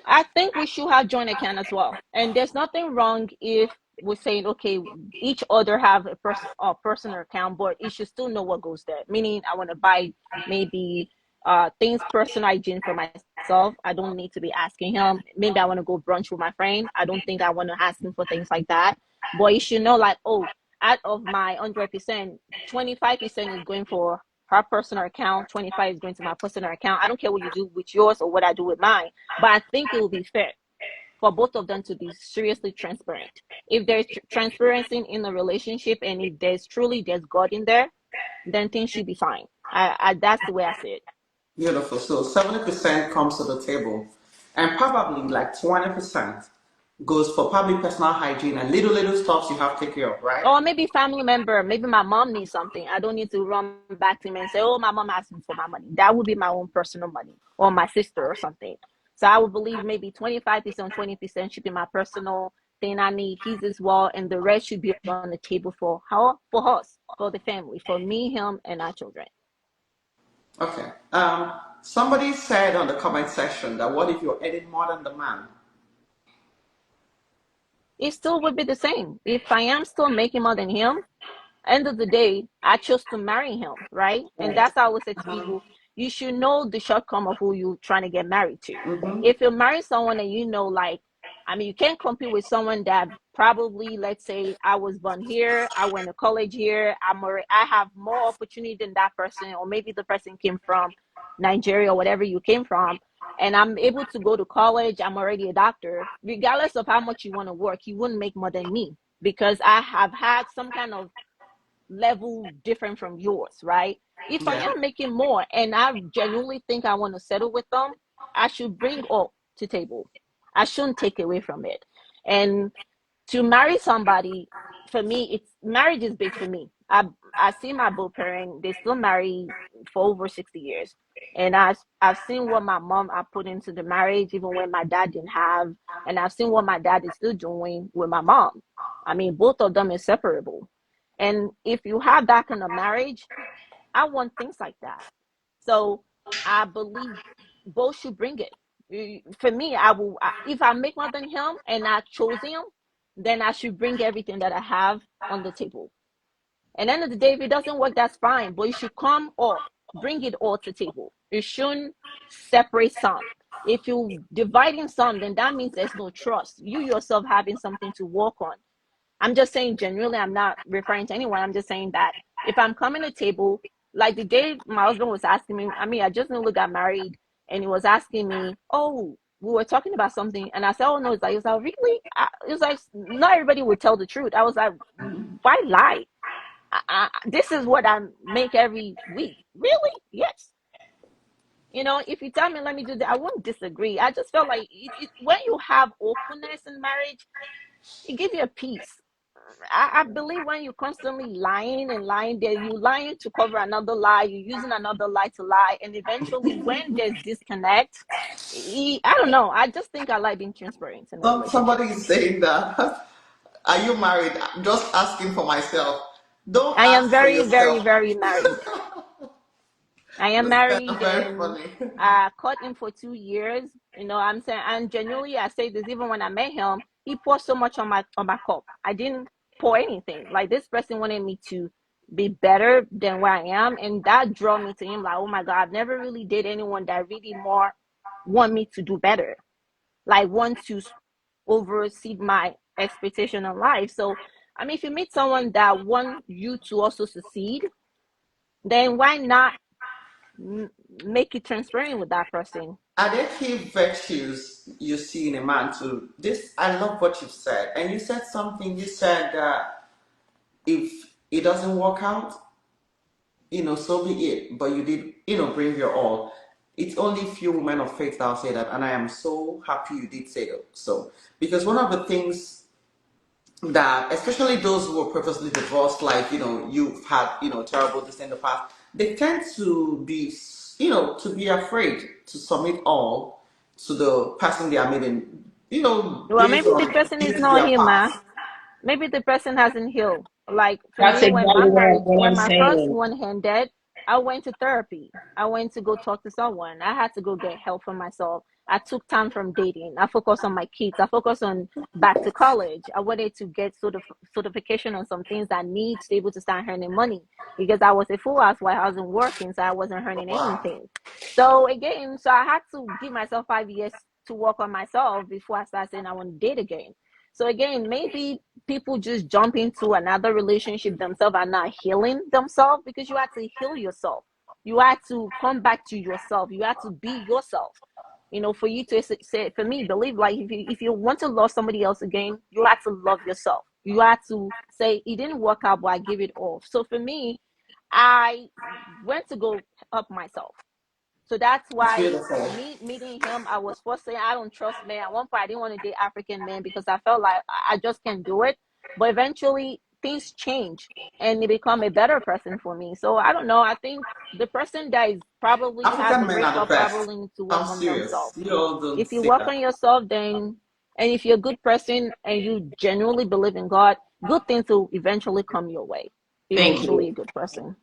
I think we should have joint account as well. And there's nothing wrong if we're saying, okay, each other have a personal account, but you should still know what goes there. Meaning, I want to buy maybe things personal hygiene for myself. I don't need to be asking him. Maybe I want to go brunch with my friend. I don't think I want to ask him for things like that. But you should know, like, oh, out of my 100%, 25% is going for her personal account, 25 is going to my personal account. I don't care what you do with yours or what I do with mine, but I think it will be fair for both of them to be seriously transparent. If there's transparency in the relationship and if there's God in there, then things should be fine. That's the way I see it. Beautiful. So 70% comes to the table, and probably like 20% goes for probably personal hygiene and little stuff you have to take care of, right? Or maybe family member, maybe my mom needs something. I don't need to run back to him and say, oh, my mom asked me for my money. That would be my own personal money, or my sister or something. So I would believe maybe 25%, 20% should be my personal thing I need, his as well, and the rest should be on the table for us, for the family, for me, him, and our children. Okay. Somebody said on the comment section that what if you're earning more than the man? It still would be the same. If I am still making more than him, end of the day, I chose to marry him, right? And that's how I always say to people, you should know the shortcome of who you're trying to get married to. If you marry someone and you can't compete with someone that probably, let's say, I was born here, I went to college here, I have more opportunity than that person, or maybe the person came from Nigeria or whatever you came from, and I'm able to go to college, I'm already a doctor. Regardless of how much you want to work, you wouldn't make more than me because I have had some kind of level different from yours, right? If I Yeah. am making more and I genuinely think I want to settle with them, I should bring all to table. I shouldn't take away from it. And to marry somebody, for me, marriage is big for me. I see my both parents, they still married for over 60 years. And I've seen what my mom I put into the marriage, even when my dad didn't have, and I've seen what my dad is still doing with my mom. I mean, both of them inseparable. And if you have that kind of marriage, I want things like that. So I believe both should bring it. For me, if I make more than him and I chose him, then I should bring everything that I have on the table. And end of the day, if it doesn't work, that's fine. But you should come or bring it all to the table. You shouldn't separate some. If you dividing some, then that means there's no trust. You yourself having something to work on. I'm just saying genuinely, I'm not referring to anyone. I'm just saying that if I'm coming to the table, like the day my husband was asking me, I just newly got married and he was asking me, oh, we were talking about something, and I said, "Oh no," it's like, it was like, really? It was like, not everybody would tell the truth. I was like, why lie? This is what I make every week. Really? Yes. If you tell me, let me do that, I won't disagree. I just felt like when you have openness in marriage, it gives you a peace. I believe when you're constantly lying and lying, there you lying to cover another lie, you're using another lie to lie, and eventually when there's disconnect, I don't know. I just think I like being transparent in a relationship. Somebody is saying that. Are you married? I'm just asking for myself. Don't I am ask for very, very, yourself. very married. I am This is kind of married, very and funny. I caught him for 2 years. I'm saying, and genuinely, I say this. Even when I met him, he poured so much on my cup. I didn't pour anything. Like, this person wanted me to be better than where I am, and that drew me to him. Like, oh my God, I've never really dated anyone that really more want me to do better. Like, want to oversee my expectation in life. So, I mean, if you meet someone that want you to also succeed, then why not make it transparent with that person? Are there key virtues you see in a man to this? I love what you said. And you said something, you said that if it doesn't work out, so be it. But you did, bring your all. It's only few women of faith that'll say that. And I am so happy you did say so. Because one of the things that, especially those who are previously divorced, like, you've had, terrible this in the past, they tend to be, to be afraid to submit all to the person they are meeting, Well, based maybe the on person is things not their him, past. maybe the person hasn't healed. Like, for That's me, when my exactly marriage, what when I'm my first saying. one ended, I went to therapy. I went to go talk to someone. I had to go get help for myself. I took time from dating. I focused on my kids. I focused on back to college. I wanted to get certification on some things I need to be able to start earning money, because I was a full housewife. I wasn't working, so I wasn't earning Wow. anything. So again, I had to give myself 5 years to work on myself before I started saying I want to date again. So again, maybe people just jump into another relationship themselves are not healing themselves, because you have to heal yourself. You have to come back to yourself. You have to be yourself. For you to say, for me, believe, like, if you want to love somebody else again, you have to love yourself. You have to say, it didn't work out, but I give it all. So for me, I went to go up myself. So that's That's why beautiful. me meeting him, I was first saying I don't trust men. At one point, I didn't want to date African men because I felt like I just can't do it. But eventually, things change and they become a better person for me. So I don't know. I think the person that is probably has a African men are the breakup best. probably need to work I'm on serious. themselves. You all don't If you say work that. on yourself, then, and if you're a good person and you genuinely believe in God, good things will eventually come your way if you're Thank truly a you. good person.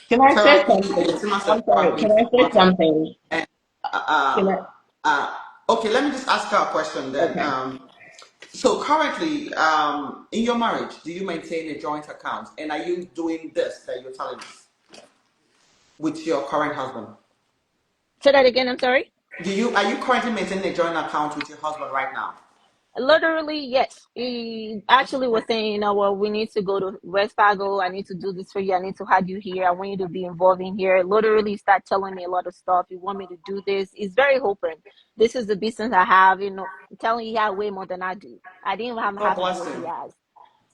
Can I say Therapy something? is a massive I'm sorry. Can I say something? and Can uh, I? uh, okay, let me just ask her a question then. Okay. So currently, in your marriage, do you maintain a joint account? And are you doing this that you're telling us with your current husband? Say that again. I'm sorry. Are you currently maintaining a joint account with your husband right now? Literally, yes. He actually was saying, well, we need to go to West Fargo. I need to do this for you. I need to have you here. I want you to be involved in here. Literally start telling me a lot of stuff. You want me to do this. It's very open. This is the business I have, I'm telling you, he had way more than I do. I didn't have God half of bless what he him. has.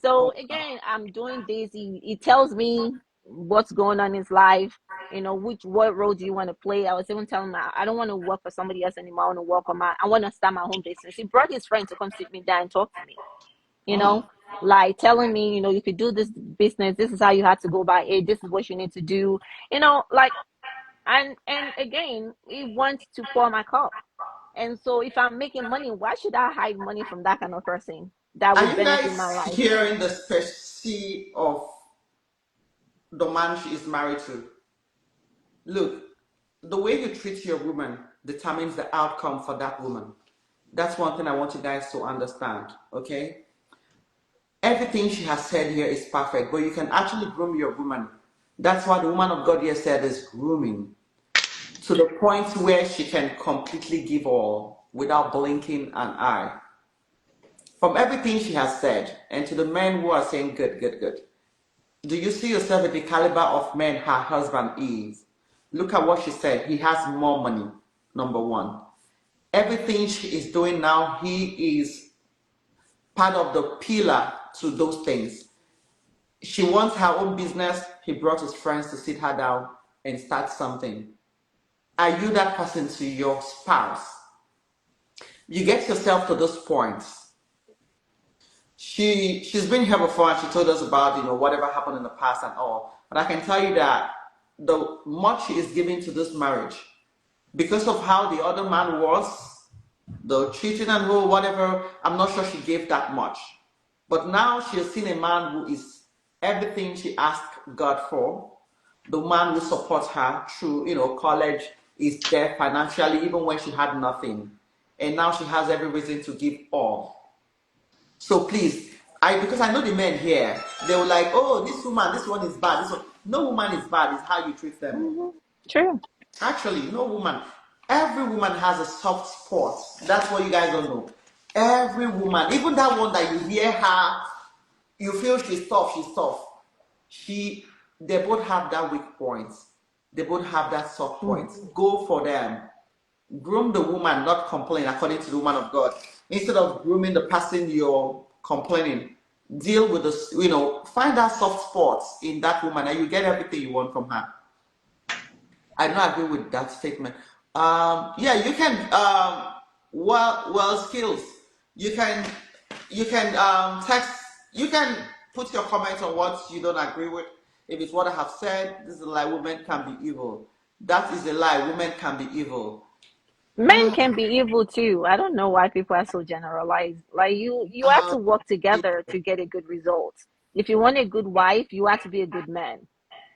So again, I'm doing this. He tells me what's going on in his life. What role do you want to play? I was even telling him I don't want to work for somebody else anymore. I want to work I want to start my own business. He brought his friend to come sit me down and talk to me. You know, like telling me, you could do this business. This is how you have to go by it. This is what you need to do. Like, and again, he wants to pour my cup. And so if I'm making money, why should I hide money from that kind of person that Are would you benefit my guys life? hearing the species of the man she is married to? Look, the way you treat your woman determines the outcome for that woman. That's one thing I want you guys to understand, okay? Everything she has said here is perfect, but you can actually groom your woman. That's what the woman of God here said is grooming to the point where she can completely give all without blinking an eye. From everything she has said, and to the men who are saying, good, good, good, do you see yourself at the caliber of men her husband is? Look at what she said. He has more money, number one. Everything she is doing now, he is part of the pillar to those things. She wants her own business. He brought his friends to sit her down and start something. Are you that person to your spouse? You get yourself to those points. She's been here before and she told us about whatever happened in the past and all. But I can tell you that the much she is giving to this marriage, because of how the other man was, the cheating and who whatever, I'm not sure she gave that much. But now she has seen a man who is everything she asked God for. The man who supports her through, college, is there financially, even when she had nothing. And now she has every reason to give all. So please, because I know the men here, they were like, oh, this one is bad. No woman is bad, it's how you treat them. True. Actually, no woman. Every woman has a soft spot. That's what you guys don't know. Every woman, even that one that you hear her, you feel she's tough. They both have that weak points. They both have that soft points. Go for them. Groom the woman, not complain, according to the woman of God. Instead of grooming the person you're complaining, deal with this, find that soft spots in that woman and you get everything you want from her. I don't agree with that statement. Yeah, you can, well, skills. You can text, you can put your comments on what you don't agree with. If it's what I have said, this is a lie, women can be evil. That is a lie, women can be evil. Men can be evil too. I don't know why people are so generalized. Like you have to work together to get a good result. If you want a good wife, you have to be a good man.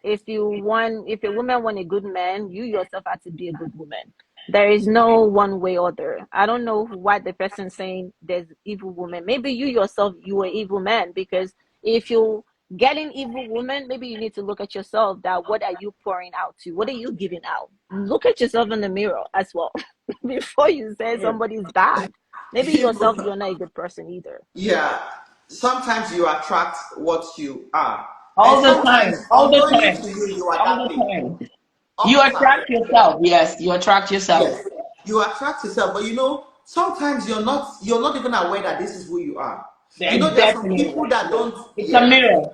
If a woman want a good man, you yourself have to be a good woman. There is no one way or other. I don't know why the person saying there's evil woman. Maybe you yourself, you are evil man, because if you getting evil woman, maybe you need to look at yourself, that what are you pouring out to? What are you giving out? Look at yourself in the mirror as well before you say somebody's bad. Maybe yourself, you're not a good person either. Yeah. Sometimes you attract what you are. All And the time. All the time. to you, you are All that the thing. time. You attract yourself. Yes, you attract yourself. Yes. You attract yourself, but sometimes you're not even aware that this is who you are. There are some people that don't. It's a mirror.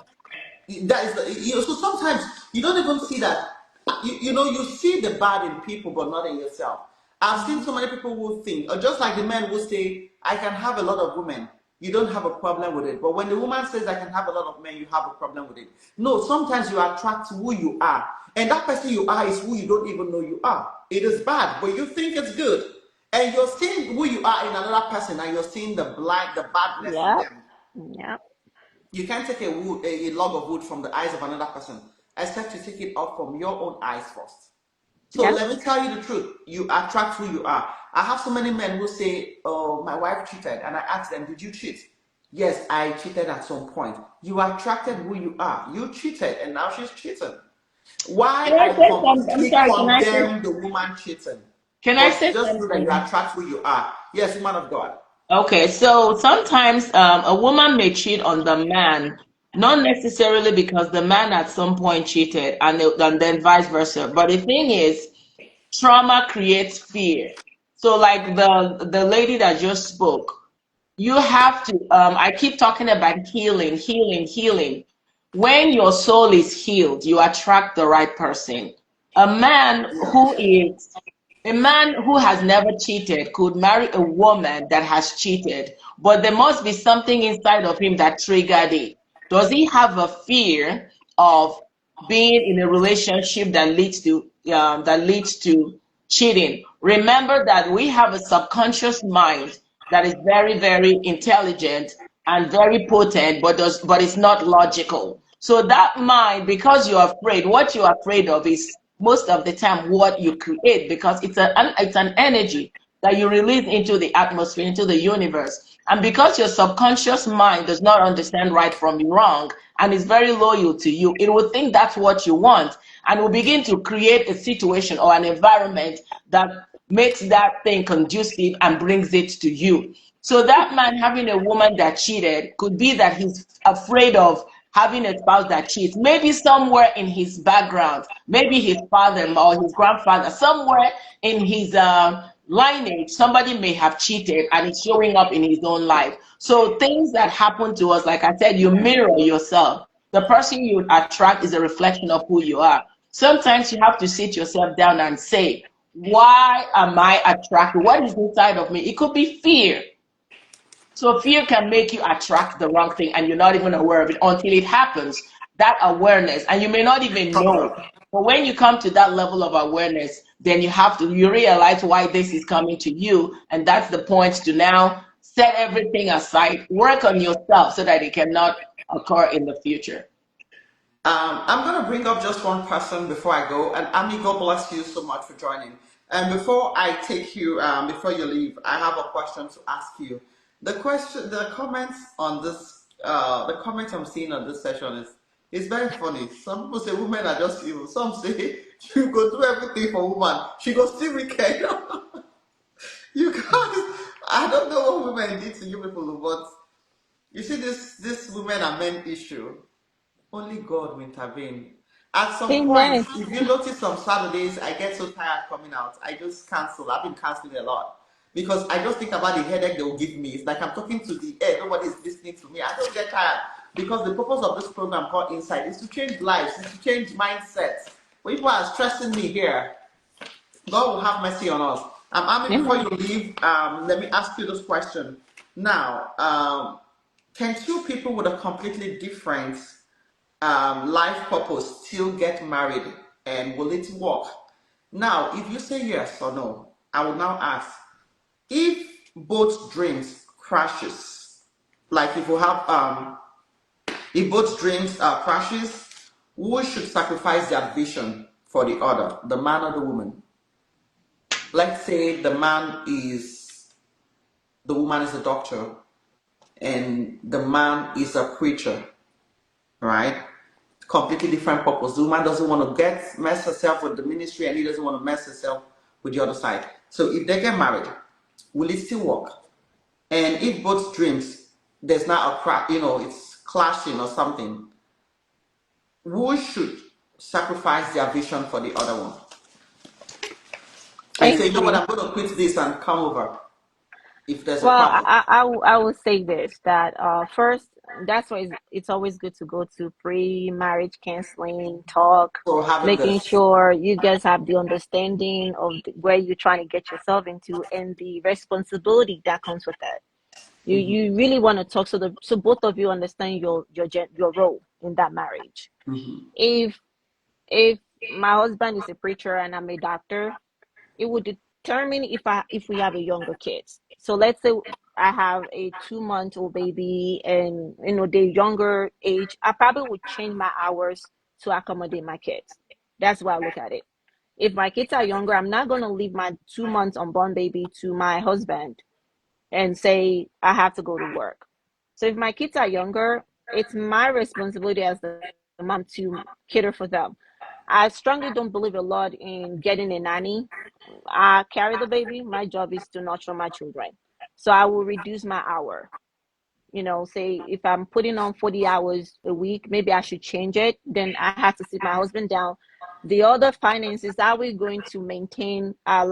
That is so sometimes you don't even see that. You see the bad in people, but not in yourself. I've seen so many people who think, or just like the men who say, I can have a lot of women. You don't have a problem with it. But when the woman says, I can have a lot of men, you have a problem with it. No, sometimes you attract who you are. And that person you are is who you don't even know you are. It is bad, but you think it's good. And you're seeing who you are in another person, and you're seeing the badness in them. Yeah. You can't take a log of wood from the eyes of another person, except you take it out from your own eyes first. So let me tell you the truth. You attract who you are. I have so many men who say, oh, my wife cheated. And I ask them, did you cheat? Yes, I cheated at some point. You attracted who you are. You cheated, and now she's cheating. Why I completely condemn the woman cheating? Can I say just something? So that you attract who you are. Yes, woman of God. Okay, so sometimes a woman may cheat on the man, not necessarily because the man at some point cheated, and then vice versa. But the thing is, trauma creates fear. So, like the lady that just spoke, you have to. I keep talking about healing, healing, healing. When your soul is healed, you attract the right person. A man who has never cheated could marry a woman that has cheated, but there must be something inside of him that triggered it. Does he have a fear of being in a relationship that leads to cheating? Remember that we have a subconscious mind that is very, very intelligent and very potent, but it's not logical. So that mind, because you're afraid, what you're afraid of is most of the time what you create, because it's an energy that you release into the atmosphere, into the universe. And because your subconscious mind does not understand right from wrong and is very loyal to you, it will think that's what you want and will begin to create a situation or an environment that makes that thing conducive and brings it to you. So that man having a woman that cheated could be that he's afraid of having a spouse that cheats. Maybe somewhere in his background, maybe his father or his grandfather, somewhere in his lineage, somebody may have cheated and it's showing up in his own life. So things that happen to us, like I said, you mirror yourself. The person you attract is a reflection of who you are. Sometimes you have to sit yourself down and say, why am I attracted? What is inside of me? It could be fear. So fear can make you attract the wrong thing and you're not even aware of it until it happens. That awareness, and you may not even know. But when you come to that level of awareness, then you realize why this is coming to you. And that's the point to now set everything aside, work on yourself so that it cannot occur in the future. I'm going to bring up just one person before I go. And Ami, God bless you so much for joining. And before I take you, before you leave, I have a question to ask you. The comments on this, the comments I'm seeing on this session is very funny. Some people say women are just evil. Some say you go do everything for woman. She go still wicked. You guys, I don't know what women did to you people, but you see this women and men issue. Only God will intervene. At some point, Amen. if you notice some Saturdays, I get so tired coming out. I just cancel. I've been canceling a lot. Because I just think about the headache they will give me. It's like I'm talking to the air. Nobody's listening to me. I don't get tired. Because the purpose of this program called Insight is to change lives, is to change mindsets. When people are stressing me here, God will have mercy on us. Ami, before Amen. you leave, let me ask you this question. Now, can two people with a completely different life purpose still get married, and will it work? Now, if you say yes or no, I will now ask, if both dreams crashes, like if both dreams crashes, who should sacrifice their vision for the other, the man or the woman? Let's say the woman is a doctor and the man is a preacher, right? Completely different purpose. The woman doesn't want to mess herself with the ministry, and he doesn't want to mess himself with the other side. So if they get married, will it still work? And if both dreams, there's not a crack, it's clashing or something, who should sacrifice their vision for the other one? And say, Thank you know what, you. I'm going to quit this and come over if there's a Well, problem. I will say this that first, that's why it's always good to go to pre-marriage counseling talk, So having making this. sure you guys have the understanding of where you're trying to get yourself into and the responsibility that comes with that. Mm-hmm. You really want to talk so both of you understand your role in that marriage. Mm-hmm. If if my husband is a preacher and I'm a doctor, it would determine if we have a younger kids. So let's say I have a 2-month-old baby and the younger age, I probably would change my hours to accommodate my kids. That's why I look at it. If my kids are younger, I'm not going to leave my 2 months unborn baby to my husband and say I have to go to work. So if my kids are younger, it's my responsibility as the mom to cater for them. I strongly don't believe a lot in getting a nanny. I carry the baby. My job is to nurture my children. So I will reduce my hour. Say if I'm putting on 40 hours a week, maybe I should change it. Then I have to sit my husband down. The other finances, are we going to maintain our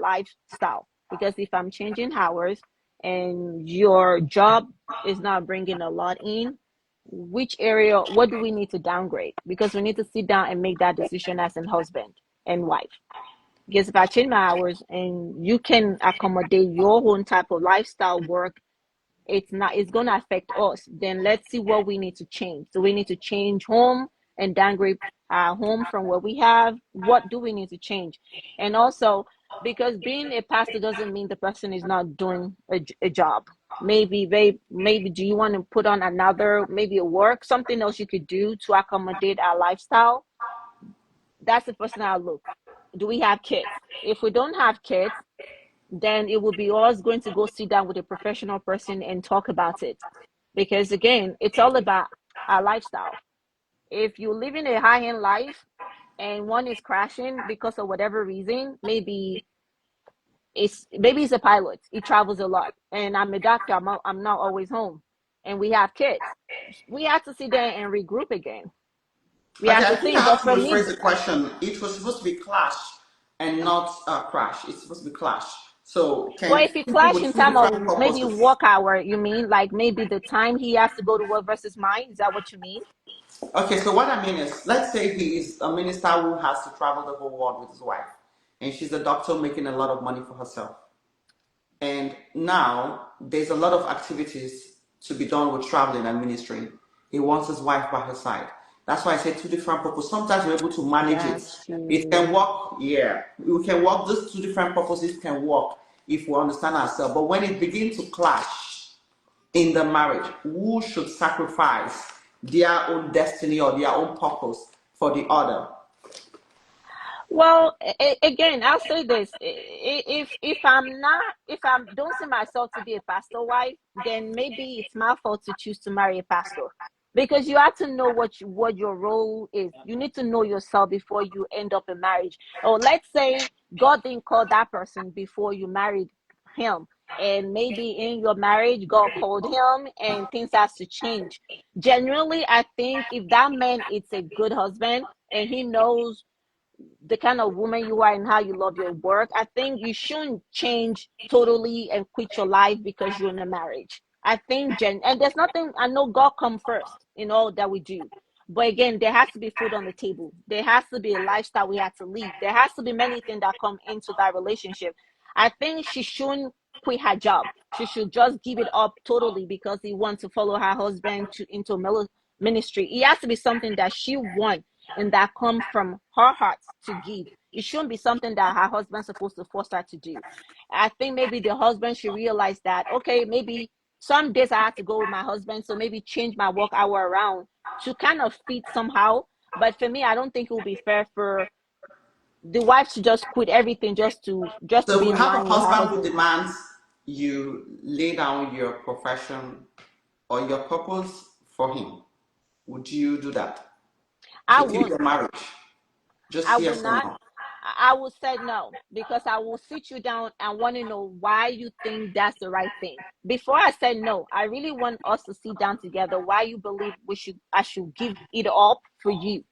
lifestyle? Because if I'm changing hours and your job is not bringing a lot in, what do we need to downgrade? Because we need to sit down and make that decision as a husband and wife. Because if I change my hours and you can accommodate your own type of lifestyle work, it's going to affect us. Then let's see what we need to change. So we need to change home and downgrade our home from what we have. What do we need to change? And also, because being a pastor doesn't mean the person is not doing a job. Maybe do you want to put on maybe a work, something else you could do to accommodate our lifestyle? That's the first thing I look. Do we have kids? If we don't have kids, then it will be us going to go sit down with a professional person and talk about it. Because again, it's all about our lifestyle. If you're living a high-end life and one is crashing because of whatever reason, maybe it's a pilot. He travels a lot. And I'm a doctor. I'm not always home. And we have kids. We have to sit there and regroup again. We Okay, have I to think I think. But have to for me, rephrase the question. It was supposed to be clash. and not crash. It's supposed to be clash. So But can if you people clash with in two terms different of maybe purposes. work hour, you mean like maybe the time he has to go to work versus mine? Is that what you mean? Okay, so what I mean is, let's say he is a minister who has to travel the whole world with his wife, and she's a doctor making a lot of money for herself. And now there's a lot of activities to be done with traveling and ministering. He wants his wife by his side. That's why I say two different purposes. Sometimes we're able to manage it. Got It you. can work, yeah. We can work, those two different purposes can work if we understand ourselves. But when it begins to clash in the marriage, who should sacrifice their own destiny or their own purpose for the other? Well, again, I'll say this: if I'm not, if I don't see myself to be a pastor wife, then maybe it's my fault to choose to marry a pastor, because you have to know what your role is. You need to know yourself before you end up in marriage. Or let's say God didn't call that person before you married him, and maybe in your marriage God called him, and things has to change. Generally, I think if that man is a good husband and he knows the kind of woman you are and how you love your work, I think you shouldn't change totally and quit your life because you're in a marriage. I think and there's nothing, I know God come first in all that we do. But again, there has to be food on the table. There has to be a lifestyle we have to lead. There has to be many things that come into that relationship. I think she shouldn't quit her job. She should just give it up totally because he wants to follow her husband into ministry. It has to be something that she wants and that come from her heart to give. It shouldn't be something that her husband's supposed to force her to do. I think maybe the husband should realize that, okay, maybe some days I have to go with my husband, so maybe change my work hour around to kind of fit somehow. But for me, I don't think it will be fair for the wife to just quit everything just to So be we in have a line with her husband who husband. demands you lay down your profession or your purpose for him. Would you do that I to keep won't. the marriage? I Just will yes or not. no. I will say no because I will sit you down and want to know why you think that's the right thing. Before I say no, I really want us to sit down together. Why you believe I should give it up for you?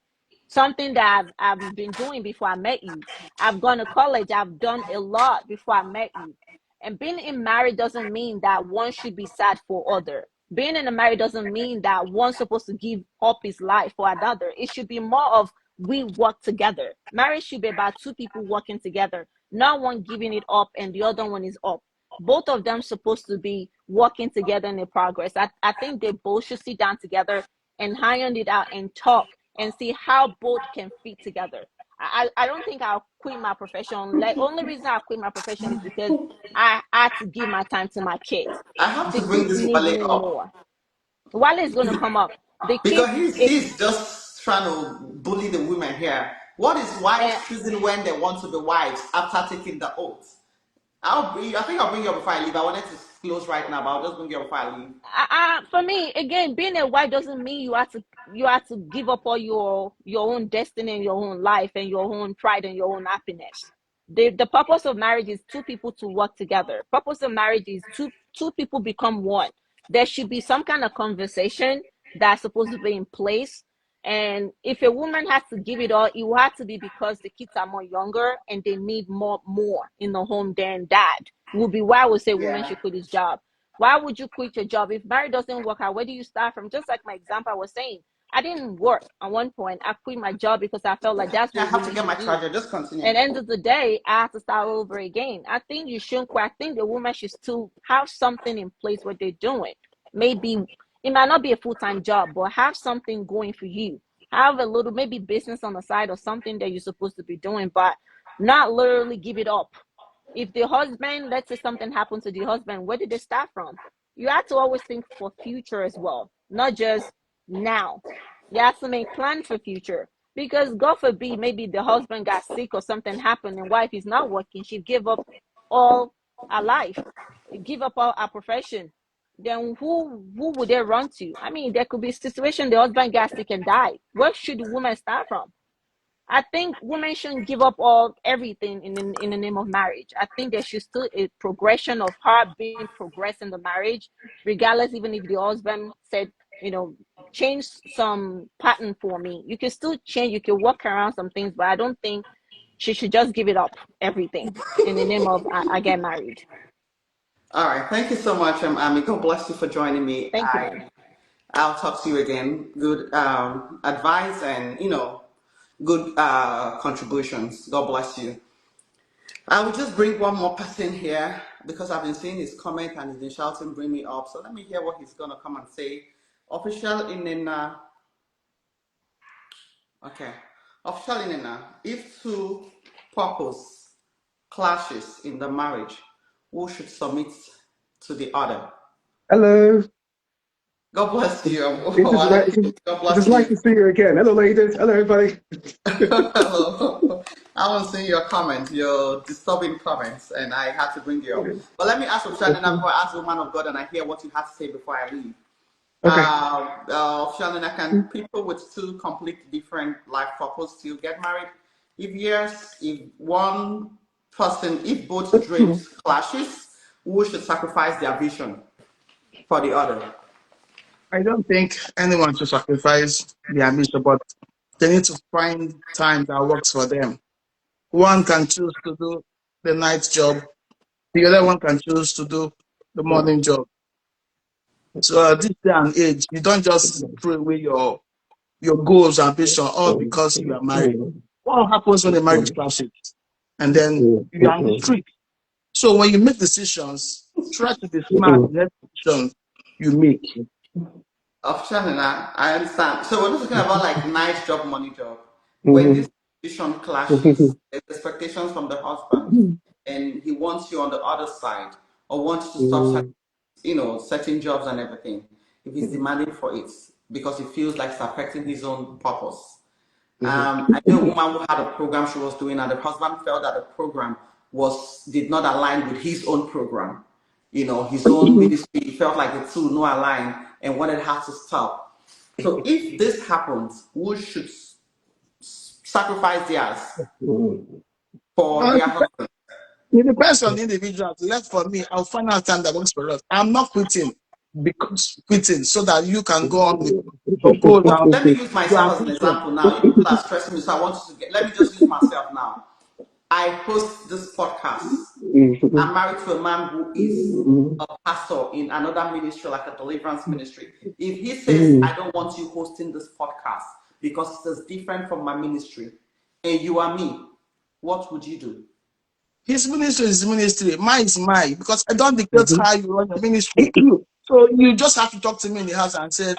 Something that I've been doing before I met you. I've gone to college. I've done a lot before I met you. And being in marriage doesn't mean that one should be sad for other. Being in a marriage doesn't mean that one's supposed to give up his life for another. It should be more of we work together. Marriage should be about two people working together, not one giving it up and the other one is up. Both of them supposed to be working together in the progress. I think they both should sit down together and iron it out and talk and see how both can fit together. I don't think I'll quit my profession. Like only reason I quit my profession is because I had to give my time to my kids. I have The to bring kids this need Wale me up more. Wale is going to come up. The because kids, if he's just trying to bully the women here. What is wives uh, choosing when they want to be wives after taking the oath? I think I'll bring you up before I leave. I wanted to close right now, but I'll just bring you up before I leave. for me, again, being a wife doesn't mean you have to give up all your own destiny and your own life and your own pride and your own happiness. The purpose of marriage is two people to work together. Purpose of marriage is two people become one. There should be some kind of conversation that's supposed to be in place. And if a woman has to give it all, it will have to be because the kids are more younger and they need more in the home than dad. Will be why I would say women Yeah. should quit his job. Why would you quit your job? If marriage doesn't work out, where do you start from? Just like my example I was saying, I didn't work at one point. I quit my job because I felt like that's I what have to women get my should do. charger. Just continue. And end of the day, I have to start over again. I think you shouldn't quit. I think the woman should still have something in place what they're doing. Maybe it might not be a full-time job, but have something going for you. Have a little maybe business on the side or something that you're supposed to be doing, but not literally give it up. If the husband, let's say something happened to the husband, where did they start from? You have to always think for future as well, not just now. You have to make plans for future because God forbid maybe the husband got sick or something happened and wife is not working. She gave up all her life, give up all her profession. Then who would they run to? I mean, there could be a situation the husband got sick and died. Where should the woman start from? I think women shouldn't give up all everything in the name of marriage. I think there should still a progression of her being progressed in the marriage, regardless, even if the husband said, change some pattern for me. You can still change, you can work around some things, but I don't think she should just give it up, everything, in the name of I get married. All right. Thank you so much, Ami. God bless you for joining me. Thank you, ma'am. I'll talk to you again. Good advice and good contributions. God bless you. I will just bring one more person here because I've been seeing his comment and he's been shouting, "Bring me up." So let me hear what he's gonna come and say. Official Inena. Okay. Official Inena. If two purpose clashes in the marriage, who should submit to the other? Hello. God bless you. God It is bless nice you. to see you again. Hello, ladies. Hello, everybody. Hello. I haven't seen your comment, your disturbing comments, and I had to bring you up. But let me ask Shanina before I ask the woman of God and I hear what you have to say before I leave. Okay. Shanina, can people with two complete different life purposes still get married? If yes, if one person, if both dreams clashes, who should sacrifice their vision for the other? I don't think anyone should sacrifice their ambition, but they need to find time that works for them. One can choose to do the night job, the other one can choose to do the morning job. So at this day and age, you don't just throw away your goals, ambition, all because you are married. What happens when the marriage clashes? And then you are on the street. So when you make decisions, try to be smart in every decision you make. Shanina, I understand. So we're not talking about like night job, money job. When this vision clashes, there's expectations from the husband, and he wants you on the other side, or wants to stop, certain jobs and everything. If he's demanding for it because he feels like it's affecting his own purpose. I know a woman who had a program she was doing, and the husband felt that the program did not align with his own program. His own ministry. He felt like the two no align and wanted her to stop. So if this happens, who should sacrifice theirs for their husband? It depends on the individual. Left for me, I'll find out time that works for us. I'm not quitting so that you can go on with your goals. Okay, let me use myself as an example now. You people are stressing me, so I want you to let me just use myself now. I host this podcast. I'm married to a man who is a pastor in another ministry, like a deliverance ministry. If he says, I don't want you hosting this podcast because it is different from my ministry, and you are me, what would you do? His ministry is ministry. Mine is mine, because I don't dictate how you run your ministry. So you just have to talk to me in the house and say,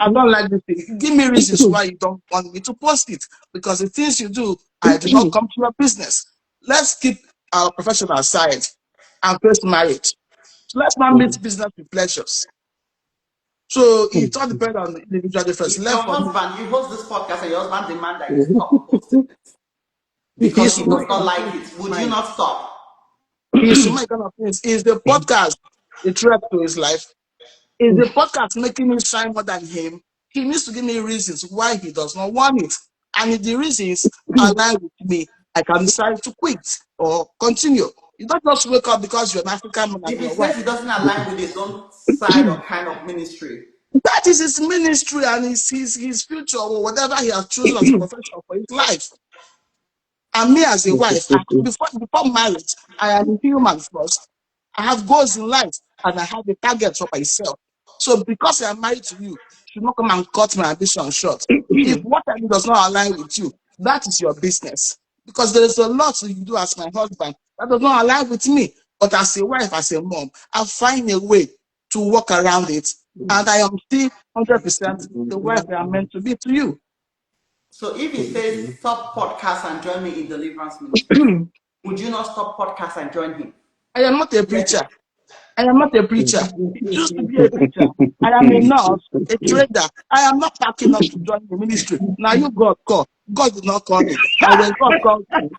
I don't like this thing. Give me reasons why you don't want me to post it. Because the things you do, I do not come to your business. Let's keep our profession aside and face marriage. So let's not mix business with pleasures. So it all depends on the individual difference. If your husband, you host this podcast and your husband demands that you stop hosting it because he does not like it, would you not stop? Is the podcast a threat to his life? Is the podcast making him shine more than him? He needs to give me reasons why he does not want it. And if the reasons align with me, I can decide to quit or continue. You don't just wake up because you're an African man. If he says he doesn't align with his own side or kind of ministry, that is his ministry and his future or whatever he has chosen as a profession for his life. And me as a wife, before marriage, I am human first. I have goals in life and I have a target for myself. So because I am married to you, you should not come and cut my ambition short. If what I do does not align with you, that is your business. Because there is a lot you do as my husband that does not align with me. But as a wife, as a mom, I'll find a way to work around it. And I am still 100% the wife that I'm meant to be to you. So if he says stop podcast and join me in deliverance ministry, would you not stop podcast and join him? I am not a preacher. I am not a preacher. He used to be a preacher. I am a nurse, a trader. I am not packing up to join the ministry. Now you God call. God did not call me. And when God calls me,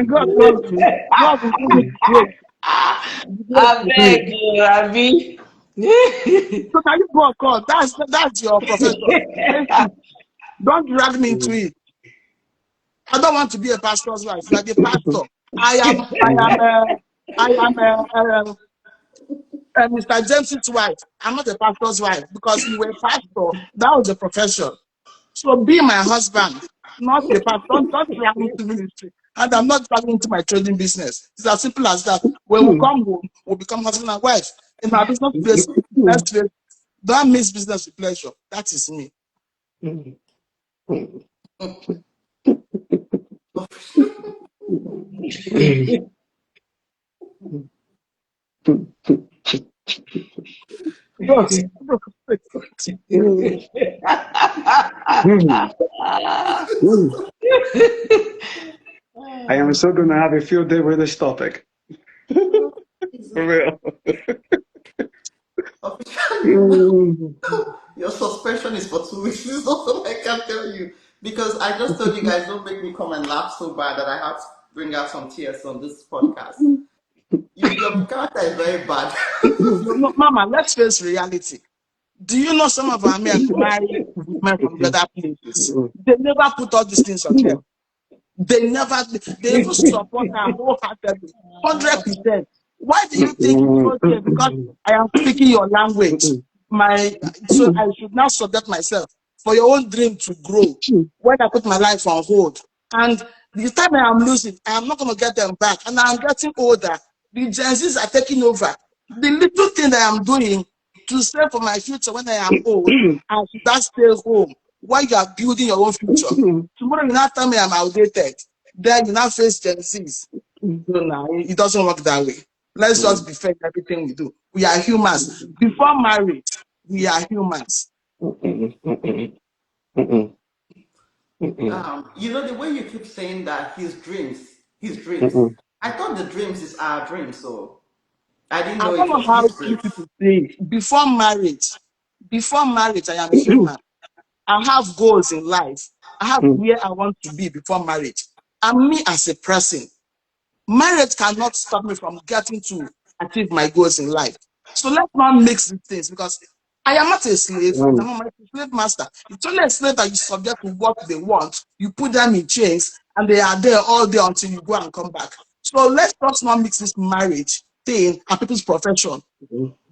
God will give me grace. I beg you, Abby. So now you God call. That's your profession. Don't drag me into it. I don't want to be a pastor's wife. Like the pastor, I am Mr. James's wife. I'm not a pastor's wife because you were a pastor. That was a profession. So be my husband. not a part. Don't drag me to ministry. And I'm not dragging into my trading business. It's as simple as that. When we come home, we'll become husband and wife. In my business place, let's face, don't mix business with pleasure. That is me. Yes. I am so going to have a field day with this topic. For real. Your suspension is for 2 weeks. This is all I can tell you. Because I just told you guys, don't make me come and laugh so bad that I have to bring out some tears on this podcast. Your character is very bad. No, Mama, let's face reality. Do you know some of our men marry women from the other places? They never put all these things on them. They even support her wholeheartedly, 100%. Why do you think okay, because I am speaking your language, so I should now subject myself for your own dream to grow when I put my life on hold? And the time I am losing, I am not going to get them back. And I am getting older. The Gen Zs are taking over. The little thing that I am doing to save for my future when I am old, I should not stay home while you are building your own future. Tomorrow you now tell me I'm outdated. Then you now face Gen Zs. No, it doesn't work that way. Let's just be fair in everything we do. We are humans. Before marriage, we are humans. You know, the way you keep saying that his dreams. I thought the dreams is our dreams, so I didn't know I it don't know was how his you dreams. people say it. Before marriage, I am a human. I have goals in life. I have where I want to be before marriage. And me as a person, marriage cannot stop me from getting to achieve my goals in life. So let's not mix these things, because I am not a slave. I'm not a slave master. It's only a slave that you subject to what they want. You put them in chains and they are there all day until you go and come back. So let's just not mix this marriage thing and people's profession.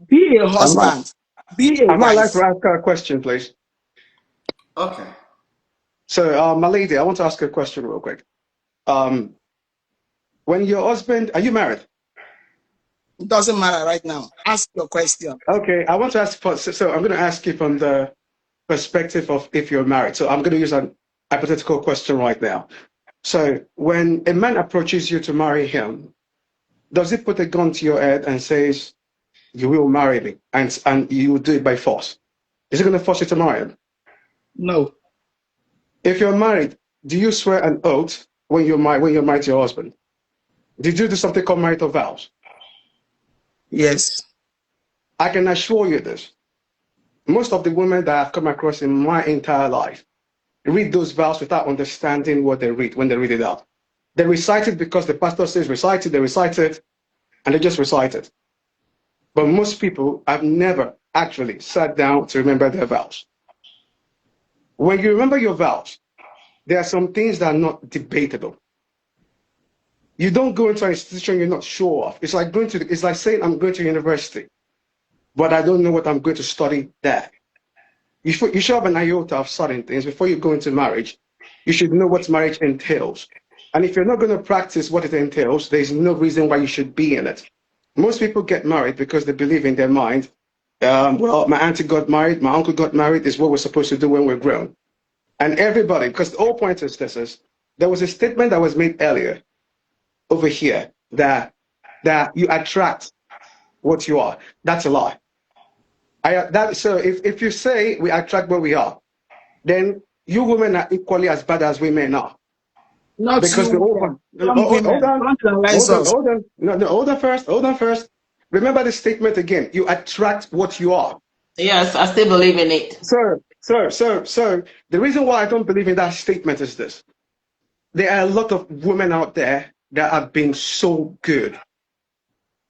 Be a husband. Be a I might like wife. to ask her a question, please. Okay. So, my lady, I want to ask you a question real quick. When your husband, are you married? It doesn't matter right now. Ask your question. Okay, I want to ask, so I'm going to ask you from the perspective of if you're married. So I'm going to use an hypothetical question right now. So when a man approaches you to marry him, does he put a gun to your head and says, you will marry me, and you will do it by force? Is he going to force you to marry him? No. If you're married, do you swear an oath when you're married to your husband? Did you do something called marital vows? Yes. I can assure you this. Most of the women that I've come across in my entire life read those vows without understanding what they read when they read it out. They recite it because the pastor says recite it, they recite it, and they just recite it. But most people have never actually sat down to remember their vows. When you remember your vows, there are some things that are not debatable. You don't go into an institution you're not sure of. It's like it's like saying I'm going to university, but I don't know what I'm going to study there. You should have an iota of certain things before you go into marriage. You should know what marriage entails. And if you're not going to practice what it entails, there's no reason why you should be in it. Most people get married because they believe in their mind, well, my auntie got married, my uncle got married, is what we're supposed to do when we're grown. And everybody, because the whole point is this is, there was a statement that was made earlier over here that you attract what you are. That's a lie. So if you say we attract what we are, then you women are equally as bad as we men are. Not because you. hold on first. Remember the statement again. You attract what you are. Yes, I still believe in it. Sir, the reason why I don't believe in that statement is this. There are a lot of women out there that have been so good.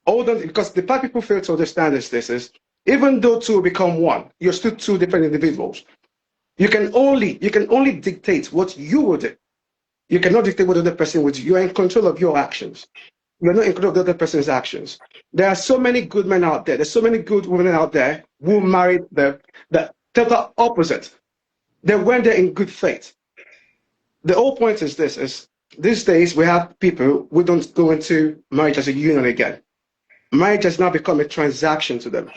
Because the part people fail to understand is this is, even though two become one, you're still two different individuals. You can only dictate what you will do. You cannot dictate what the other person would do. You are in control of your actions. You're not in control of the other person's actions. There are so many good men out there. There's so many good women out there who married the total opposite. They went there in good faith. The whole point is this: is these days we have people who don't go into marriage as a union again. Marriage has now become a transaction to them.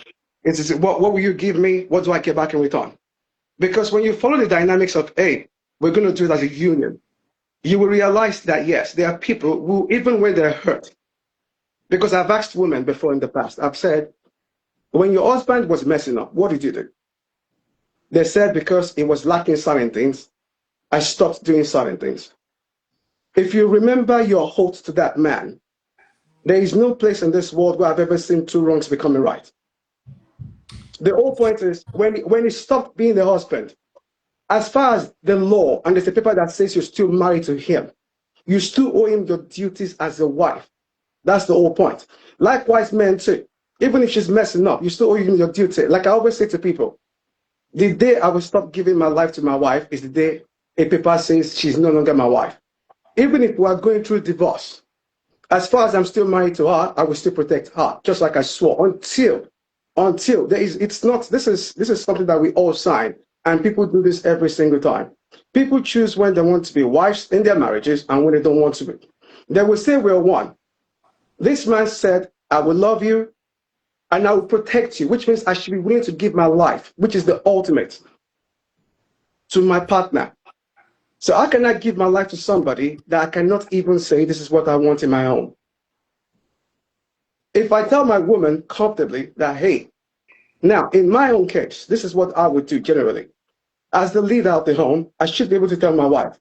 It's what will you give me? What do I get back in return? Because when you follow the dynamics of, hey, we're going to do it as a union, you will realize that yes, there are people who, even when they're hurt, because I've asked women before in the past, I've said, when your husband was messing up, what did you do? They said, because he was lacking certain things, I stopped doing certain things. If you remember your oath to that man, there is no place in this world where I've ever seen two wrongs become a right. The whole point is when he stopped being the husband, as far as the law, and there's a paper that says you're still married to him, you still owe him your duties as a wife. That's the whole point. Likewise, men too. Even if she's messing up, you still owe him your duty. Like I always say to people, the day I will stop giving my life to my wife is the day a paper says she's no longer my wife. Even if we are going through divorce, as far as I'm still married to her, I will still protect her, just like I swore, until there is, it's not, this is something that we all sign, and people do this every single time. People choose when they want to be wives in their marriages and when they don't want to be. They will say we're one. This man said, I will love you and I will protect you, which means I should be willing to give my life, which is the ultimate, to my partner. So I cannot give my life to somebody that I cannot even say this is what I want in my home. If I tell my woman comfortably that, hey, now in my own case, this is what I would do generally. As the leader of the home, I should be able to tell my wife,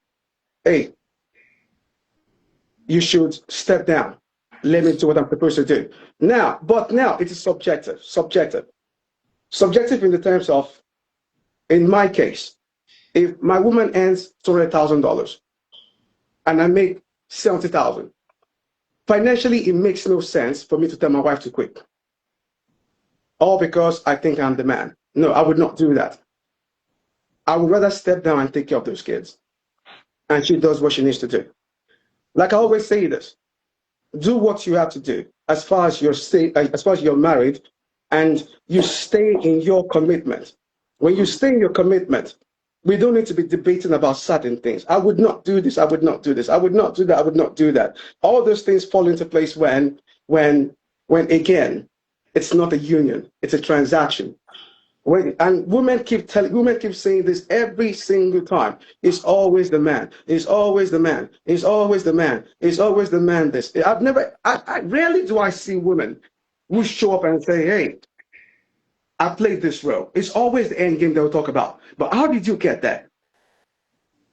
hey, you should step down. Let me do what I'm supposed to do. Now it is subjective. Subjective in the terms of, in my case, if my woman earns $200,000 and I make 70,000, financially it makes no sense for me to tell my wife to quit. All because I think I'm the man. No, I would not do that. I would rather step down and take care of those kids. And she does what she needs to do. Like I always say this, do what you have to do as far as you're married, and you stay in your commitment. When you stay in your commitment, we don't need to be debating about certain things. I would not do this, I would not do this, I would not do that, I would not do that. All those things fall into place when again, it's not a union, it's a transaction. And women keep saying this every single time. It's always the man. It's always the man. It's always the man. It's always the man. This. I rarely do I see women who show up and say, hey, I played this role. It's always the end game they'll talk about. But how did you get that?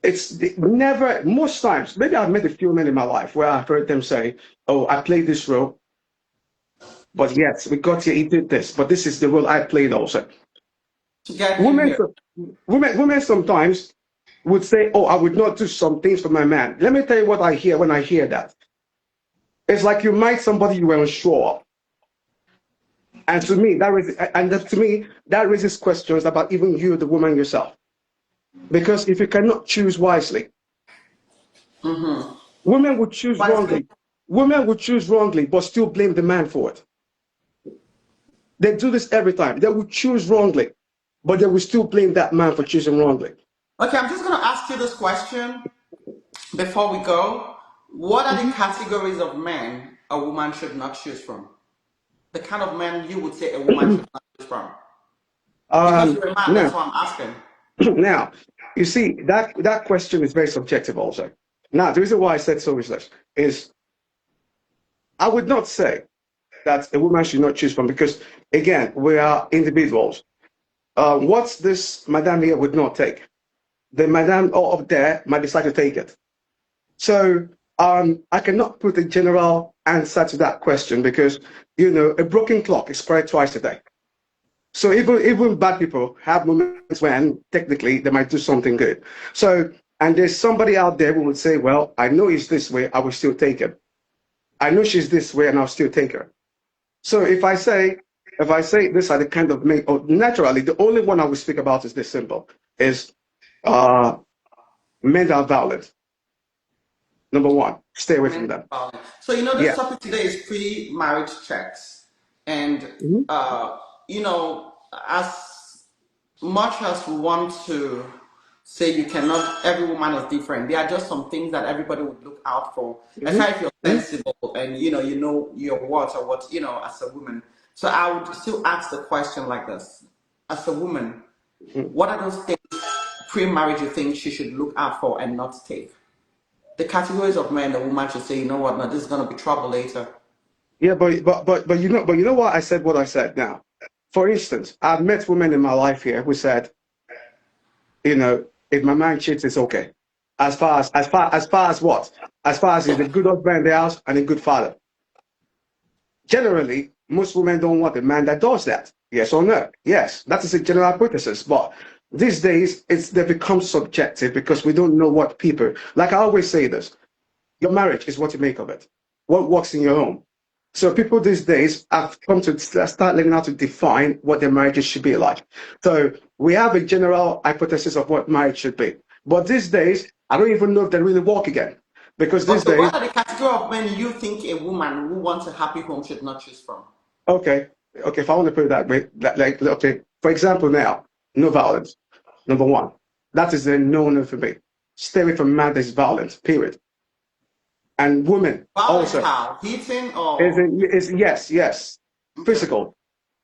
It's never, most times, maybe I've met a few men in my life where I've heard them say, oh, I played this role. But yes, we got here, he did this. But this is the role I played also. Women sometimes would say, oh, I would not do some things for my man. Let me tell you what I hear when I hear that. It's like you married somebody you were unsure of. And to me, that raises questions about even you, the woman yourself. Because if you cannot choose wisely, women would choose wrongly. Women would choose wrongly, but still blame the man for it. They do this every time. They would choose wrongly, but they will still blame that man for choosing wrongly. Okay, I'm just going to ask you this question before we go. What are the categories of men a woman should not choose from? The kind of men you would say a woman should not choose from? Because you're a man, that's why I'm asking. Now, you see, that question is very subjective also. Now, the reason why I said so is I would not say that a woman should not choose from, because, again, we are individuals. What this madam here would not take, the madam up there might decide to take it. So I cannot put a general answer to that question, because, you know, a broken clock is correct twice a day. So even bad people have moments when technically they might do something good. So, and there's somebody out there who would say, well, I know he's this way, I will still take him. I know she's this way and I'll still take her. So if I say this are the kind of men, or naturally, the only one I will speak about is this simple, is men that are violent. Number one, stay away from them. So, you know, this topic today is pre-marriage checks. And, you know, as much as we want to say you cannot, every woman is different. There are just some things that everybody would look out for. Mm-hmm. Aside if you're sensible and you know your what or what, as a woman. So I would still ask the question like this. As a woman, what are those things pre-marriage you think she should look out for and not take? The categories of men the woman should say, you know what, now this is gonna be trouble later. Yeah, but you know what I said. What I said now. For instance, I've met women in my life here who said, if my man cheats, it's okay. As far as what? As far as he's a good husband in the house and a good father. Generally, most women don't want a man that does that. Yes or no? Yes, that is a general hypothesis. But these days, they become subjective because we don't know what people. Like I always say this: your marriage is what you make of it. What works in your home. So people these days have come to start learning how to define what their marriages should be like. So we have a general hypothesis of what marriage should be. But these days, I don't even know if they really work again. Because these So days, what are the category of men you think a woman who wants a happy home should not choose from? okay, if I want to put it that way, okay, for example now, no violence, number one. That is a no-no for me. Stay away from man that's violent, period. And women Violence also. how? Hitting or? Yes. Okay.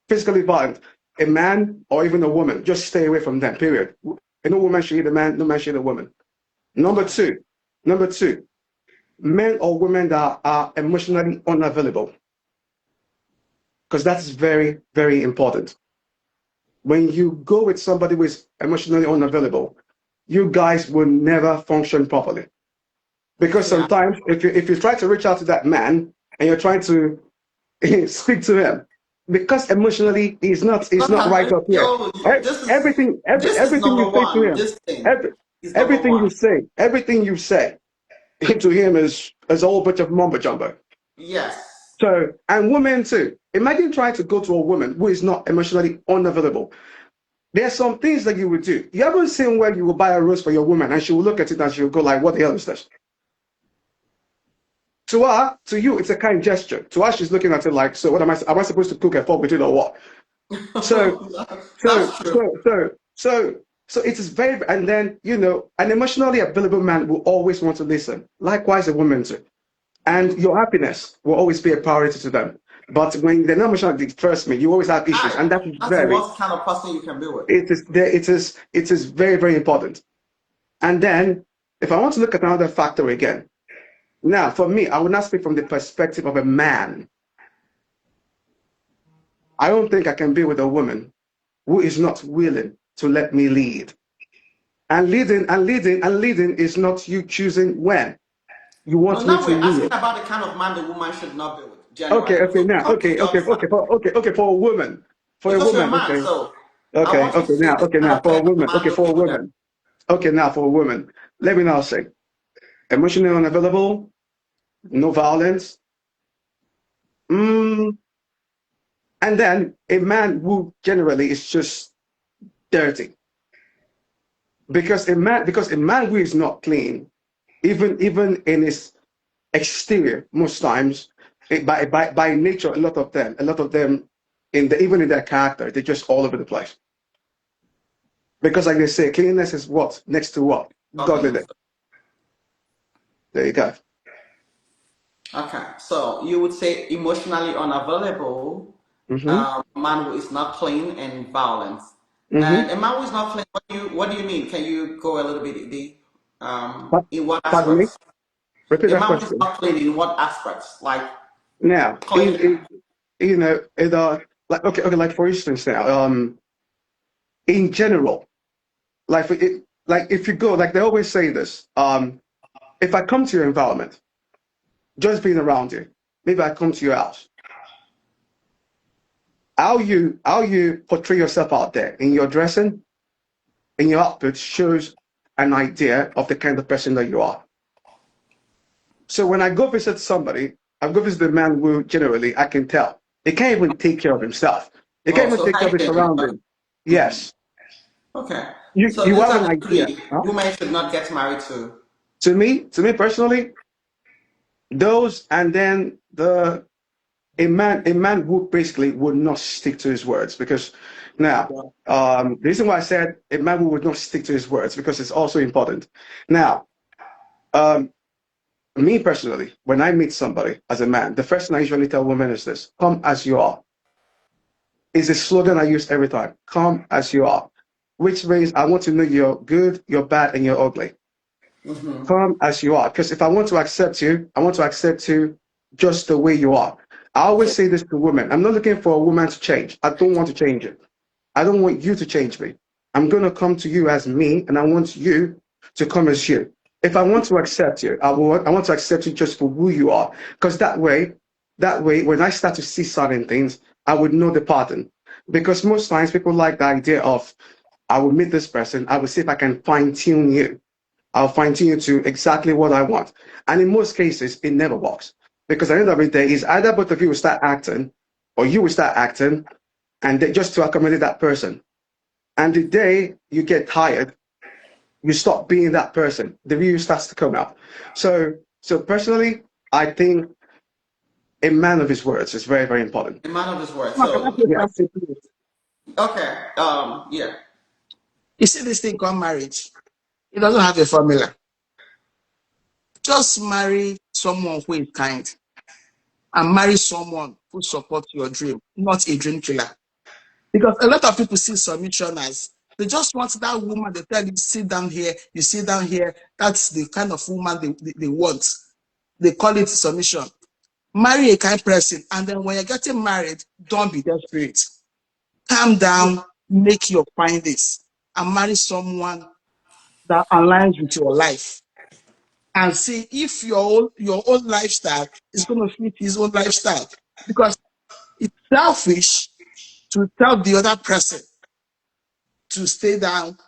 Physically violent. A man or even a woman, just stay away from them, period. No woman should hit a man, no man should hit a woman. Number two, men or women that are emotionally unavailable. Because that's very, very important. When you go with somebody who is emotionally unavailable, you guys will never function properly. Because sometimes if you try to reach out to that man and you're trying to speak to him, because emotionally he's not right up here. Everything This is number you say to one. him, This thing is number everything one. everything you say to him is a whole bunch of mumbo jumbo. Yes. So, and women too. Imagine trying to go to a woman who is not emotionally unavailable. There are some things that you would do. You haven't seen where you will buy a rose for your woman and she will look at it and she will go like, what the hell is this? To her, to you, it's a kind gesture. To her, she's looking at it like, so what am I supposed to cook a fork with it or what? So it is very, and then, an emotionally available man will always want to listen. Likewise, a woman too. And your happiness will always be a priority to them. But when they're not emotionally, trust me, you always have issues. And that's the worst kind of person you can be with. It is very, very important. And then, if I want to look at another factor again, now, for me, I will not speak from the perspective of a man. I don't think I can be with a woman who is not willing to let me lead. And leading is not you choosing when you want me to we're lead. asking about the kind of man the woman should not be with. Okay, for a woman. For because a woman, man, okay. So Now for a woman. Okay, for a woman. Okay, now for a woman. Let me now say, emotionally unavailable, no violence. And then a man who generally is just dirty. Because a man who is not clean, even in his exterior, most times, by nature, a lot of them even in their character, they're just all over the place. Because like they say, cleanliness is what? Next to what? Godliness. There you go. Okay, so you would say emotionally unavailable, man who is not clean and violent. And a man who is not clean, what do you mean? Can you go a little bit deep? In what Pardon me? aspects? Repeat A that man who is question. not clean in what aspects? Like Now, clean. like for instance now, in general, like if you go, like they always say this, if I come to your environment, just being around you, maybe I come to your house, how you portray yourself out there in your dressing, in your outfit shows an idea of the kind of person that you are. So when I go visit somebody, I go visit a man who generally I can tell he can't even take care of himself. He can't even take care of his surroundings. Yes. Okay. So you have an idea. Women should not get married to. To me personally, those, and then a man who basically would not stick to his words, because Now, the reason why I said a man would not stick to his words because it's also important. Now, me personally, when I meet somebody as a man, the first thing I usually tell women is this: "Come as you are." Is a slogan I use every time. Come as you are, which means I want to know you're good, you're bad, and you're ugly. Come as you are, because if I want to accept you, I want to accept you just the way you are. I always say this to women: I'm not looking for a woman to change. I don't want to change it. I don't want you to change me. I'm going to come to you as me, and I want you to come as you. If I want to accept you, I want to accept you just for who you are, because that way, when I start to see certain things, I would know the pattern. Because most times people like the idea of, I will meet this person, I will see if I can fine tune you. I'll fine tune you to exactly what I want. And in most cases, it never works. Because at the end of the day, is either both of you will start acting, or you will start acting, and just to accommodate that person. And the day you get tired, you stop being that person. The real starts to come out. So personally, I think a man of his words is very, very important. A man of his word. Mark, can I So, say Yeah. something, please? okay. Yeah. You see this thing called marriage. It doesn't have a formula. Just marry someone who is kind and marry someone who supports your dream, not a dream killer. Because a lot of people see submission as they just want that woman. They tell you, sit down here, you sit down here. That's the kind of woman they want. They call it submission. Marry a kind person, and then when you're getting married, don't be desperate. Calm down, make your findings, and marry someone that aligns with your life. And see if your own lifestyle is going to fit his own lifestyle. Because it's selfish to tell the other person to stay down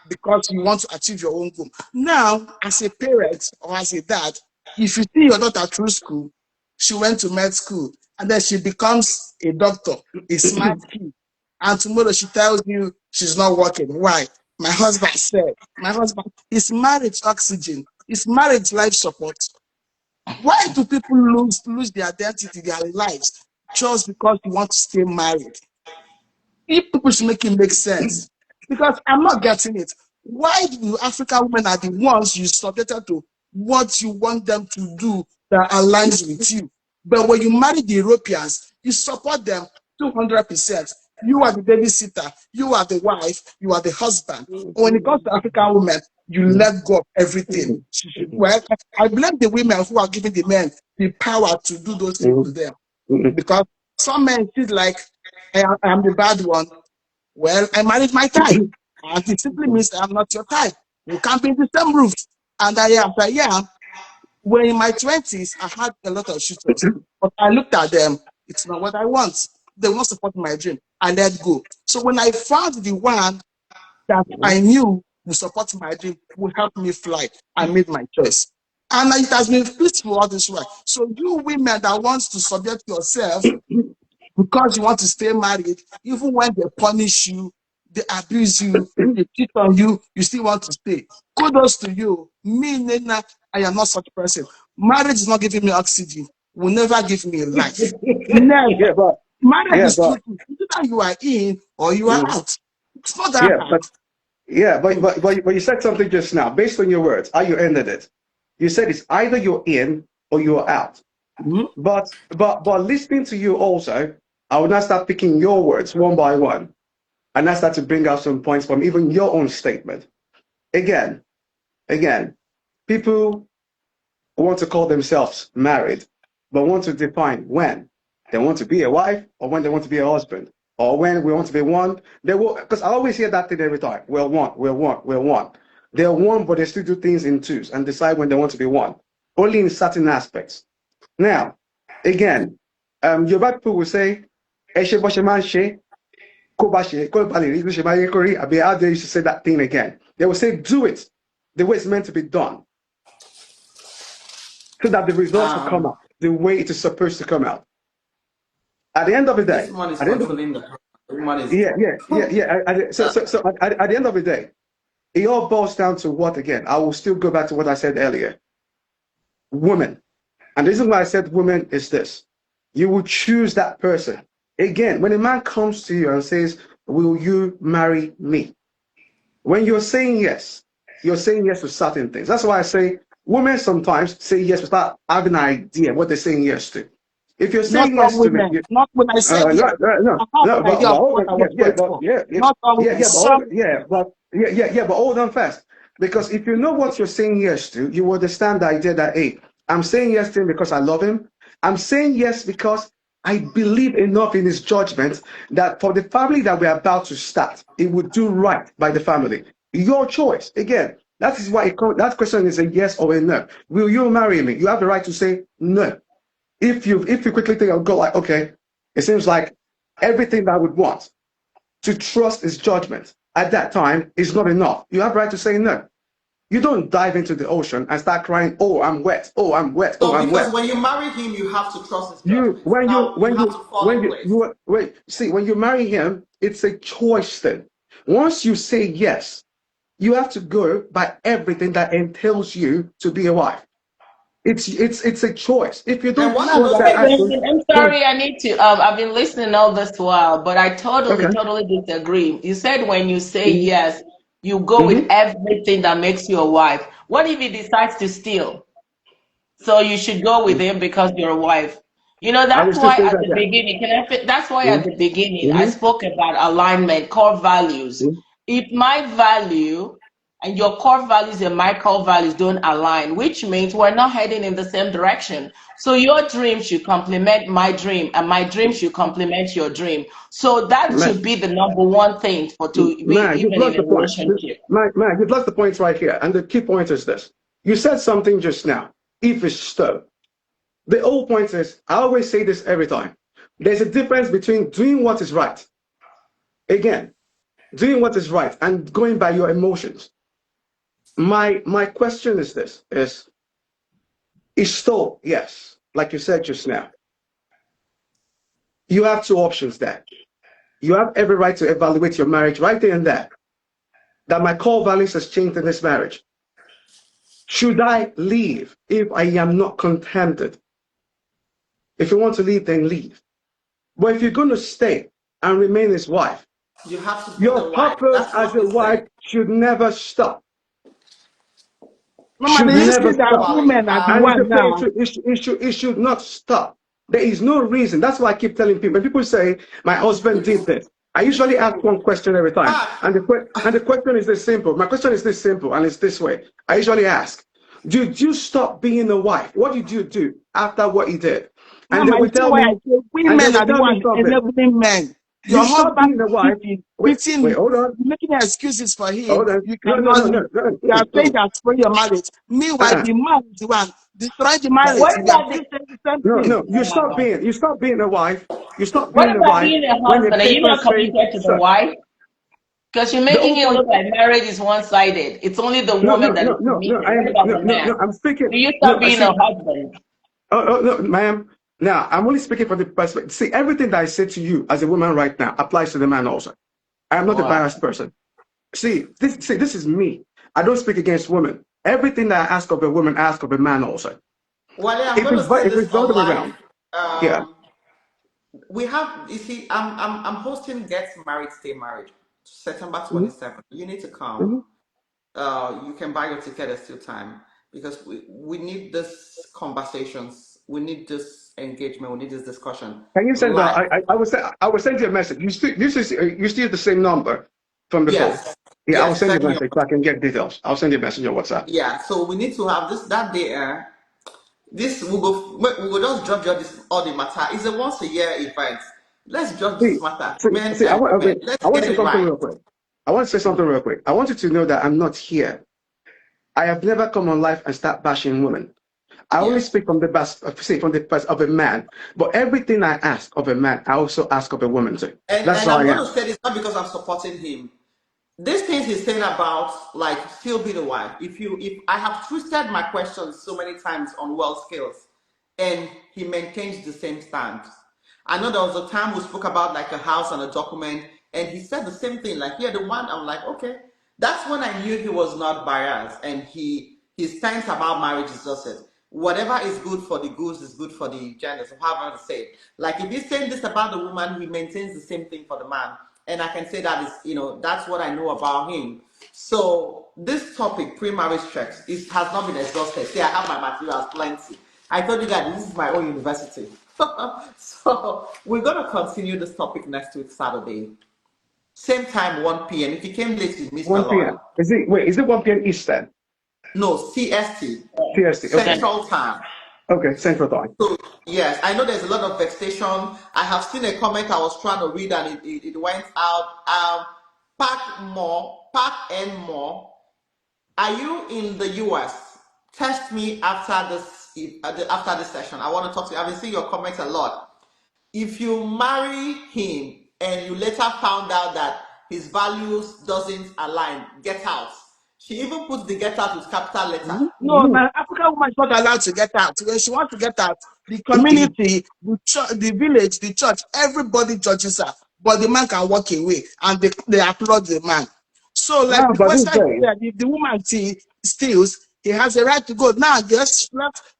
because you want to achieve your own goal. Now, as a parent or as a dad, if you see your daughter through school, she went to med school, and then she becomes a doctor, a smart kid, and tomorrow she tells you she's not working. Why? My husband said, my husband, is marriage oxygen, is marriage life support. Why do people lose their identity, their lives, just because you want to stay married? If people should make it make sense, because I'm not getting it. Why do African women are the ones you subjected to what you want them to do that aligns with you? But when you marry the Europeans, you support them 200%. You are the babysitter, you are the wife, you are the husband. When it comes to African women, you let go of everything. Well, I blame the women who are giving the men the power to do those things to them. Because some men feel like I am the bad one. Well, I married my type. And it simply means I'm not your type. We can't be in the same roof. And I am. When in my 20s, I had a lot of shooters. But I looked at them, it's not what I want. They will not support my dream. I let go. So when I found the one that I knew would support my dream, would help me fly, I made my choice. And it has been peaceful all this while. So you women that wants to subject yourself because you want to stay married, even when they punish you, they abuse you, they cheat on you, you still want to stay. Kudos to you. Me, Nena, I am not such a person. Marriage is not giving me oxygen. Will never give me life. Never. Yeah, but Marriage yeah, is but true. Either you are in or you are out. It's not that yeah, hard. but you said something just now, based on your words, how you ended it. You said it's either you're in or you're out. Mhm. But listening to you also, I would now start picking your words one by one, and I start to bring out some points from even your own statement. Again, people want to call themselves married, but want to define when they want to be a wife or when they want to be a husband or when we want to be one. They will, because I always hear that thing every time. We're one. They're one, but they still do things in twos and decide when they want to be one, only in certain aspects. Now, again, Yoruba people will say, "Eshe bo se ma n se, ko ba se, ko ba le ri, ko se ba ye ko ri." I mean, how they used to say that thing again. They will say, "Do it the way it's meant to be done," so that the results will come out the way it is supposed to come out. At the end of the This day, man is at the end of, controlling the woman is so at the end of the day, it all boils down to what again? I will still go back to what I said earlier. Women. And the reason why I said women is this. You will choose that person. Again, when a man comes to you and says, will you marry me? When you're saying yes to certain things. That's why I say women sometimes say yes without having an idea what they're saying yes to. If you're Not saying all yes to me, women. Not when I said no, yes, no, I have no, an idea but of hold what on, I was going for. Not all women. Some but hold on what you're saying yes to, you understand the idea that, hey, I'm saying yes to him because I love him. I'm saying yes because I believe enough in his judgment that for the family that we're about to start, it would do right by the family. Your choice. Again, that is why that question is a yes or a no. Will you marry me? You have the right to say no. If you quickly think, I'll go like, okay, it seems like everything that I would want to trust his judgment at that time is not enough. You have the right to say no. You don't dive into the ocean and start crying, oh, I'm wet, oh, I'm wet, oh, So I'm because wet. when you marry him, you have to trust his You judgment. when you Now you when have you to fall when in place. you wait, see, when you marry him, it's a choice thing. Once you say yes, you have to go by everything that entails you to be a wife. It's a choice. If you And don't what are trust those that Okay, things? action, Vincent, I'm then sorry, I need to. I've been listening all this while, but I totally, okay. totally disagree. You said when you say Mm-hmm. yes, you go with Mm-hmm. everything that makes you a wife. What if he decides to steal? So you should go with him because you're a wife. You know, I will that's still why say at that the yeah. beginning, that's why at the beginning I Mm-hmm. spoke about alignment, core values. Mm-hmm. If my value and your core values and my core values don't align, which means we're not heading in the same direction. So your dream should complement my dream, and my dream should complement your dream. So that Man, should be the number one thing for to be man, you've even lost in a the point. relationship. Man, you've lost the points right here. And the key point is this. You said something just now. If it's so. The whole point is, I always say this every time. There's a difference between doing what is right. Again, doing what is right and going by your emotions. My question is this is still yes, like you said just now. You have two options there. You have every right to evaluate your marriage right there and there. That my core values has changed in this marriage. Should I leave if I am not contented? If you want to leave, then leave. But if you're going to stay and remain his wife, You have to be your the wife. purpose That's as what a he wife said. should never stop. Should normally you Let's never see keep that it stop. while you women are the And have. it's one a play, now. it should not stop. There is no reason. That's why I keep telling people. When people say, my husband did this, I usually ask one question every time. Mark, And the question is this simple. My question is this simple, and it's this way. I usually ask, did you stop being a wife? What did you do after what he did? And Mama, they you will see tell why I me, say women are the one something. enabling men. Your You stop husband being is a wife. cheating, Wait, beating, hold on. making excuses for him. Hold on. You No, no, cannot no, no, leave. no. You are saying that for your marriage. Meanwhile, Uh-uh. the man is the one destroying the that marriage. What is We are it. about still the saying the same No, thing. no. You stop being a wife. You stop what being a about wife being a when the husband? Are you paper not says committed to the so. wife? Because you're The making whole it point. look like marriage is one-sided. It's only the No, woman no, that is no, no, no. committed. I What am about no, the no, no. man? I'm speaking. Do you No, stop I being see. a husband? No, ma'am. Now I'm only speaking from the perspective. See, everything that I say to you as a woman right now applies to the man also. I am not a Wow. biased person. This is me. I don't speak against women. Everything that I ask of a woman, I ask of a man also. Wale, I'm going to say If this it's the on other way live. around, yeah. We have, you see, I'm hosting Get Married, Stay Married, September Mm-hmm. 27th. You need to come. Mm-hmm. You can buy your ticket. There's still time because we need this conversations. We need this engagement. We need this discussion Can you send? live. I will send you a message. You still have the same number from before. Yes, Yeah, I will yes. send you Send a me. message so I can get details. I'll send you a message on WhatsApp. Yeah. So we need to have this that day. This we go just judge all the matter. It's a once a year event. Let's judge this matter, men and women. Let's I want get to say it something right. real quick. I want to say something real quick. I want you to know that I'm not here. I have never come on live and start bashing women. I only Yes. speak from the best, from the best of a man. But everything I ask of a man, I also ask of a woman too. That's And how I'm I going am. to say this not because I'm supporting him. These things he's saying about like still be the wife. If I have twisted my questions so many times on world skills, and he maintains the same stand. I know there was a time we spoke about like a house and a document, and he said the same thing. Like here, the one I'm like, okay, that's when I knew he was not biased, and his stance about marriage is just it. Whatever is good for the goose is good for the gender. So however to say it. Like if he's saying this about the woman, he maintains the same thing for the man. and I can say that is, that's what I know about him. So this topic, pre-marriage checks, has not been exhausted. See, I have my materials plenty. I told you guys this is my own university. So we're gonna continue this topic next week, Saturday. Same time, 1 p.m. If you came late, you missed a 1 p.m. lot. Is it 1 p.m. Eastern? No, CST, CST. Okay. Central Time. Okay, Central Time. So yes, I know there's a lot of vexation. I have seen a comment I was trying to read and it went out. Park and more. Are you in the US? Text me after this session. I want to talk to you. I've been seeing your comments a lot. If you marry him and you later found out that his values doesn't align, get out. She even puts the get out with capital letter. No, my African woman is not allowed to get out. When she wants to get out, the community, the church, the village, the church, everybody judges her. But the man can walk away and they applaud the man. So, like No, the but this question day, is that if the woman steals, he has a right to go. Now, let's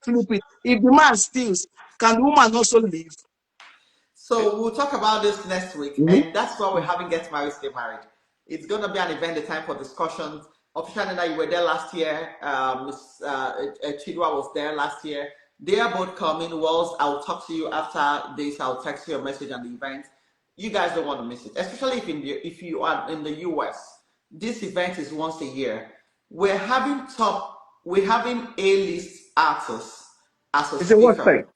flip it. If the man steals, can the woman also leave? So we'll talk about this next week, and that's why we're having Get Married, Stay Married. It's going to be an event, a time for discussions. Official Nana, you were there last year. Miss Chidwa was there last year. They are both coming. Wells, I'll talk to you after this. I'll text you a message on the event. You guys don't want to miss it, especially if you are in the US. This event is once a year. We're having A-list artists as a is it what speaker. state?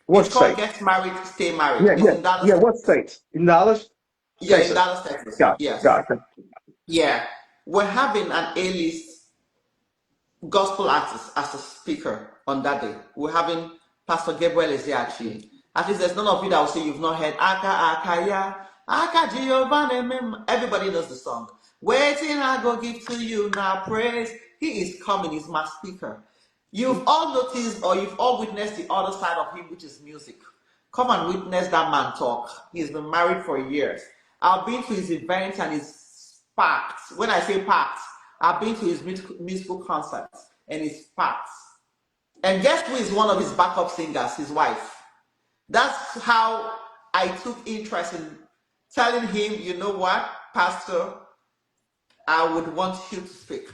What It's called state? Get Married, Stay Married. Yeah, It's yeah, in Dallas. yeah. What state? In Dallas? Yeah, in Texas. Dallas, Texas. Got, Yes. gotcha. Yeah. We're having an A-list gospel artist as a speaker on that day. We're having Pastor Gabriel Ezeachi. At least there's none of you that will say you've not heard Aka Akaya, Aka Giovanni. Everybody knows the song. Waiting, I go give to you now praise. He is coming, he's my speaker. You've all noticed or you've all witnessed the other side of him, which is music. Come and witness that man talk. He's been married for years. I've been to his events and it's packed. When I say packed, I've been to his musical concerts and it's packed. And guess who is one of his backup singers? His wife. That's how I took interest in telling him, you know what, Pastor, I would want you to speak.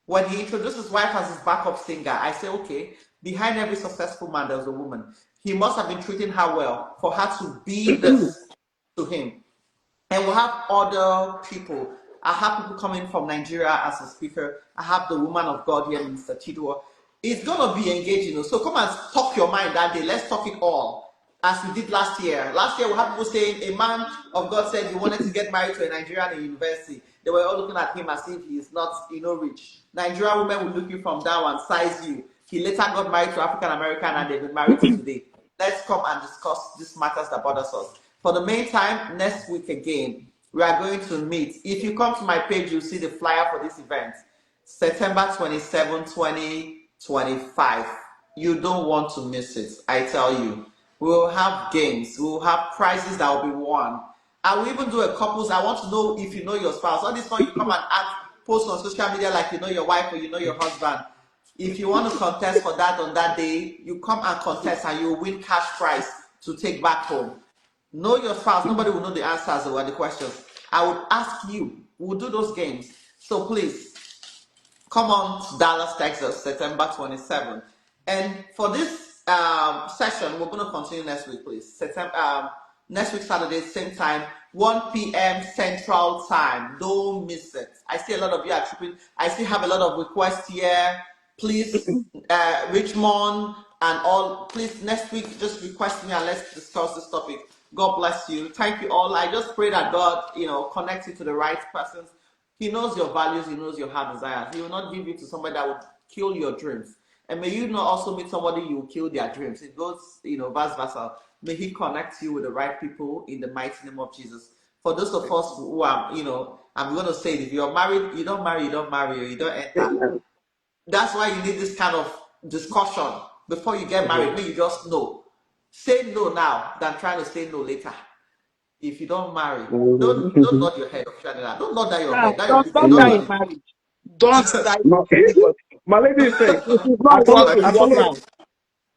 When he introduced his wife as his backup singer, I said, okay, behind every successful man, there's a woman. He must have been treating her well for her to be this to him. And we'll have other people. I have people coming from Nigeria as a speaker. I have the woman of God here, Mr. Chidwa. It's going to be engaging. So come and talk your mind that day. Let's talk it all, as we did last year. Last year, we had people saying a man of God said he wanted to get married to a Nigerian in university. They were all looking at him as if he is not, rich. Nigerian women will look you from down and size you. He later got married to African American and they've been married to today. Let's come and discuss these matters that bother us. For the meantime, next week again, we are going to meet. If you come to my page, you'll see the flyer for this event. September 27, 2025. You don't want to miss it, I tell you. We will have games. We will have prizes that will be won. I will even do a couples. I want to know if you know your spouse. All this one, you come and post on social media like you know your wife or you know your husband. If you want to contest for that on that day, you come and contest and you win cash prize to take back home. Know your spouse. Nobody will know the answers or the questions. I would ask you. We'll do those games. So please, come on to Dallas, Texas, September 27th. And for this session, we're going to continue next week, please. Next week, Saturday, same time, 1 p.m. Central Time. Don't miss it. I see a lot of you are tripping. I still have a lot of requests here. Please, Richmond and all, please, next week, just request me and let's discuss this topic. God bless you. Thank you all. I just pray that God, connects you to the right persons. He knows your values. He knows your heart desires. He will not give you to somebody that would kill your dreams. And may you not also meet somebody you will kill their dreams. It goes, vice versa. May He connect you with the right people in the mighty name of Jesus. For those of us who are, I'm going to say it, if you're married, you don't marry, or you don't enter. That's why you need this kind of discussion before you get married. May you just know. Say no now than trying to say no later. If you don't marry, don't nod your head. Don't nod that your head. Don't die in marriage. Don't die in anybody. My lady in pink, It is not I working followed. now.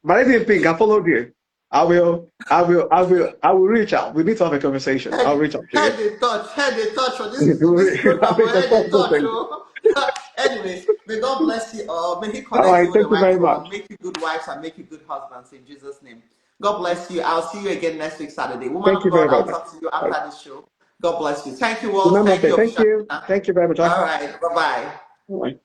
My lady in pink, I followed you. I will reach out. We need to have a conversation. I'll reach out to you. Head the touch for this program. I'll reach Head the touch. out. Oh. Anyways, may God bless you all. May He All connect right. you with the Thank you right very one. much. Make you good wives and make you good husbands in Jesus' name. God bless you. I'll see you again next week, Saturday. Woman Thank of you very, God, very I'll much. talk to you All right. after the show. God bless you. Thank you all. Remember, Thank you, thank you. Obishana. Thank you very much. All right. Bye-bye. All right.